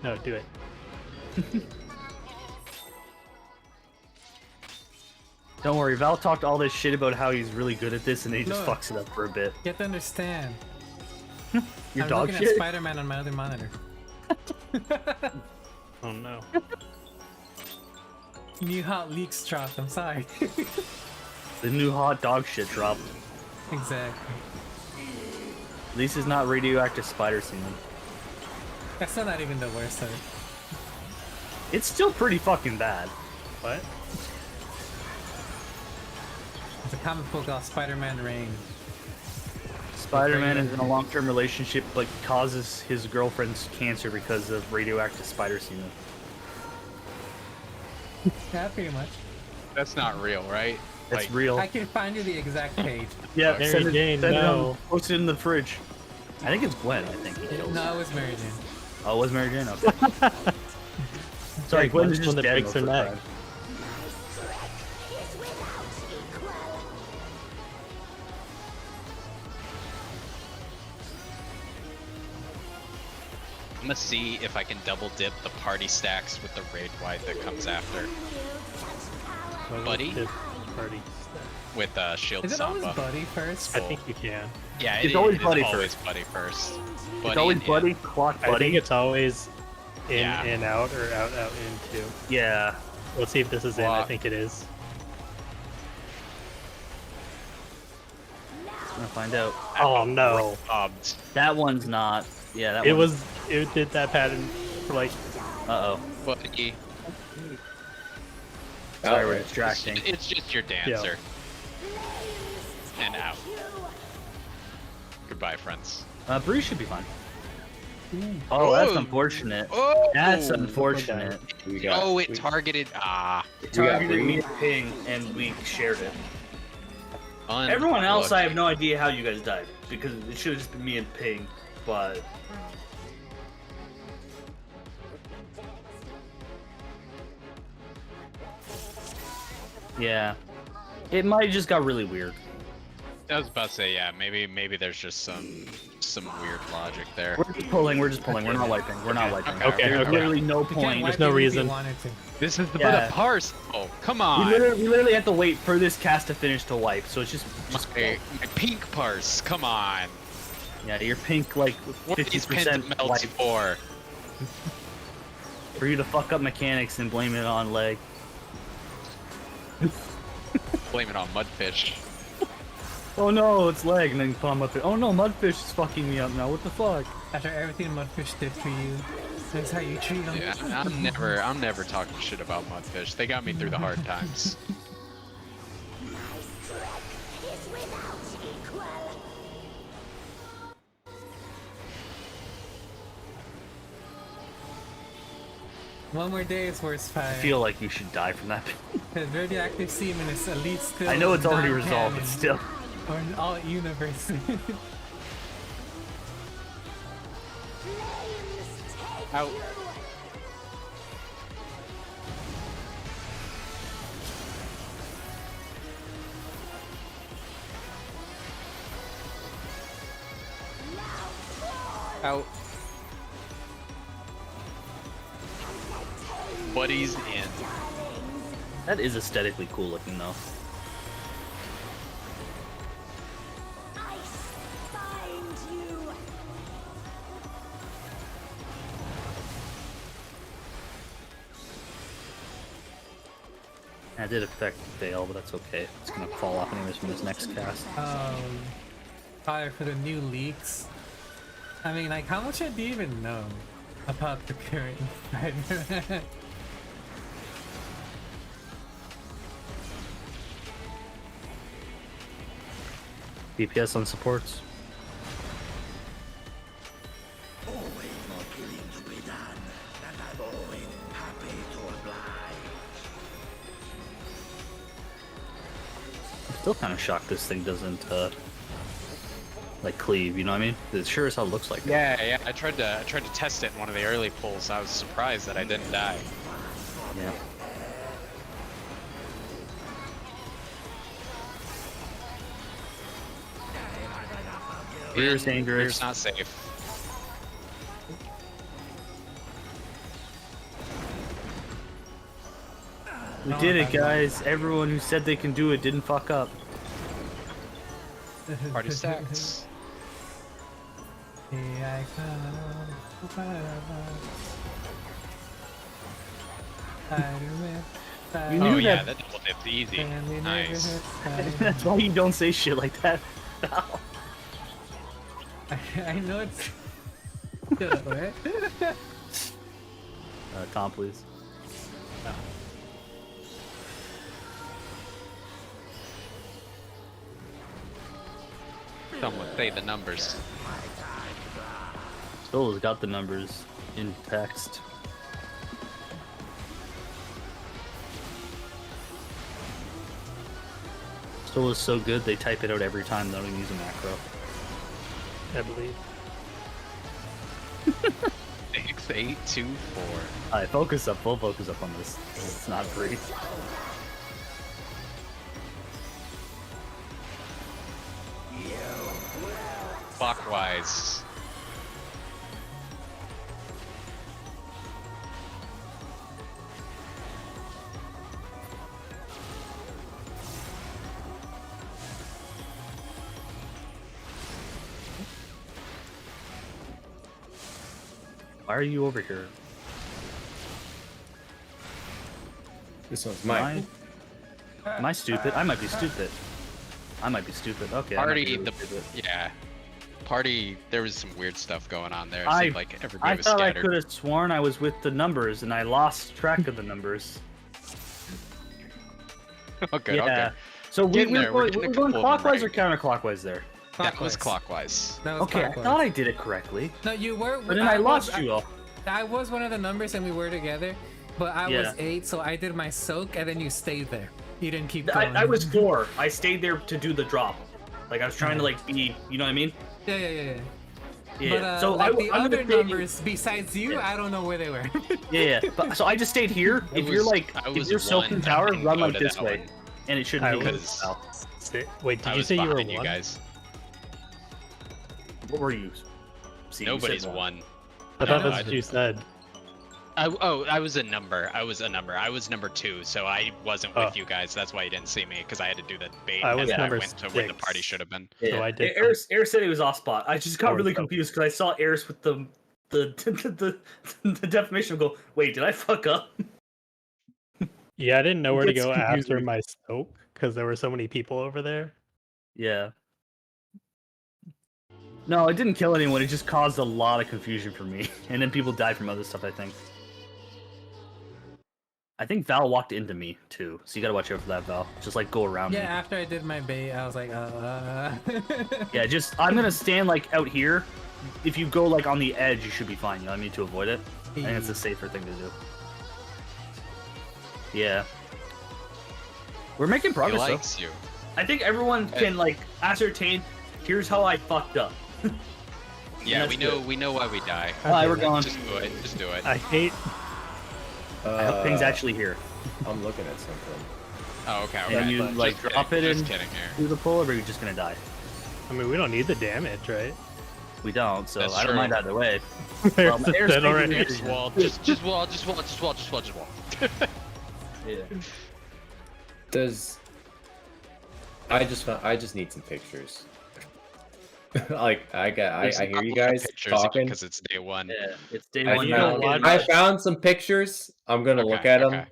No, do it. Don't worry, Val talked all this shit about how he's really good at this, and then he just No. fucks it up for a bit. You have to understand. Your I'm dog looking shit. at Spider-Man on my other monitor. Oh no. New hot leaks dropped. I'm sorry. The new hot dog shit dropped. Exactly. At least it's not radioactive spider semen. That's still not even the worst of it. It's still pretty fucking bad. What? It's a comic book called Spider-Man Reign. Spider-Man is in a long-term relationship, but causes his girlfriend's cancer because of radioactive spider semen. Yeah, pretty much. That's not real, right? That's Like, real. I can find you the exact page. Yeah, Mary send it, Jane, send it no. on, post it in the fridge. I think it's Gwen. I think he kills. No, it was Mary Jane. Oh, it was Mary Jane? Okay. Sorry, Yeah, Gwen Gwen's is the just one that dead breaks most her of the neck. time. Is without equal. I'm gonna see if I can double dip the party stacks with the raid wide that comes after What Buddy? was his party? with Shield Is it always Samba. Buddy first? I think you can. Yeah, It's always it Buddy is always first. Buddy first. It's always and- Buddy, Clock I think Buddy. it's always in Yeah. and out or out in too. Yeah. Let's see if this is in. I Block. think it is. I'm gonna find out. Oh no! That one's not. Yeah, that It one's- was. It did that pattern for like. Uh-oh. Buddy. Sorry, we're Outright. distracting. It's just your dancer. And out. Goodbye, friends. Bree should be fine. Oh, that's Oh. unfortunate. Oh, That's unfortunate. We got, Oh, it we, targeted. It got targeted Bree. me and Ping, and we shared it. Unlucky. Everyone else, I have no idea how you guys died because it should have just been me and Ping. But Yeah. It might have just got really weird. I was about to say, yeah, maybe there's just some weird logic there. We're just pulling, we're not wiping. We're not wiping. Okay, There's okay. literally no You can't point. wipe no it if you reason. wanted to. This is Yeah. the parse. Oh, come We on. literally have to wait for this cast to finish to wipe, so it's just my pink parse. Come on. yeah, your pink like What are these pins 50% melts wipe for? for you to fuck up mechanics and blame it on leg. Blame it on mudfish. Oh no, it's leg, and then you put on Mudfish. Oh no, Mudfish is fucking me up now. What the fuck? After everything Mudfish did for you. That's how you treat them. Yeah, I'm never talking shit about Mudfish. They got me through the hard times. My strength is without equal. One more day is worse fire. I feel like you should die from that. The radioactive semen is at least still I know it's already non-canon, resolved, but still. or an alt universe. Flames take Out. you. Out. Buddies in. That is aesthetically cool looking though. I find you. That did affect Vale, but that's okay. It's gonna fall off anyways from his next cast. Fire for the new leaks. I mean, like, how much do you even know about the current Spider-Man? DPS on supports. Always more killing to be done, and I'm always happy to oblige. I'm still kind of shocked this thing doesn't like cleave. You know what I mean? It sure as hell looks like it. Yeah. I tried to test it in one of the early pulls. I was surprised that I didn't die. Yeah. Rear's dangerous. Rear's not safe. We did it, guys. Everyone who said they can do it didn't fuck up. Party stacks. Here I come. Spider-Man. You knew Oh yeah, that- that double dip's easy. Family Nice. neighborhood That's why you don't say shit like that. I know it's. Shut up, right? Tom, please. Someone say the numbers. Solo's got the numbers in text. Solo's so good they type it out every time. They don't even use a macro. I believe. 6824. Alright, focus up. Full focus up on this. It's not free. Clockwise. Why are you over here? This one's mine. Am I stupid? I might be stupid. I might be stupid. Okay. I might Party, be really the stupid. yeah. Party, there was some weird stuff going on there. It I- seemed like everybody I was thought I scattered. could have sworn I was with the numbers and I lost track of the numbers. Okay, Yeah. okay. So we Getting were there, we're going, getting a going couple of them clockwise or right. counterclockwise there? That was clockwise. That was Okay, I clockwise. thought I did it correctly, No, you were. but then I lost you all. I was one of the numbers and we were together, but I was Yeah. 8, so I did my soak and then you stayed there. You didn't keep I, going. I was 4. I stayed there to do the drop. Like I was trying to like be, you know what I mean? Yeah. Yeah. But so like I, the I'm other gonna say- numbers besides you, I don't know where they were. Yeah. But, so I just stayed here. I If you're was- like, I if was you're Silken one, I Tower, didn't run go like to this that way, one. and it shouldn't be was- now. Wait, did I you was say you were behind you one? guys. What were you? See, you said Nobody's one. one. I thought No, that's I what you said. I was a number. I was number 2, so I wasn't with Oh. you guys. That's why you didn't see me, because I had to do the bait. I was and then number I went to where the 6. party should have been. So I did. Eris said he was off spot. I just got Or really so. confused because I saw Eris with the defamation. Go, wait, did I fuck up? Yeah, I didn't know where to Gets go after confusing. my soak because there were so many people over there. Yeah. No, it didn't kill anyone. It just caused a lot of confusion for me, and then people died from other stuff. I think Val walked into me too, so you gotta watch out for that, Val. Just like go around Yeah, me. after I did my bait, I was like, Yeah, just I'm gonna stand like out here. If you go like on the edge, you should be fine. You know what I mean, to avoid it. I think it's a safer thing to do. Yeah. We're making He progress. likes though. you. I think everyone can like ascertain. Here's how I fucked up. Yeah, That's we know why we die. Alright, we're going. Just do it. Just do it. I hate. I hope Ping's actually here. I'm looking at something. Oh, okay. Can okay. you Just like drop kidding, it just and kidding here. do the pull, or are you just gonna die? I mean, we don't need the damage, right? We don't, so That's I don't true. mind either way. There's Well, my the airspace set already. is- Just wall. Just wall. Just wall. Just wall. Just wall. Just wall. Just wall. Yeah. Does I just need some pictures. Like I hear you guys talking. because it's day one. Yeah, it's day I one. found, I found some pictures. I'm gonna look at them. Okay.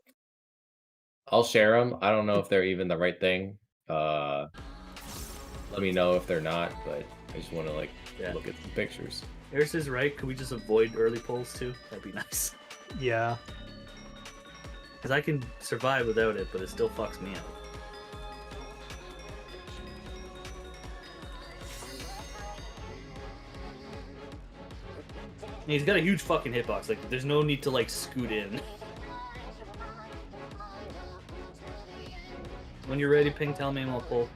I'll share them. I don't know if they're even the right thing. Let me know if they're not. But I just want to like Yeah. look at some pictures. Eris is right. Could we just avoid early pulls too? That'd be nice. Yeah. Because I can survive without it, but it still fucks me up. And he's got a huge fucking hitbox. Like, there's no need to like scoot in. When you're ready, Ping, tell me and we'll pull.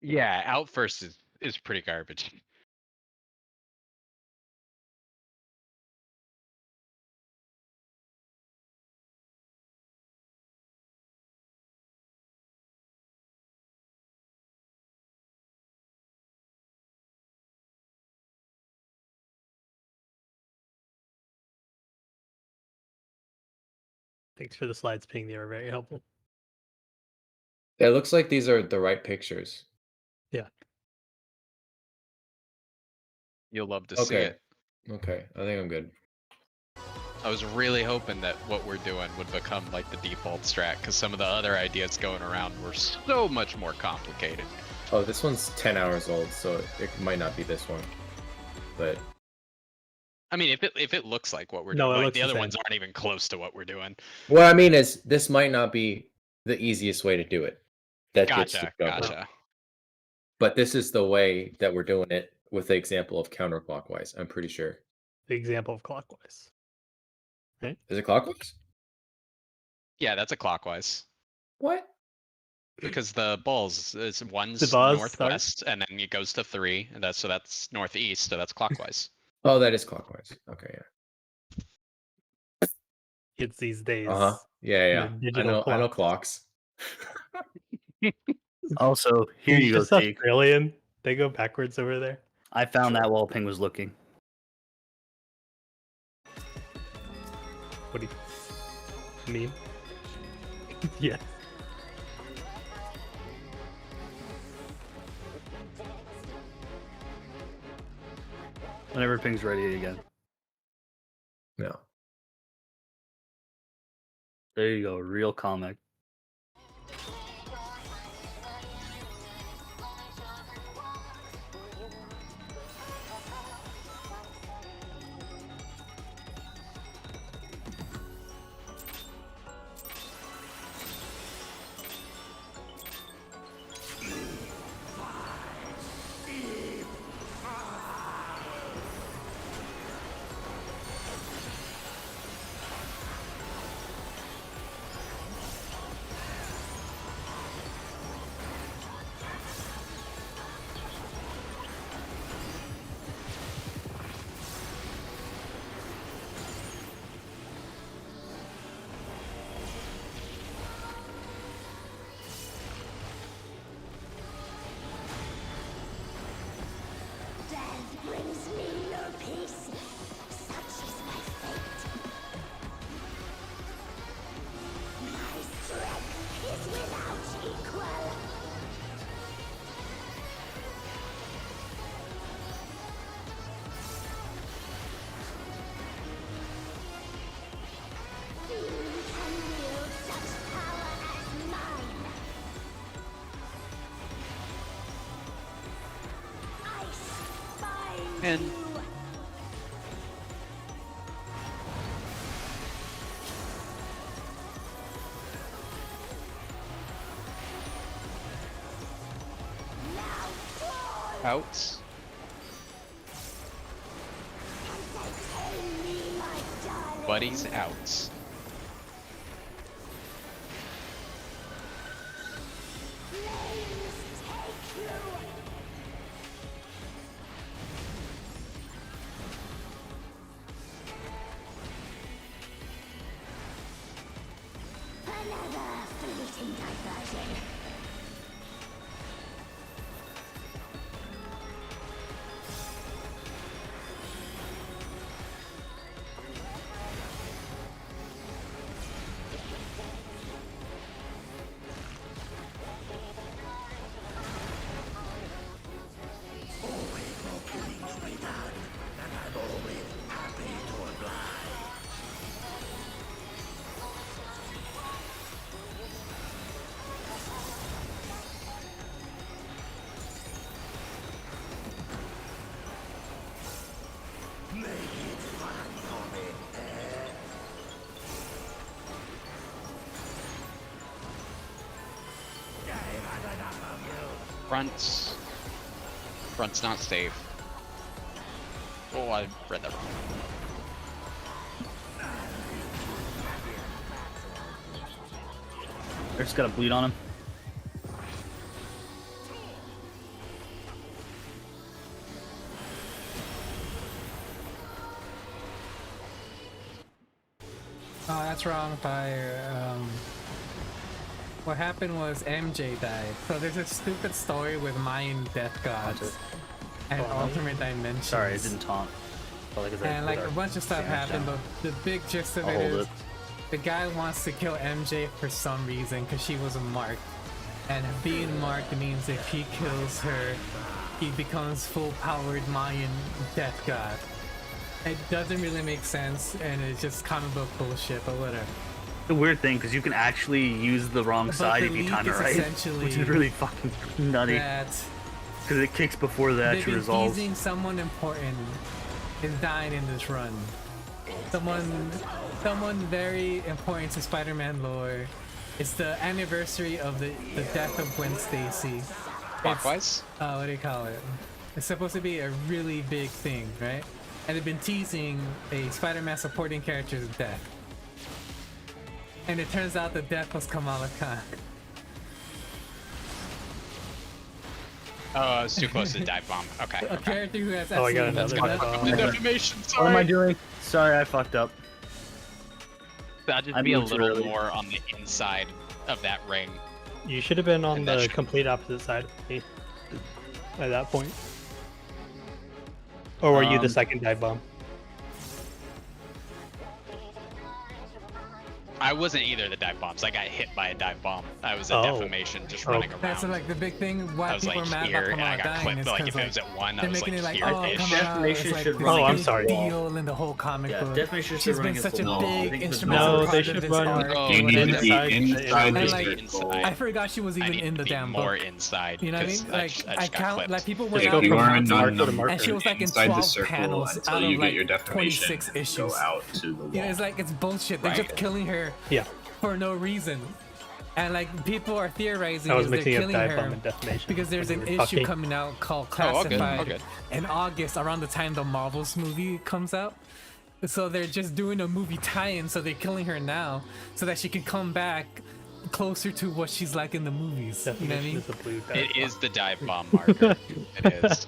Yeah, out first is pretty garbage. Thanks for the slides, Ping. They were very helpful. It looks like these are the right pictures. Yeah. You'll love to see Okay. it. Okay. I think I'm good. I was really hoping that what we're doing would become like the default strat, because some of the other ideas going around were so much more complicated. Oh, this one's 10 hours old, so it might not be this one. But I mean, if it looks like what we're No, it doing, like looks the the other same. ones aren't even close to what we're doing. what I mean is, this might not be the easiest way to do it. That gets Gotcha, discovered. gotcha. But this is the way that we're doing it with the example of counterclockwise. I'm pretty sure. The example of clockwise. Is it clockwise? Yeah, that's a clockwise. What? Because the balls is one's The balls northwest, and then it goes to 3, and that's northeast, so that's clockwise. Oh, that is clockwise. Okay, yeah. Kids these days. Uh huh. Yeah. The I digital know clock. clocks. Also, here He's you go, just Teak. Australian. They go backwards over there. I found that while Ping was looking. What do you mean? Yeah. Whenever Ping's ready again. No. There you go, real comic. And out. Buddy's out. Another fleeting diversion. Front's not safe. Oh, I read that wrong. They're just got a bleed on him. Oh, that's wrong, Fire. What happened was MJ died. So there's a stupid story with Mayan death gods and alternate dimensions. Sorry, I didn't taunt. And like a bunch of stuff happened, but the big gist of it is the guy wants to kill MJ for some reason because she was marked. And being marked means if he kills her, he becomes full-powered Mayan death god. It doesn't really make sense, and it's just comic book bullshit, but whatever. The weird thing, because you can actually use the wrong side if you time it right, which is really fucking nutty. Because it kicks before the actual resolves. Teasing someone important is dying in this run. Someone very important to Spider-Man lore. It's the anniversary of the death of Gwen Stacy. Clockwise? What do you call it? It's supposed to be a really big thing, right? And they've been teasing a Spider-Man supporting character's death. And it turns out the death was Kamala Khan. Oh, I was too close to the dive bomb. Okay. A character who has Oh, I got absolutely another nothing. Defamation, sorry. What am I doing? Sorry, I fucked up. That'd I be a moved little early. more on the inside of that ring. You should have been on And the that's- complete opposite side of me at that point. Or were you the second dive bomb? I wasn't either of the dive bombs. I got hit by a dive bomb. I was a Oh. defamation just running around. That's like the big thing. Why I was people like are mad here, about and I Kamala got dying clipped. is But like because if it was at one, I they're was making like it like, here oh, ish. Kamala is Defamation like should this run Oh, I'm big sorry. deal in the whole comic Yeah, book. defamation should She's run been against such the a wall. I big think the instrumental No, part they of should this run- arc. Oh, You and need then to be inside- inside and the like- circle. I forgot she was I even need in to the be damn more book. inside. You know what I 'cause mean? Like just I got count, clipped. like people were Just go out from You are counting, marker to none marker. and she was like in inside the 12 circle panels until out you of get your like defamation 26 and issues. go out to the wall. You know, it's like it's bullshit. They're Right. just killing her Yeah, for no reason, and like people are theorizing I was is they're mixing up killing dive bomb her and defamation. because there's when an you were issue talking. coming out called Oh, all good, all Classified good. in August, around the time the Marvels movie comes out. So they're just doing a movie tie-in, so they're killing her now so that she can come back closer to what she's like in the movies. You know what I Defamation mean? is a blue dive It bomb. is the dive bomb marker. It is.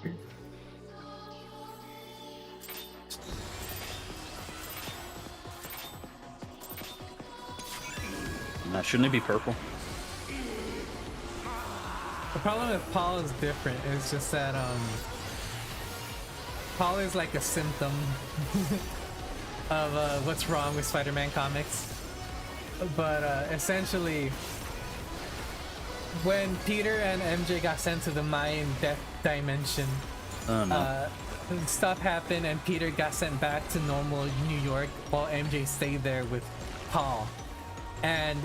Shouldn't it be purple? The problem with Paul is different. It's just that Paul is like a symptom of what's wrong with Spider-Man comics. But essentially, when Peter and MJ got sent to the Mayan death dimension, Oh no. stuff happened and Peter got sent back to normal New York while MJ stayed there with Paul. And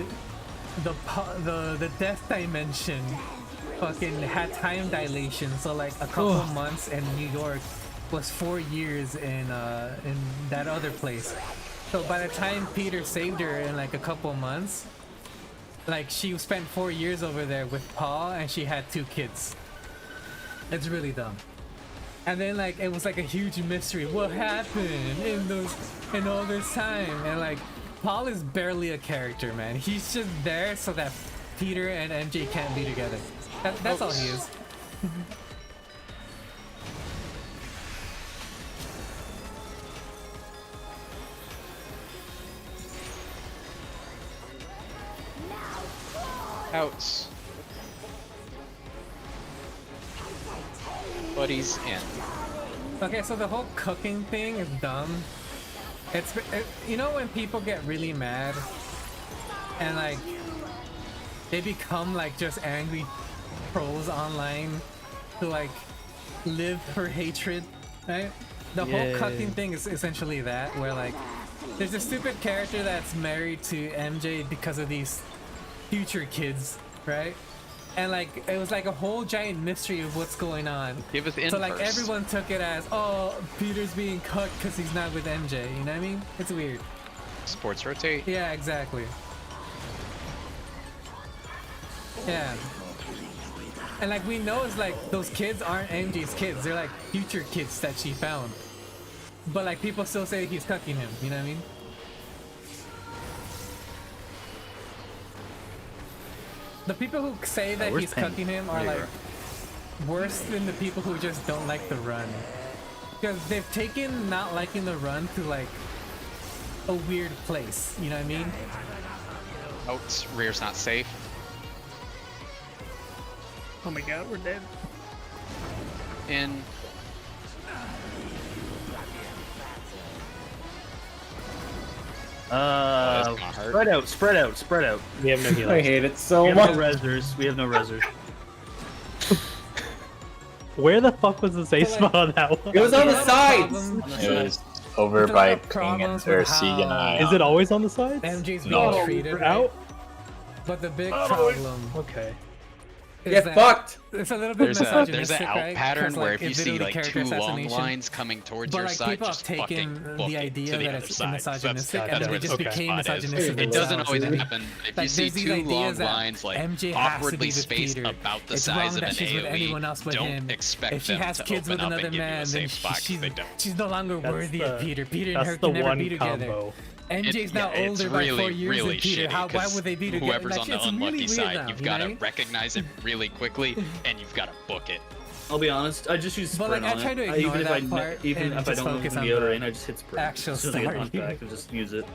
the death dimension fucking had time dilation, so like a couple months in New York was 4 years in that other place. So by the time Peter saved her in like a couple months, like she spent 4 years over there with Paul, and she had 2 kids. It's really dumb. And then like it was like a huge mystery. What happened in all this time? And like Paul is barely a character, man. He's just there so that Peter and MJ can't be together. That's all he is. Outs. Buddies in. Okay, so the whole cooking thing is dumb. You know when people get really mad and like they become like just angry trolls online to like live for hatred, right? The whole cooking thing is essentially that, where like there's a stupid character that's married to MJ because of these future kids, right? And like it was like a whole giant mystery of what's going on. Give us in so like first. everyone took it as, oh, Peter's being cut because he's not with MJ. You know what I mean? It's weird. Sports rotate. Yeah, exactly. Yeah. And like we know it's like those kids aren't MJ's kids. They're like future kids that she found. But like people still say he's cucking him. You know what I mean? The people who say that he's cucking him are like worse than the people who just don't like the run. Because they've taken not liking the run to like a weird place, you know what I mean? Outs. Rear's not safe. Oh my god, we're dead. In. Spread out, spread out, spread out. We have no healing. I hate it so We have much. no resers. We have no resers. Where the fuck was the safe spot on that one? It was on the sides. It was over by Ping and problems or with C and I. Is it always on the sides? MJ's being No. treated, We're right? out? But the big problem Okay. is Get that fucked. it's a little bit There's an misogynistic, out right? pattern 'Cause, where like, if you it's see literally like character 2 long assassination. lines coming towards But your like side, people have just fucking taken book the it idea to the that other it's side. misogynistic, That's and then where they the just okay became spot is. misogynistic. It doesn't themselves, always right? happen. If Like, you see there's these 2 long ideas that lines like MJ has to be awkwardly with spaced Peter. about the It's size wrong of that an she's with anyone AoE, else but don't him. expect If she them has to kids open with up another and give you a man, then safe spot 'cause she's they don't. no longer That's worthy the- of Peter. Peter and That's her the can never one be together. combo. MJ's now Yeah, it's older by 4 really, years really than Peter. shitty, Why 'cause would they be together? whoever's Like, on the it's really unlucky weird side, now, you've you got know? to recognize it really quickly, and you've got to book it. I'll be honest, I just use But, sprint like, I on try it. to ignore even if that I part even and if I just don't focus know on the other the in, I just hit sprint. actual As soon as I get story. knocked back, I just use it.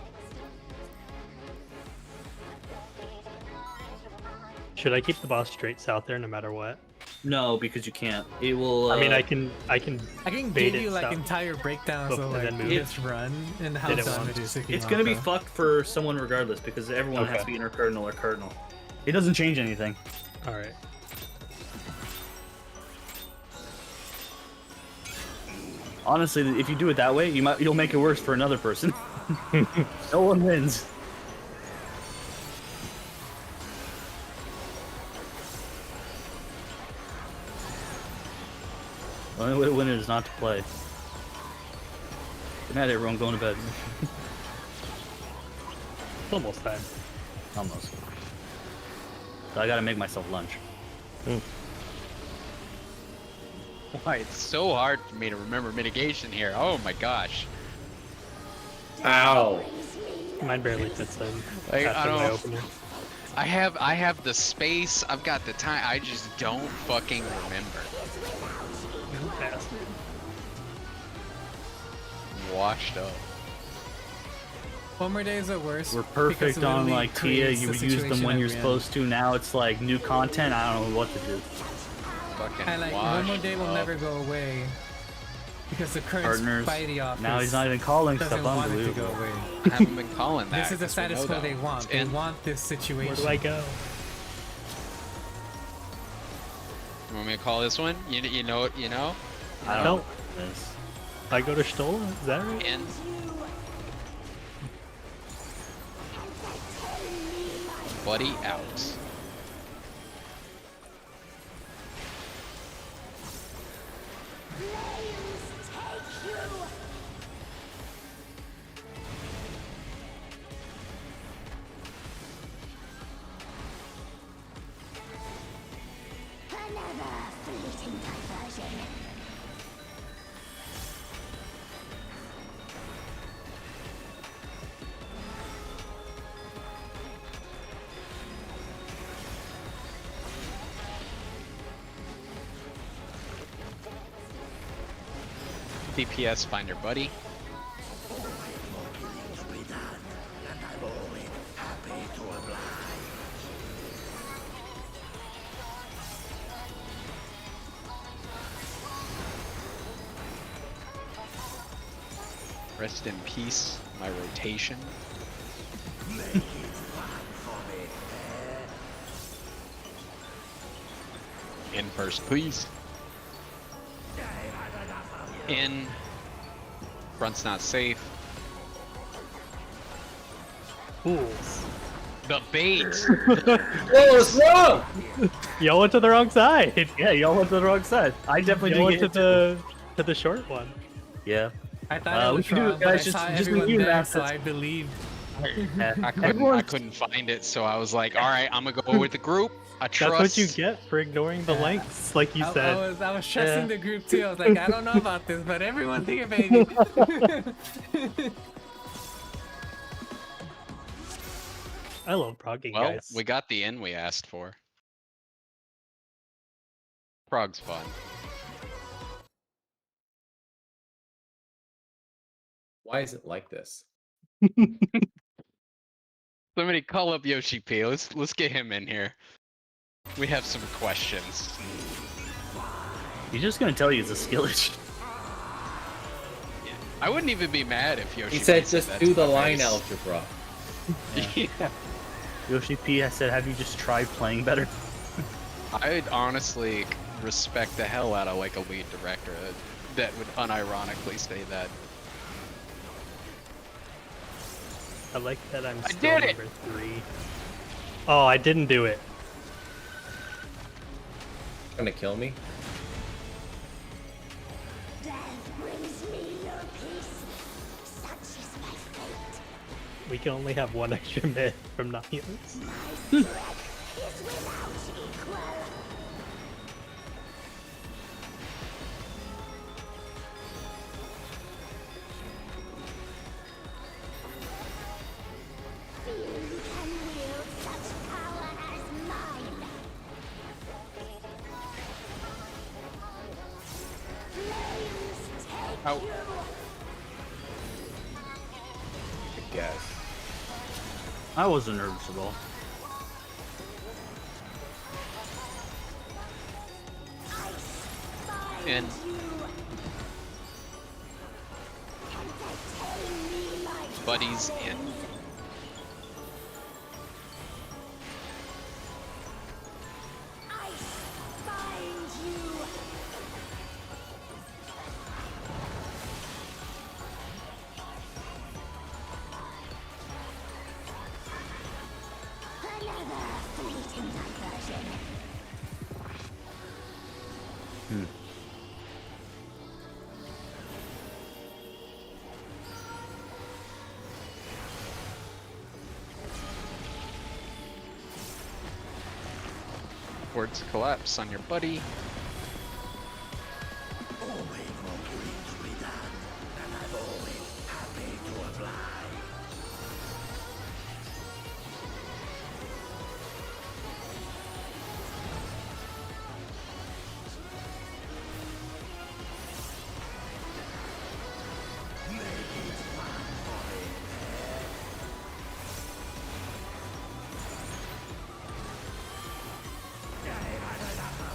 Should I keep the boss straight south there no matter what? No, because you can't. It will. I mean, I can I can bait give you it like south. entire breakdowns Before of then like move. this run and how Did it dumb once. it is. If you It's want, gonna be though. fucked for someone regardless because everyone has Okay. to be inner cardinal or cardinal. It doesn't change anything. All right. Honestly, if you do it that way, you'll make it worse for another person. No one wins. The only way to win it is not to play. Good night, everyone. Going to bed. It's almost time. Almost. So I gotta make myself lunch. Why, it's so hard for me to remember mitigation here. Oh my gosh. Ow. Mine barely fits in. Like, after I my don't. opener. I have the space. I've got the time. I just don't fucking remember. You bastard. Washed up. One more days are worse. We're because perfect it on literally like Tia. creates You the would use them situation when that you're we're in. supposed to. Now it's like new content. I don't know what to do. Fucking And like washed one more day will up. never go away because the current Partners. Spidey office Now he's not even calling doesn't stuff. want it to go Unbelievable. away. I haven't been calling that. This is the 'cause we status know quo that. they want. It's They in. want this situation. Where do I go? You want me to call this one? You know it. You know. I don't No. know what this is. I go to Stola? Is that right? In. Buddy out. Flames DPS, find your buddy. Rest in peace, my rotation. In first, please. In. Front's not safe. Fools. The bait! Whoa, what's wrong? Y'all went to the wrong side. Yeah, y'all went to the wrong side. I definitely Y'all did went get to the short one. Yeah. I thought it we was can do wrong, it, but I guys. saw Just everyone you, there, Matt. so I believed. I couldn't find it, so I was like, alright, I'm gonna go with the group. I trust. That's what you get for ignoring the lengths, like you said. I was trusting the group too. I was like, I don't know about this, but everyone's here, baby. I love progging, Well, guys. we got the end we asked for. Prog's fun. Why is it like this? Somebody call up Yoshi P. Let's get him in here. We have some questions. He's just gonna tell you it's a skill issue. Yeah. I wouldn't even be mad if Yoshi He P said said just that do to the my line face. algebra. Yeah. Yoshi P has said, have you just tried playing better? I'd honestly respect the hell out of like a lead director that would unironically say that. I like that I'm I still did it! number 3. Oh, I didn't do it. Gonna kill me? Death brings me no peace. Such is my fate. We can only have one extra mid from not healers. My strength is without equal. Few can wield such power as mine. Flames take Ow. you. I guess. I wasn't nervous at all. Ice binds And you. Entertain me like buddies in. ice binds you. Another fleeting diversion. Words collapse on your buddy. Always more killing to be done, and I'm always happy to oblige.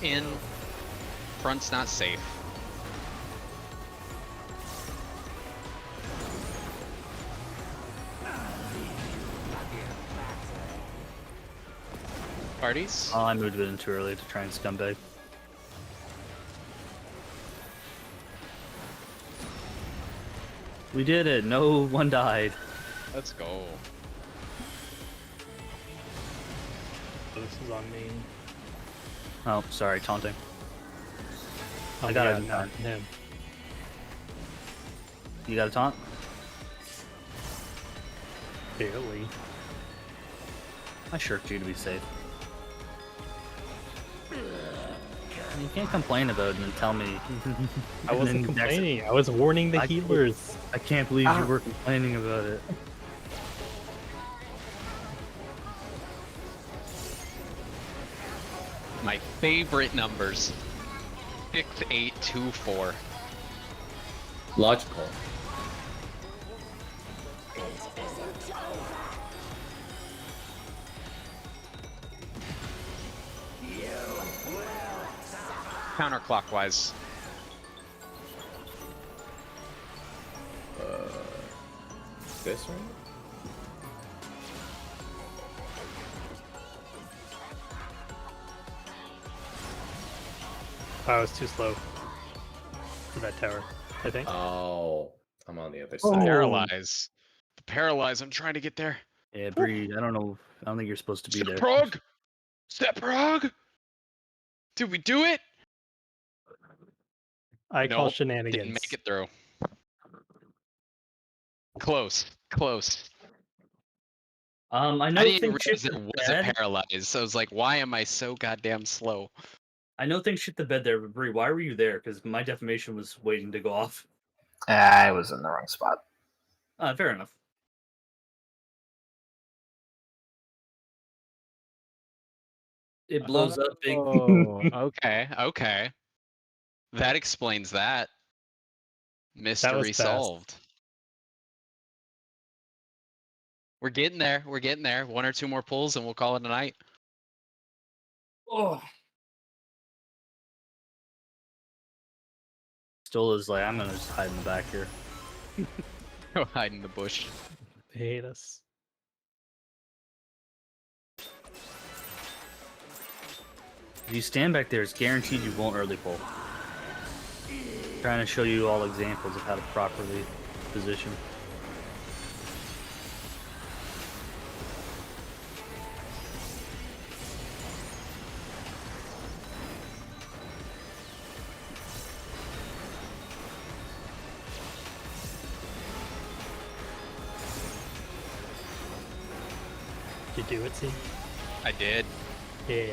In. Front's not safe. Parties? Oh, I moved a bit in too early to try and scumbag. We did it. No one died. Let's go. Oh, this is on me. Oh, sorry, taunting. Oh, I got yeah, it. not him. You got a taunt? Barely. I shirked you to be safe. You can't complain about it and then tell me. I wasn't And then next- complaining. I was warning the I- healers. I can't believe you were complaining about it. My favorite numbers. 6, 8, 2, 4. Logical. Counterclockwise. This one? I was too slow for that tower, I think. Oh, I'm on the other Oh. side. Paralyze. Paralyze. I'm trying to get there. Yeah, Breed. I don't know. I don't think you're supposed to be Step there. prog. Step prog. Did we do it? I call Nope, shenanigans. didn't make it through. Close. Close. I know I didn't things shit realize there the was a bed. paralyze. So I was like, why am I so goddamn slow? I know things shit the bed there, but Bree, why were you there? Because my defamation was waiting to go off. I was in the wrong spot. Fair enough. It blows up big. Oh, okay, okay. That explains that. Mystery fast. solved. We're getting there. We're getting there. 1 or 2 more pulls and we'll call it a night. Oh. Stola's like, I'm gonna just hide in the back here. Go hide in the bush. They hate us. If you stand back there, it's guaranteed you won't early pull. Trying to show you all examples of how to properly position. Did you do it, see? I did. Yeah.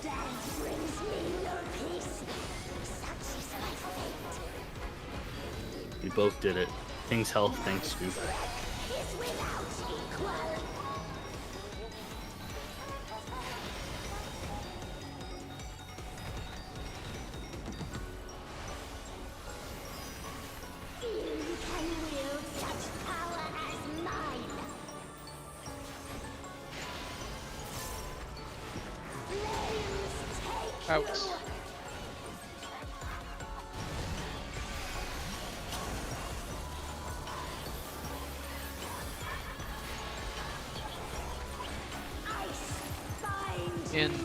Death brings me no peace. Such is my fate. We both did it. King's health, thanks, Scoop. Is without equal. Few can wield such power as mine. Flames take Out. you. Ice bind In. you.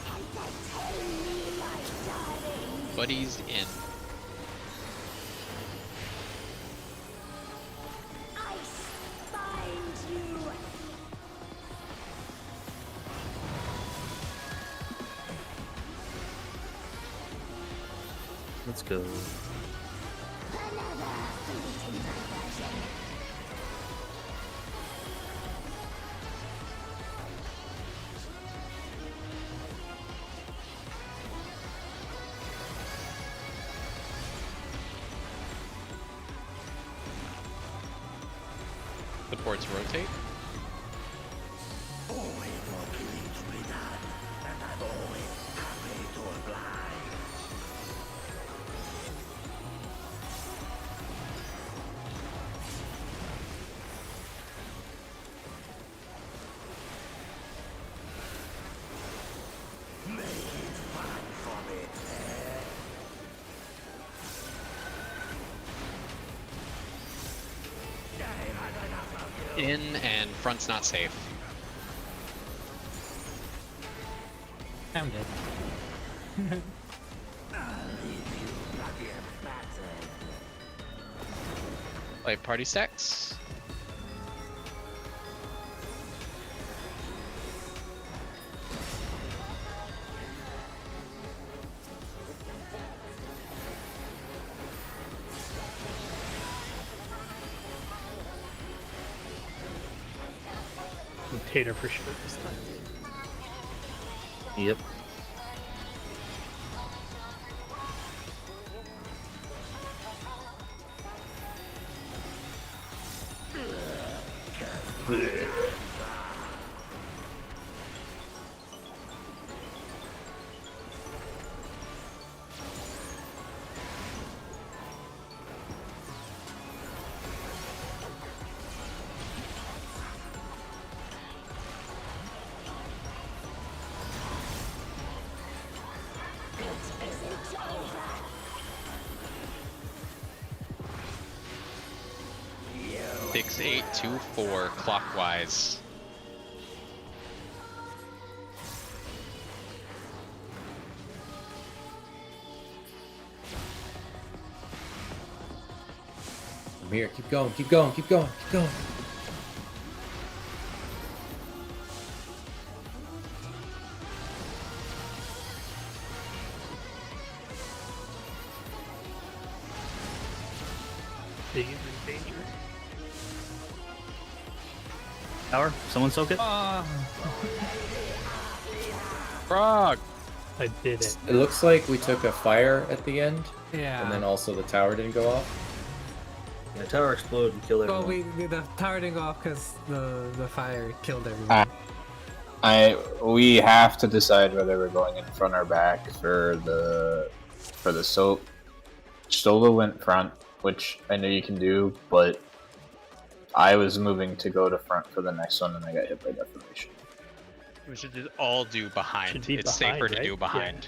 Entertain me, my darling. Buddies in. Ice bind you. Let's go. Another fleeting diversion. The ports rotate. Always more killing to be done, and I'm always happy to oblige. Make it fun for me, eh? In and front's not safe. I'm dead. Play party stacks. Tater for sure this time. Yep. 6, 8, 2, 4 clockwise. I'm here. Keep going. Keep going. Keep going. Keep going. Big is in danger. Tower, someone soak it. Frog! I did it. It looks like we took a fire at the end, Yeah. and then also the tower didn't go off. The tower exploded and killed Well, everyone. the tower didn't go off because the fire killed everyone. We have to decide whether we're going in front or back for the soap. Solo went front, which I know you can do, but I was moving to go to front for the next one, and I got hit by deformation. We should just all do behind. Should be It's behind, safer to right? do behind.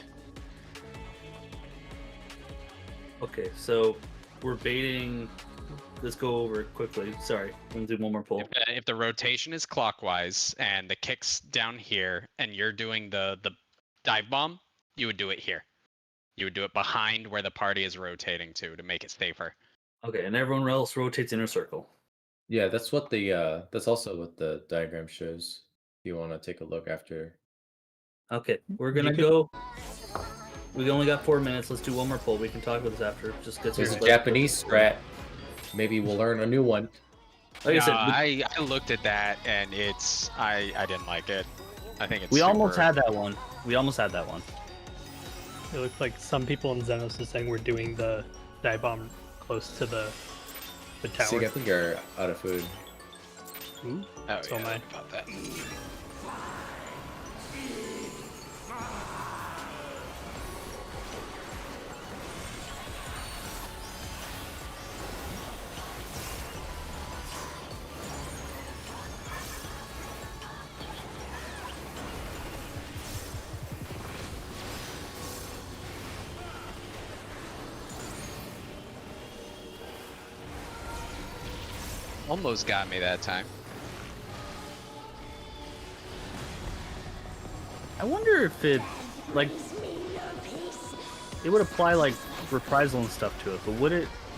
Okay, so we're baiting. Let's go over it quickly. Sorry, I'm gonna do one more pull. If the rotation is clockwise and the kick's down here, and you're doing the dive bomb, you would do it here. You would do it behind where the party is rotating to make it safer. Okay, and everyone else rotates inner circle. Yeah, that's what the that's also what the diagram shows. If you want to take a look after. Okay, we're gonna go. We only got 4 minutes. Let's do one more pull. We can talk about this after. Just get There's a through. Japanese strat. Maybe we'll learn a new one. Like I said, I looked at that and it's I didn't like it. I think it's We almost super- had that one. We almost had that one. It looks like some people in Xenos is saying we're doing the dive bomb close to the tower. Sig, I think you're out of food. Ooh, Oh, so am yeah, I. about that. Almost got me that time. I wonder if it, like, it would apply like reprisal and stuff to it, but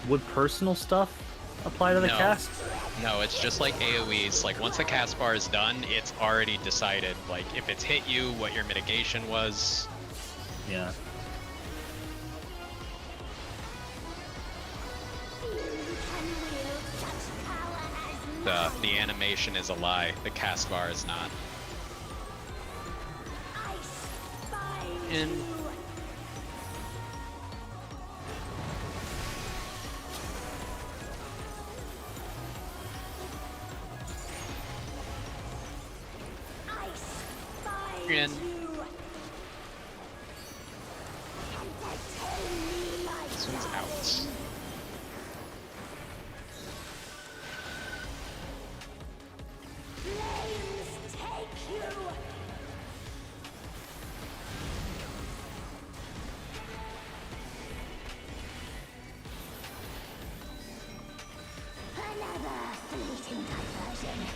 would personal stuff apply to the No. cast? No, it's just like AoEs. Like once the cast bar is done, it's already decided. Like if it's hit you, what your mitigation was. Yeah. The animation is a lie. The cast bar is not. In in this one's out. Another fleeting diversion.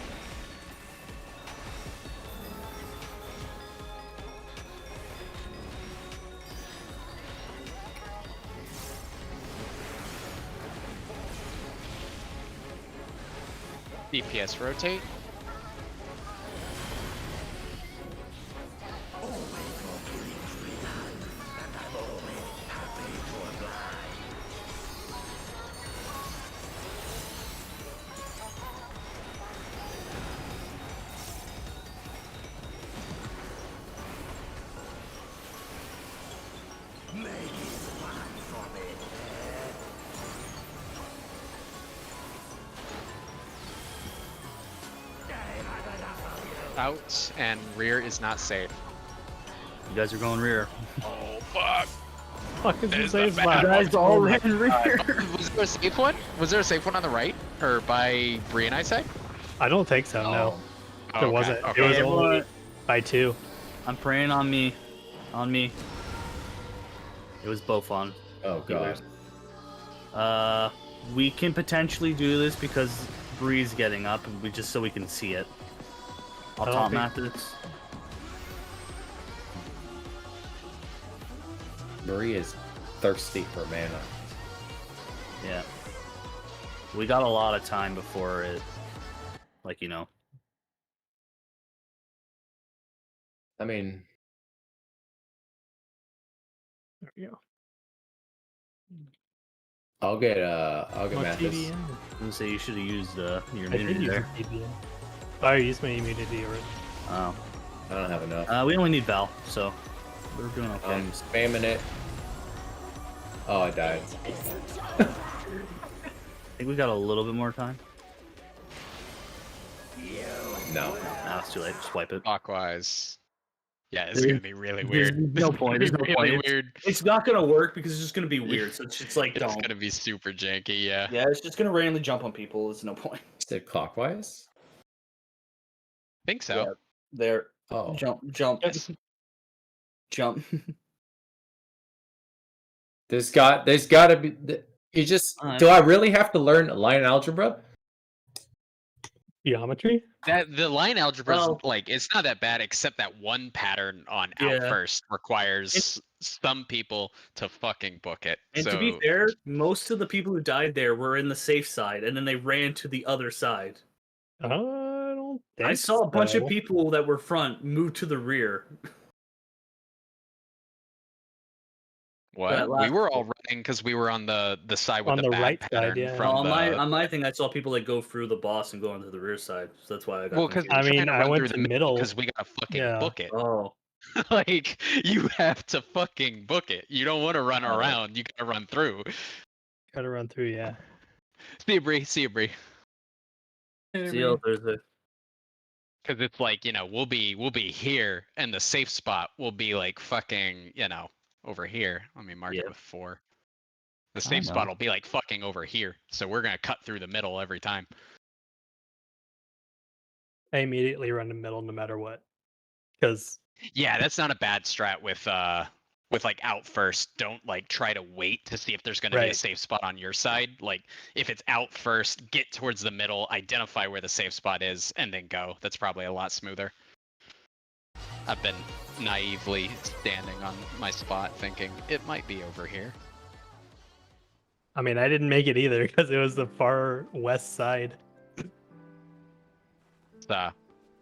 DPS rotate. Out and rear is not safe. You guys are going rear. Oh fuck! Fuck is There's this the is map. You guys all ran rear. Was there a safe one? Was there a safe one on the right or by Bree and I side? I don't think so. No, Oh, there okay, wasn't. okay. It was Everyone- only by 2. I'm praying on me. On me. It was both on. Oh god. We can potentially do this because Breeze getting up, and just so we can see it. I'll I don't top think- map this. Marie is thirsty for mana. Yeah. We got a lot of time before it, like, I mean, There we go. I'll get My Mathis. TDM. I'm gonna say you should have used your I did immunity use there. a TDM. I used my immunity already. Oh. I don't have enough. We only need Val, so we're doing okay. I'm spamming it. Oh, I died. I think we got a little bit more time. No. Nah, it's too late. Just wipe it. Clockwise. Yeah, it's There- gonna be really There's weird. no It's point. gonna There's be no really point. weird. It's not gonna work because it's just gonna be weird. So it's just like, It's don't. gonna be super janky. Yeah. Yeah, it's just gonna randomly jump on people. It's no point. Is it clockwise? Think so. Yeah. There. Oh. Jump. Yes. Jump. There's got to be. You just. Do I really have to learn line algebra? Geometry? That the line algebra is Well- like it's not that bad, except that one pattern on out Yeah. first requires some people to fucking book it. And so to be fair, most of the people who died there were in the safe side, and then they ran to the other side. I don't think I saw a bunch of so. people that were front move to the rear. what that we last were all running because we were on the side with On the the bad right side, pattern yeah. from on the. my thing, I saw people like go through the boss and go onto the rear side. So that's why I got. Well, because confused. I mean, I went to middle. because we gotta fucking Yeah. book it. Oh, Like you have to fucking book it. You don't want to run Got it. around. You gotta run through. Gotta run through, yeah. See you, Bree. See you, Bree. see you Thursday. Because it's like we'll be here, and the safe spot will be like fucking over here. Let me mark Yeah. it with 4. The I safe spot know. will be like fucking over here. So we're gonna cut through the middle every time. I immediately run to middle no matter what. Because Yeah, that's not a bad strat with like out first. Don't like try to wait to see if there's gonna be a Right. safe spot on your side. Like if it's out first, get towards the middle, identify where the safe spot is, and then go. That's probably a lot smoother. I've been naively standing on my spot thinking it might be over here. I mean, I didn't make it either because it was the far west side. So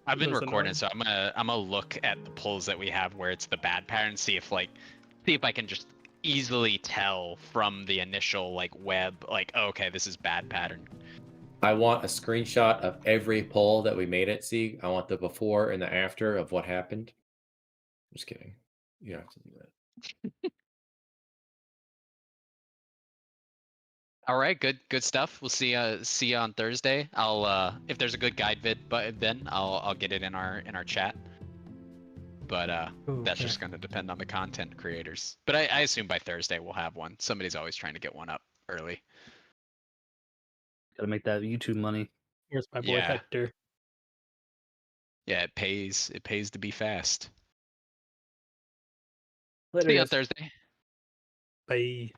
I've been Those recording, annoying. so I'm gonna look at the pulls that we have where it's the bad pattern, see if I can just easily tell from the initial like web, like, oh, okay, this is bad pattern. I want a screenshot of every poll that we made at Sieg. I want the before and the after of what happened. Just kidding. You don't have to do that. All right, good stuff. We'll see you on Thursday. I'll if there's a good guide vid, but then I'll get it in our chat. But that's Okay. just gonna depend on the content creators. But I assume by Thursday we'll have one. Somebody's always trying to get one up early. Gotta make that YouTube money. Where's my boy Yeah. Hector? Yeah, it pays to be fast. Later, See you on guys. Thursday. Bye.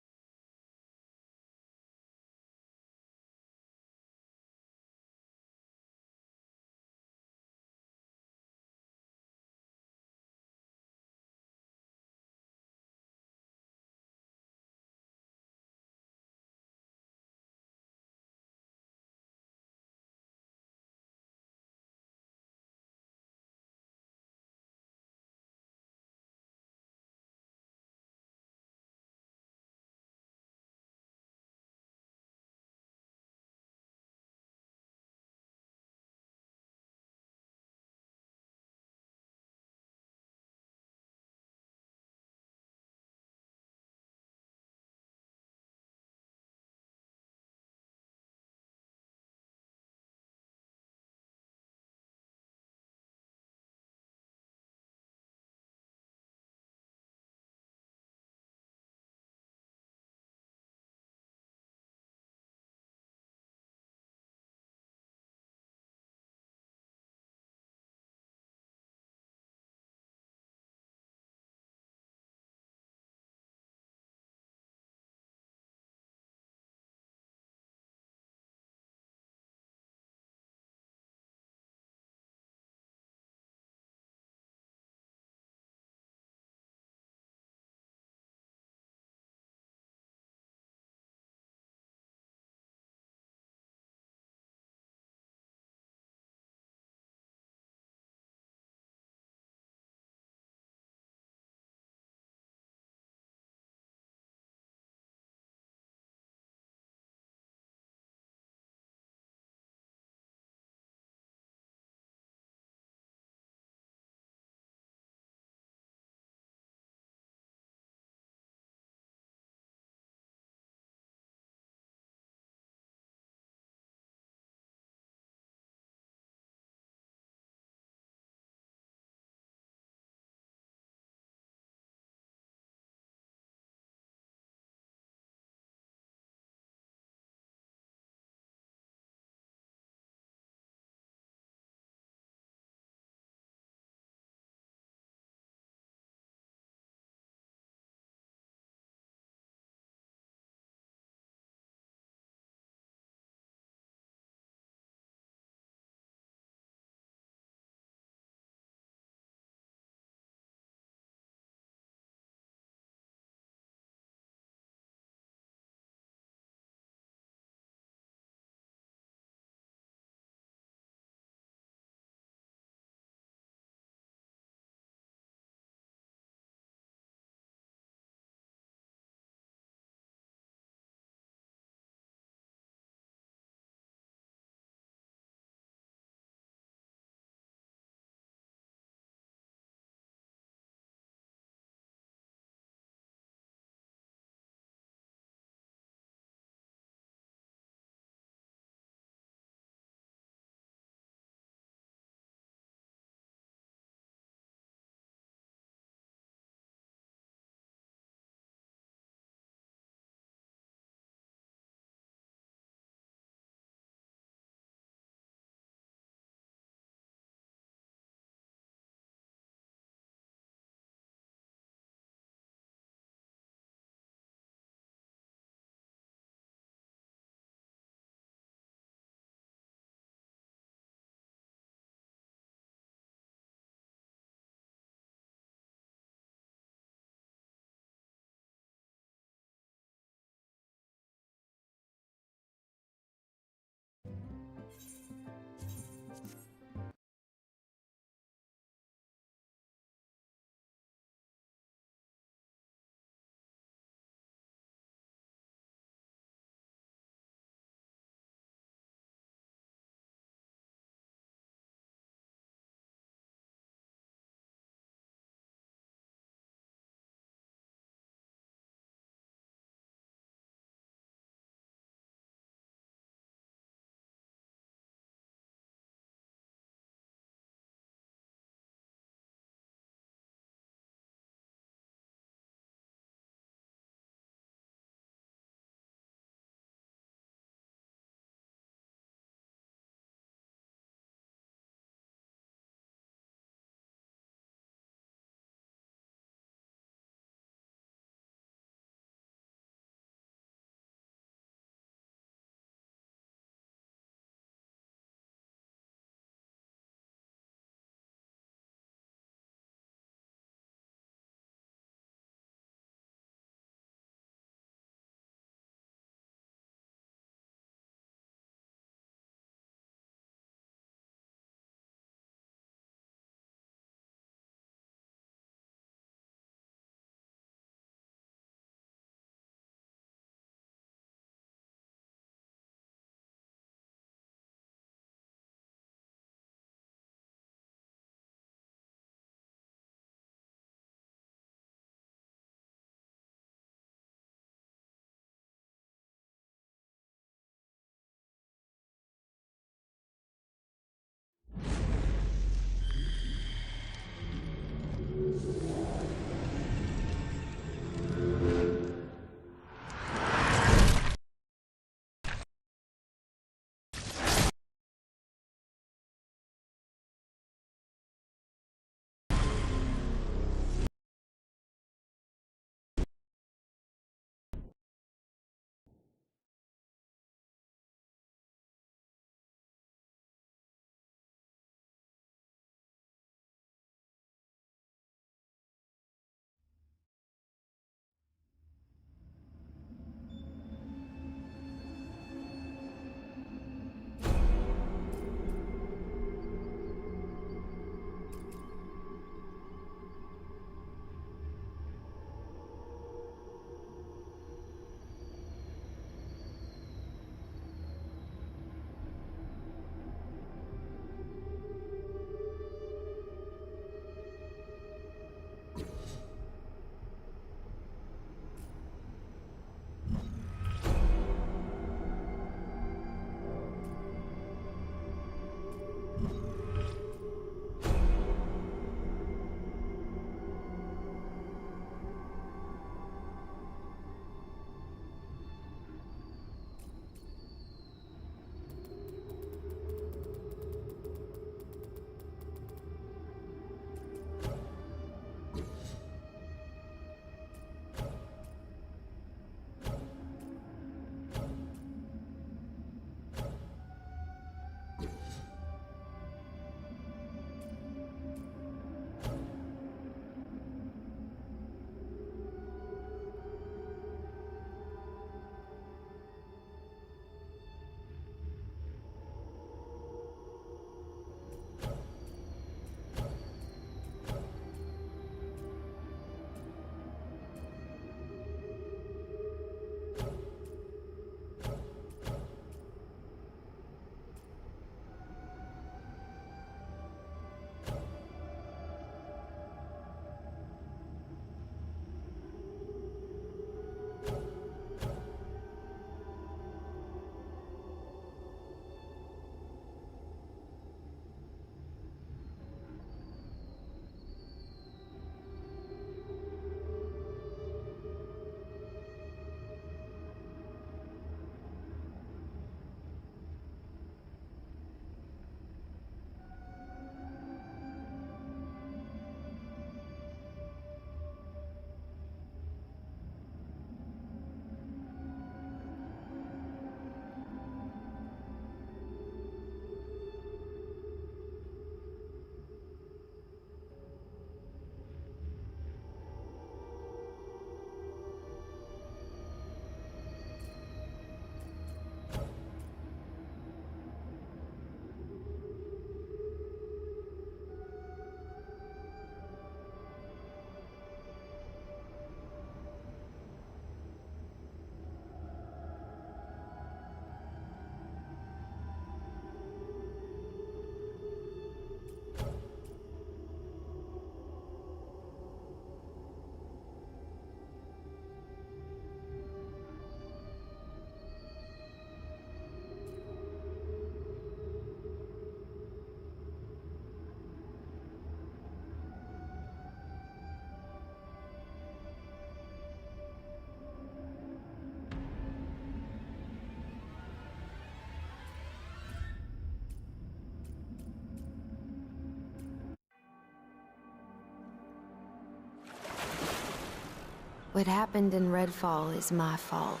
What happened in Redfall is my fault.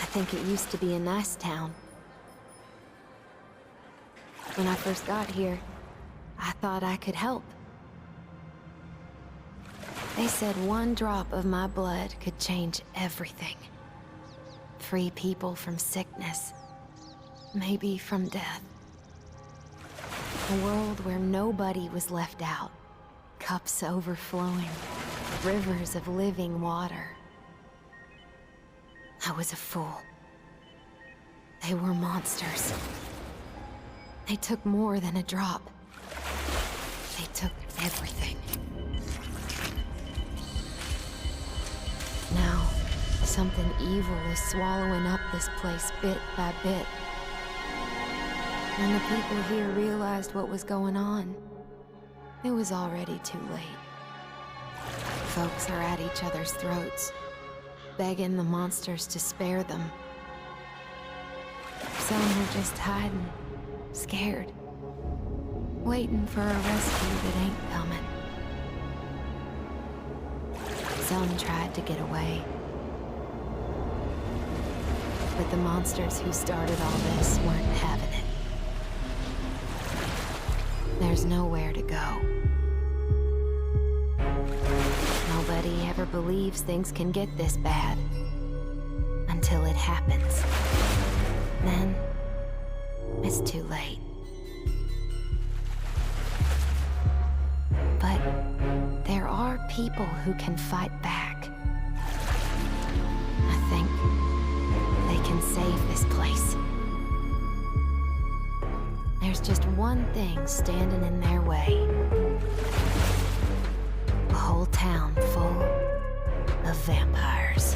I think it used to be a nice town. When I first got here, I thought I could help. They said one drop of my blood could change everything. Free people from sickness. Maybe from death. A world where nobody was left out. Cups overflowing. Rivers of living water. I was a fool. They were monsters. They took more than a drop. They took everything. Now, something evil is swallowing up this place bit by bit. When the people here realized what was going on, it was already too late. Folks are at each other's throats, begging the monsters to spare them. Some are just hiding, scared, waiting for a rescue that ain't coming. Some tried to get away. But the monsters who started all this weren't having it. There's nowhere to go. Nobody ever believes things can get this bad. Until it happens. Then, it's too late. But there are people who can fight back. I think they can save this place. There's just one thing standing in their way. A whole town full of vampires.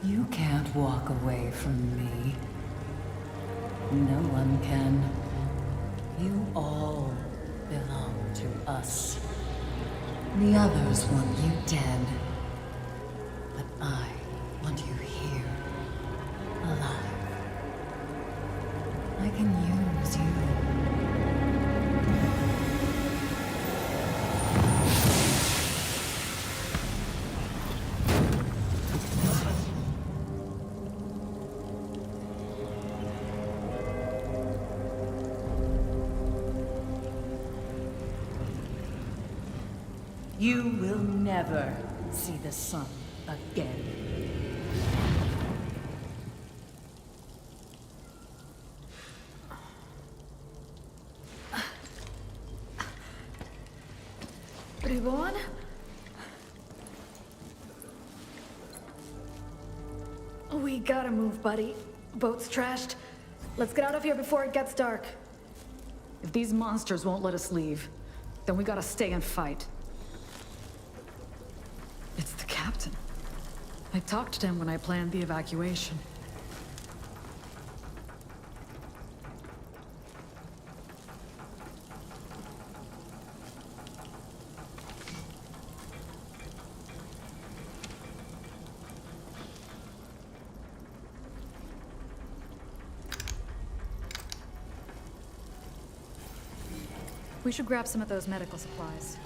You can't walk away from me. No one can. You all belong to us. The others want you dead. But I want you here, alive. I can use you. You will never see the sun again. Reborn? We gotta move, buddy. Boat's trashed. Let's get out of here before it gets dark. If these monsters won't let us leave, then we gotta stay and fight. It's the captain. I talked to him when I planned the evacuation. We should grab some of those medical supplies.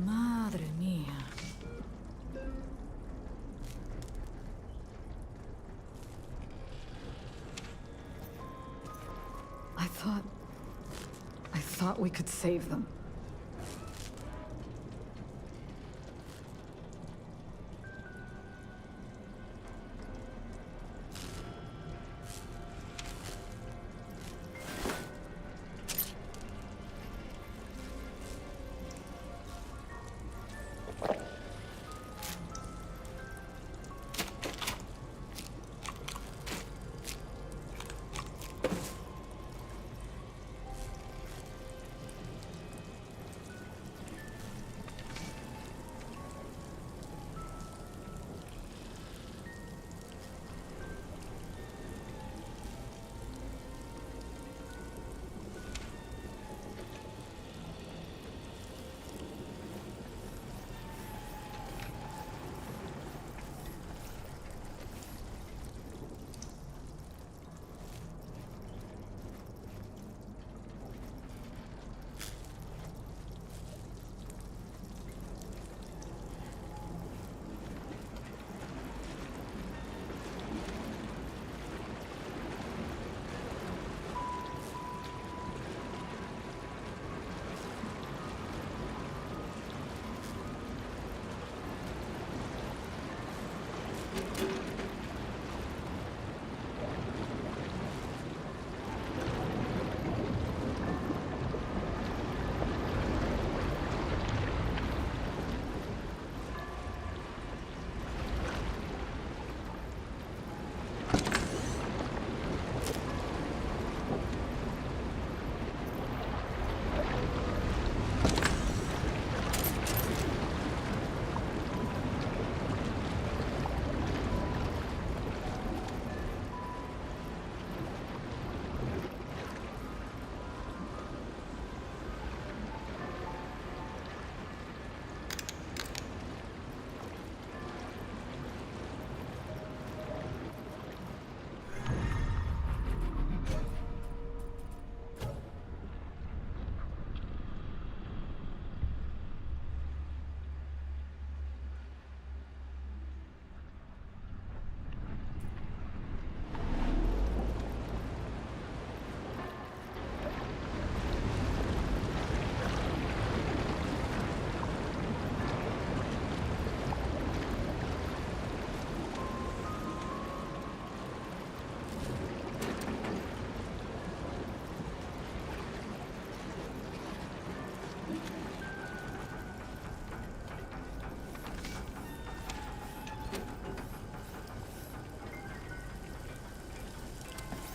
Madre mía. I thought we could save them.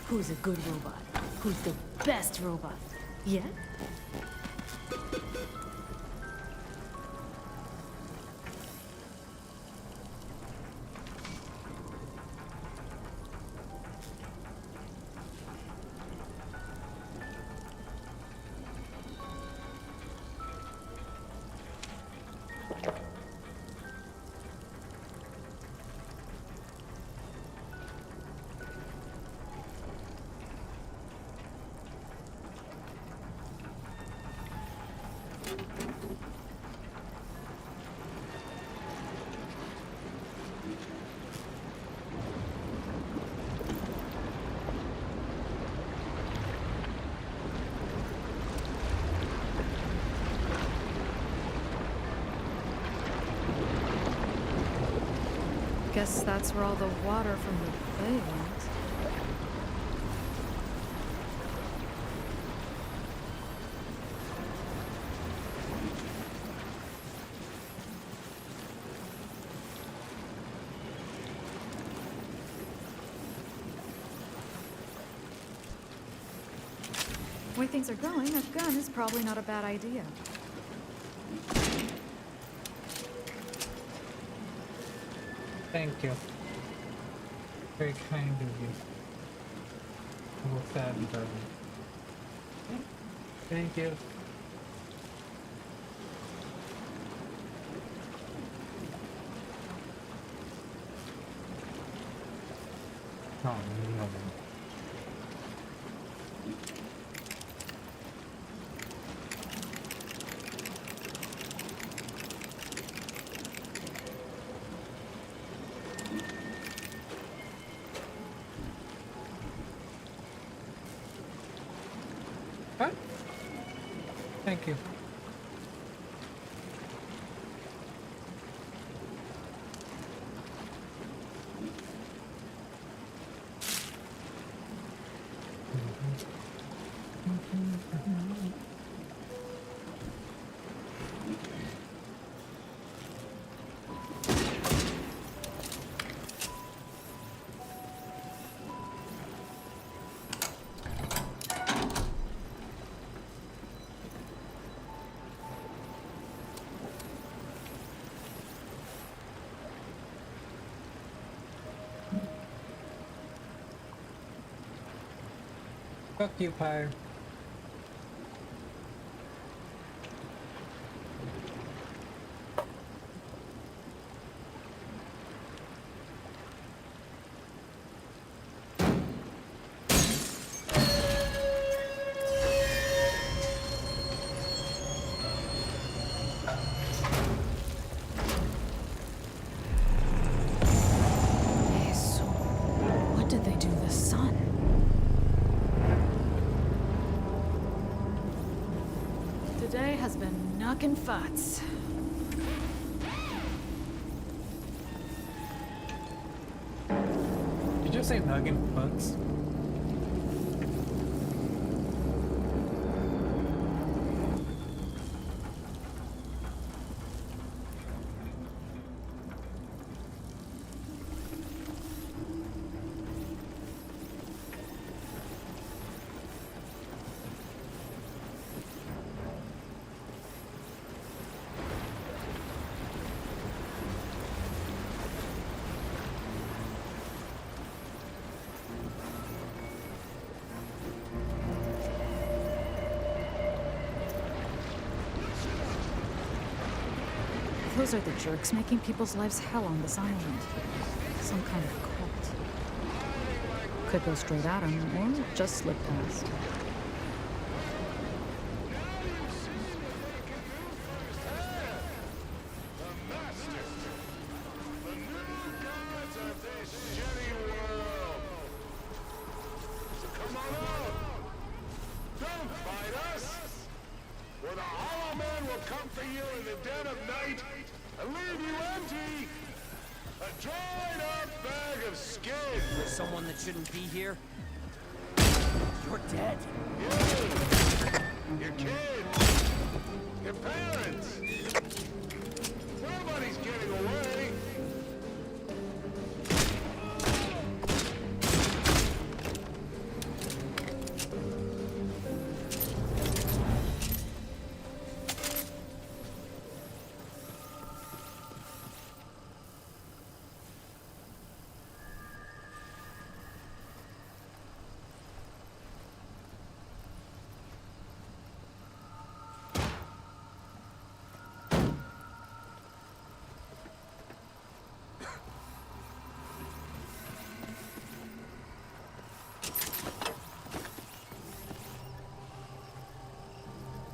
Who's a good robot? Who's the best robot? Yeah? Guess that's where all the water from the bay went. The way things are going, a gun is probably not a bad idea. Thank you. Very kind of you. Little fat brother. Thank you. Oh no. What? Thank you. Fuck you, Pyre. So, what did they do to the sun? Today has been knocking farts. Did you say nuggin fucks? Those are the jerks making people's lives hell on this island. Some kind of cult. Could go straight at him, or just slip past. Someone that shouldn't be here? You're dead. Your kids, your parents. Nobody's getting away.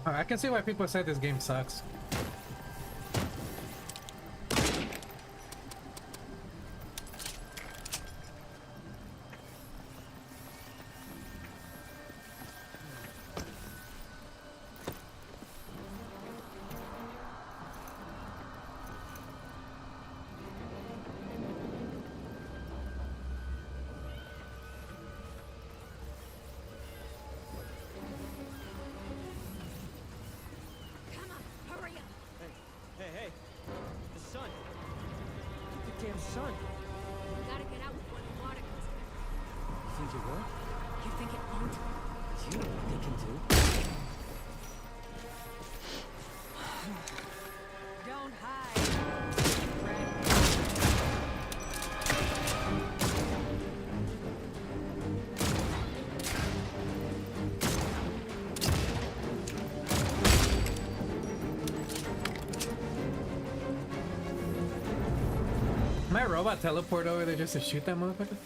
I can see why people say this game sucks. son. We gotta get out before the water gets here. You think it will? You think it won't? You know what they can do. Don't hide. Red. My robot teleport over there just to shoot that motherfucker?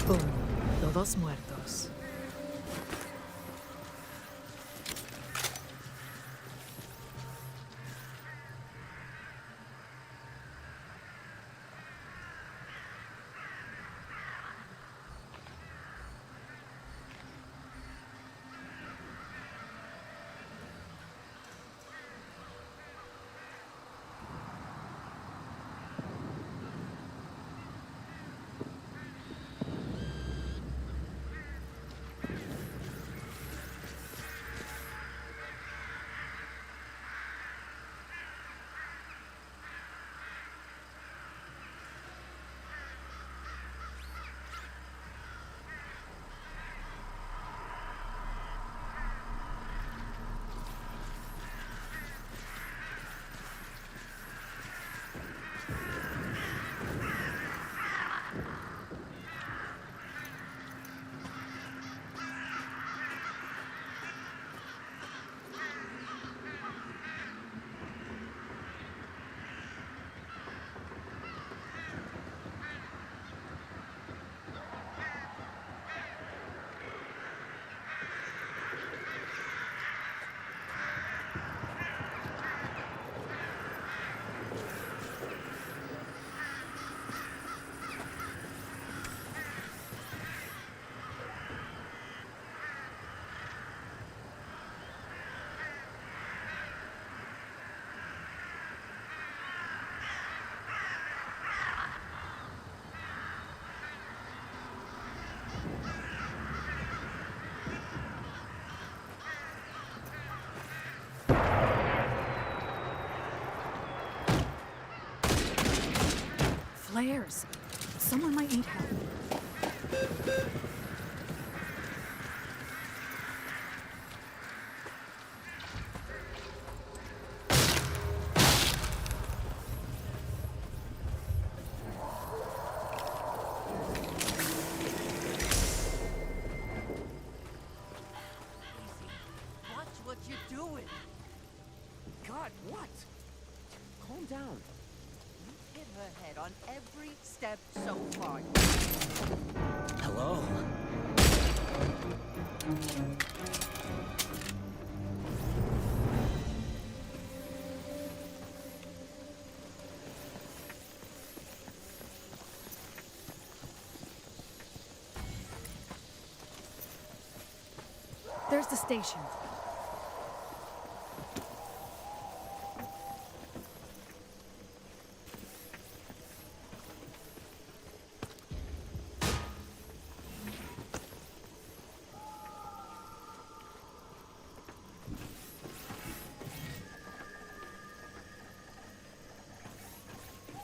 Boom. Todos muertos. Flares. Someone might need help. Watch what you're doing. God, what? Calm down. You've hit her head on every step so far. Hello? There's the station.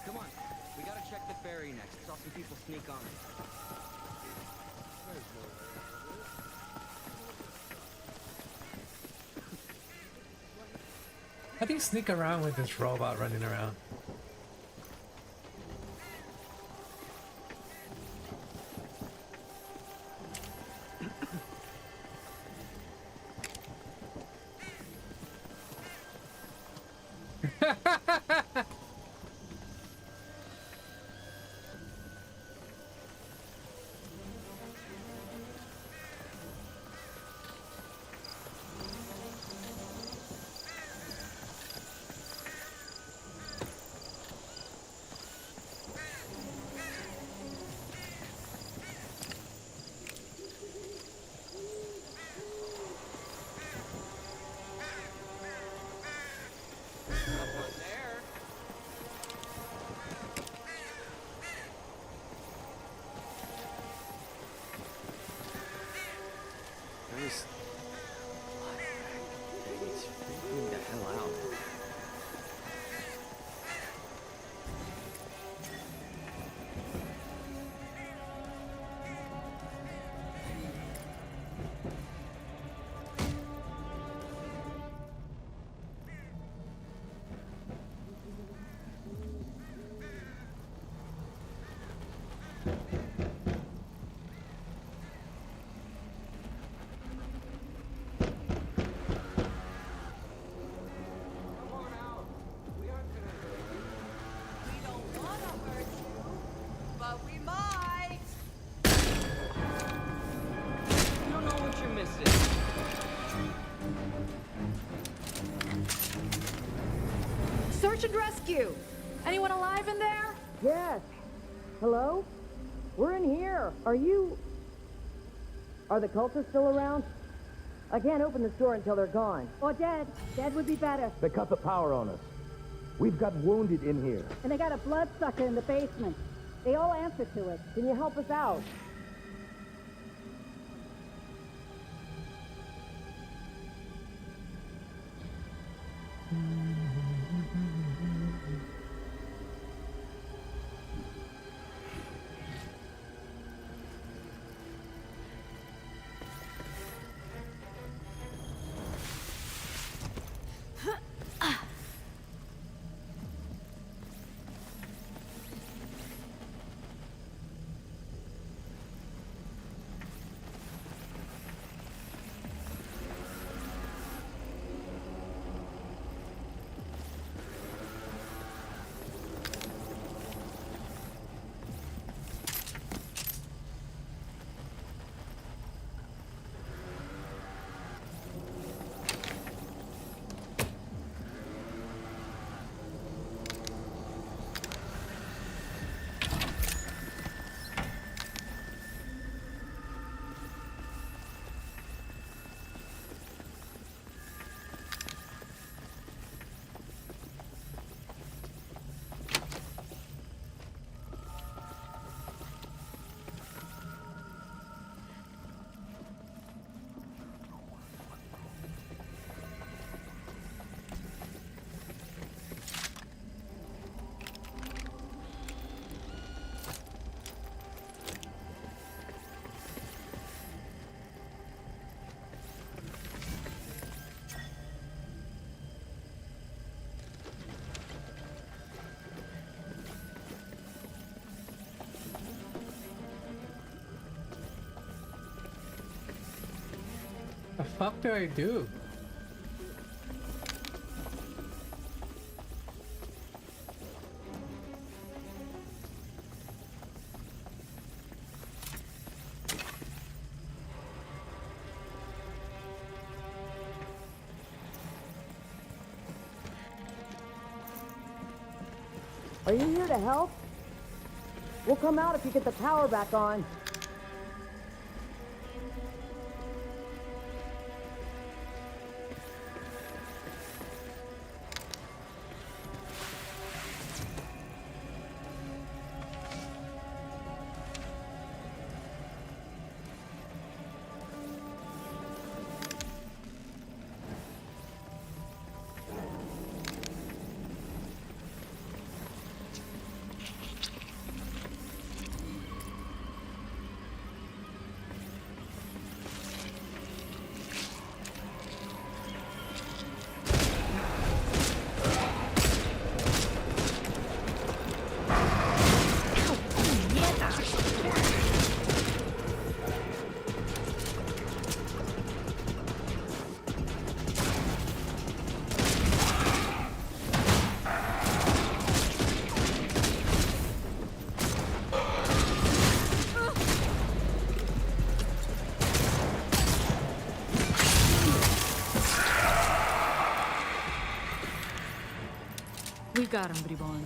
Come on. We gotta check the ferry next. Saw some people sneak on it. How do you sneak around with this robot running around? Search and rescue. Anyone alive in there? Yes. Hello? We're in here. Are the cultists still around? I can't open the store until they're gone. Or dead. Dead would be better. They cut the power on us. We've got wounded in here. And they got a bloodsucker in the basement. They all answer to it. Can you help us out? The fuck do I do? Are you here to help? We'll come out if you get the power back on. We got him, Bribon.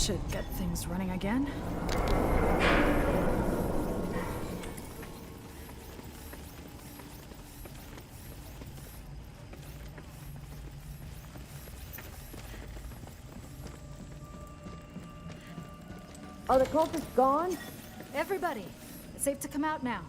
should get things running again. Are the cultists gone? Everybody, it's safe to come out now.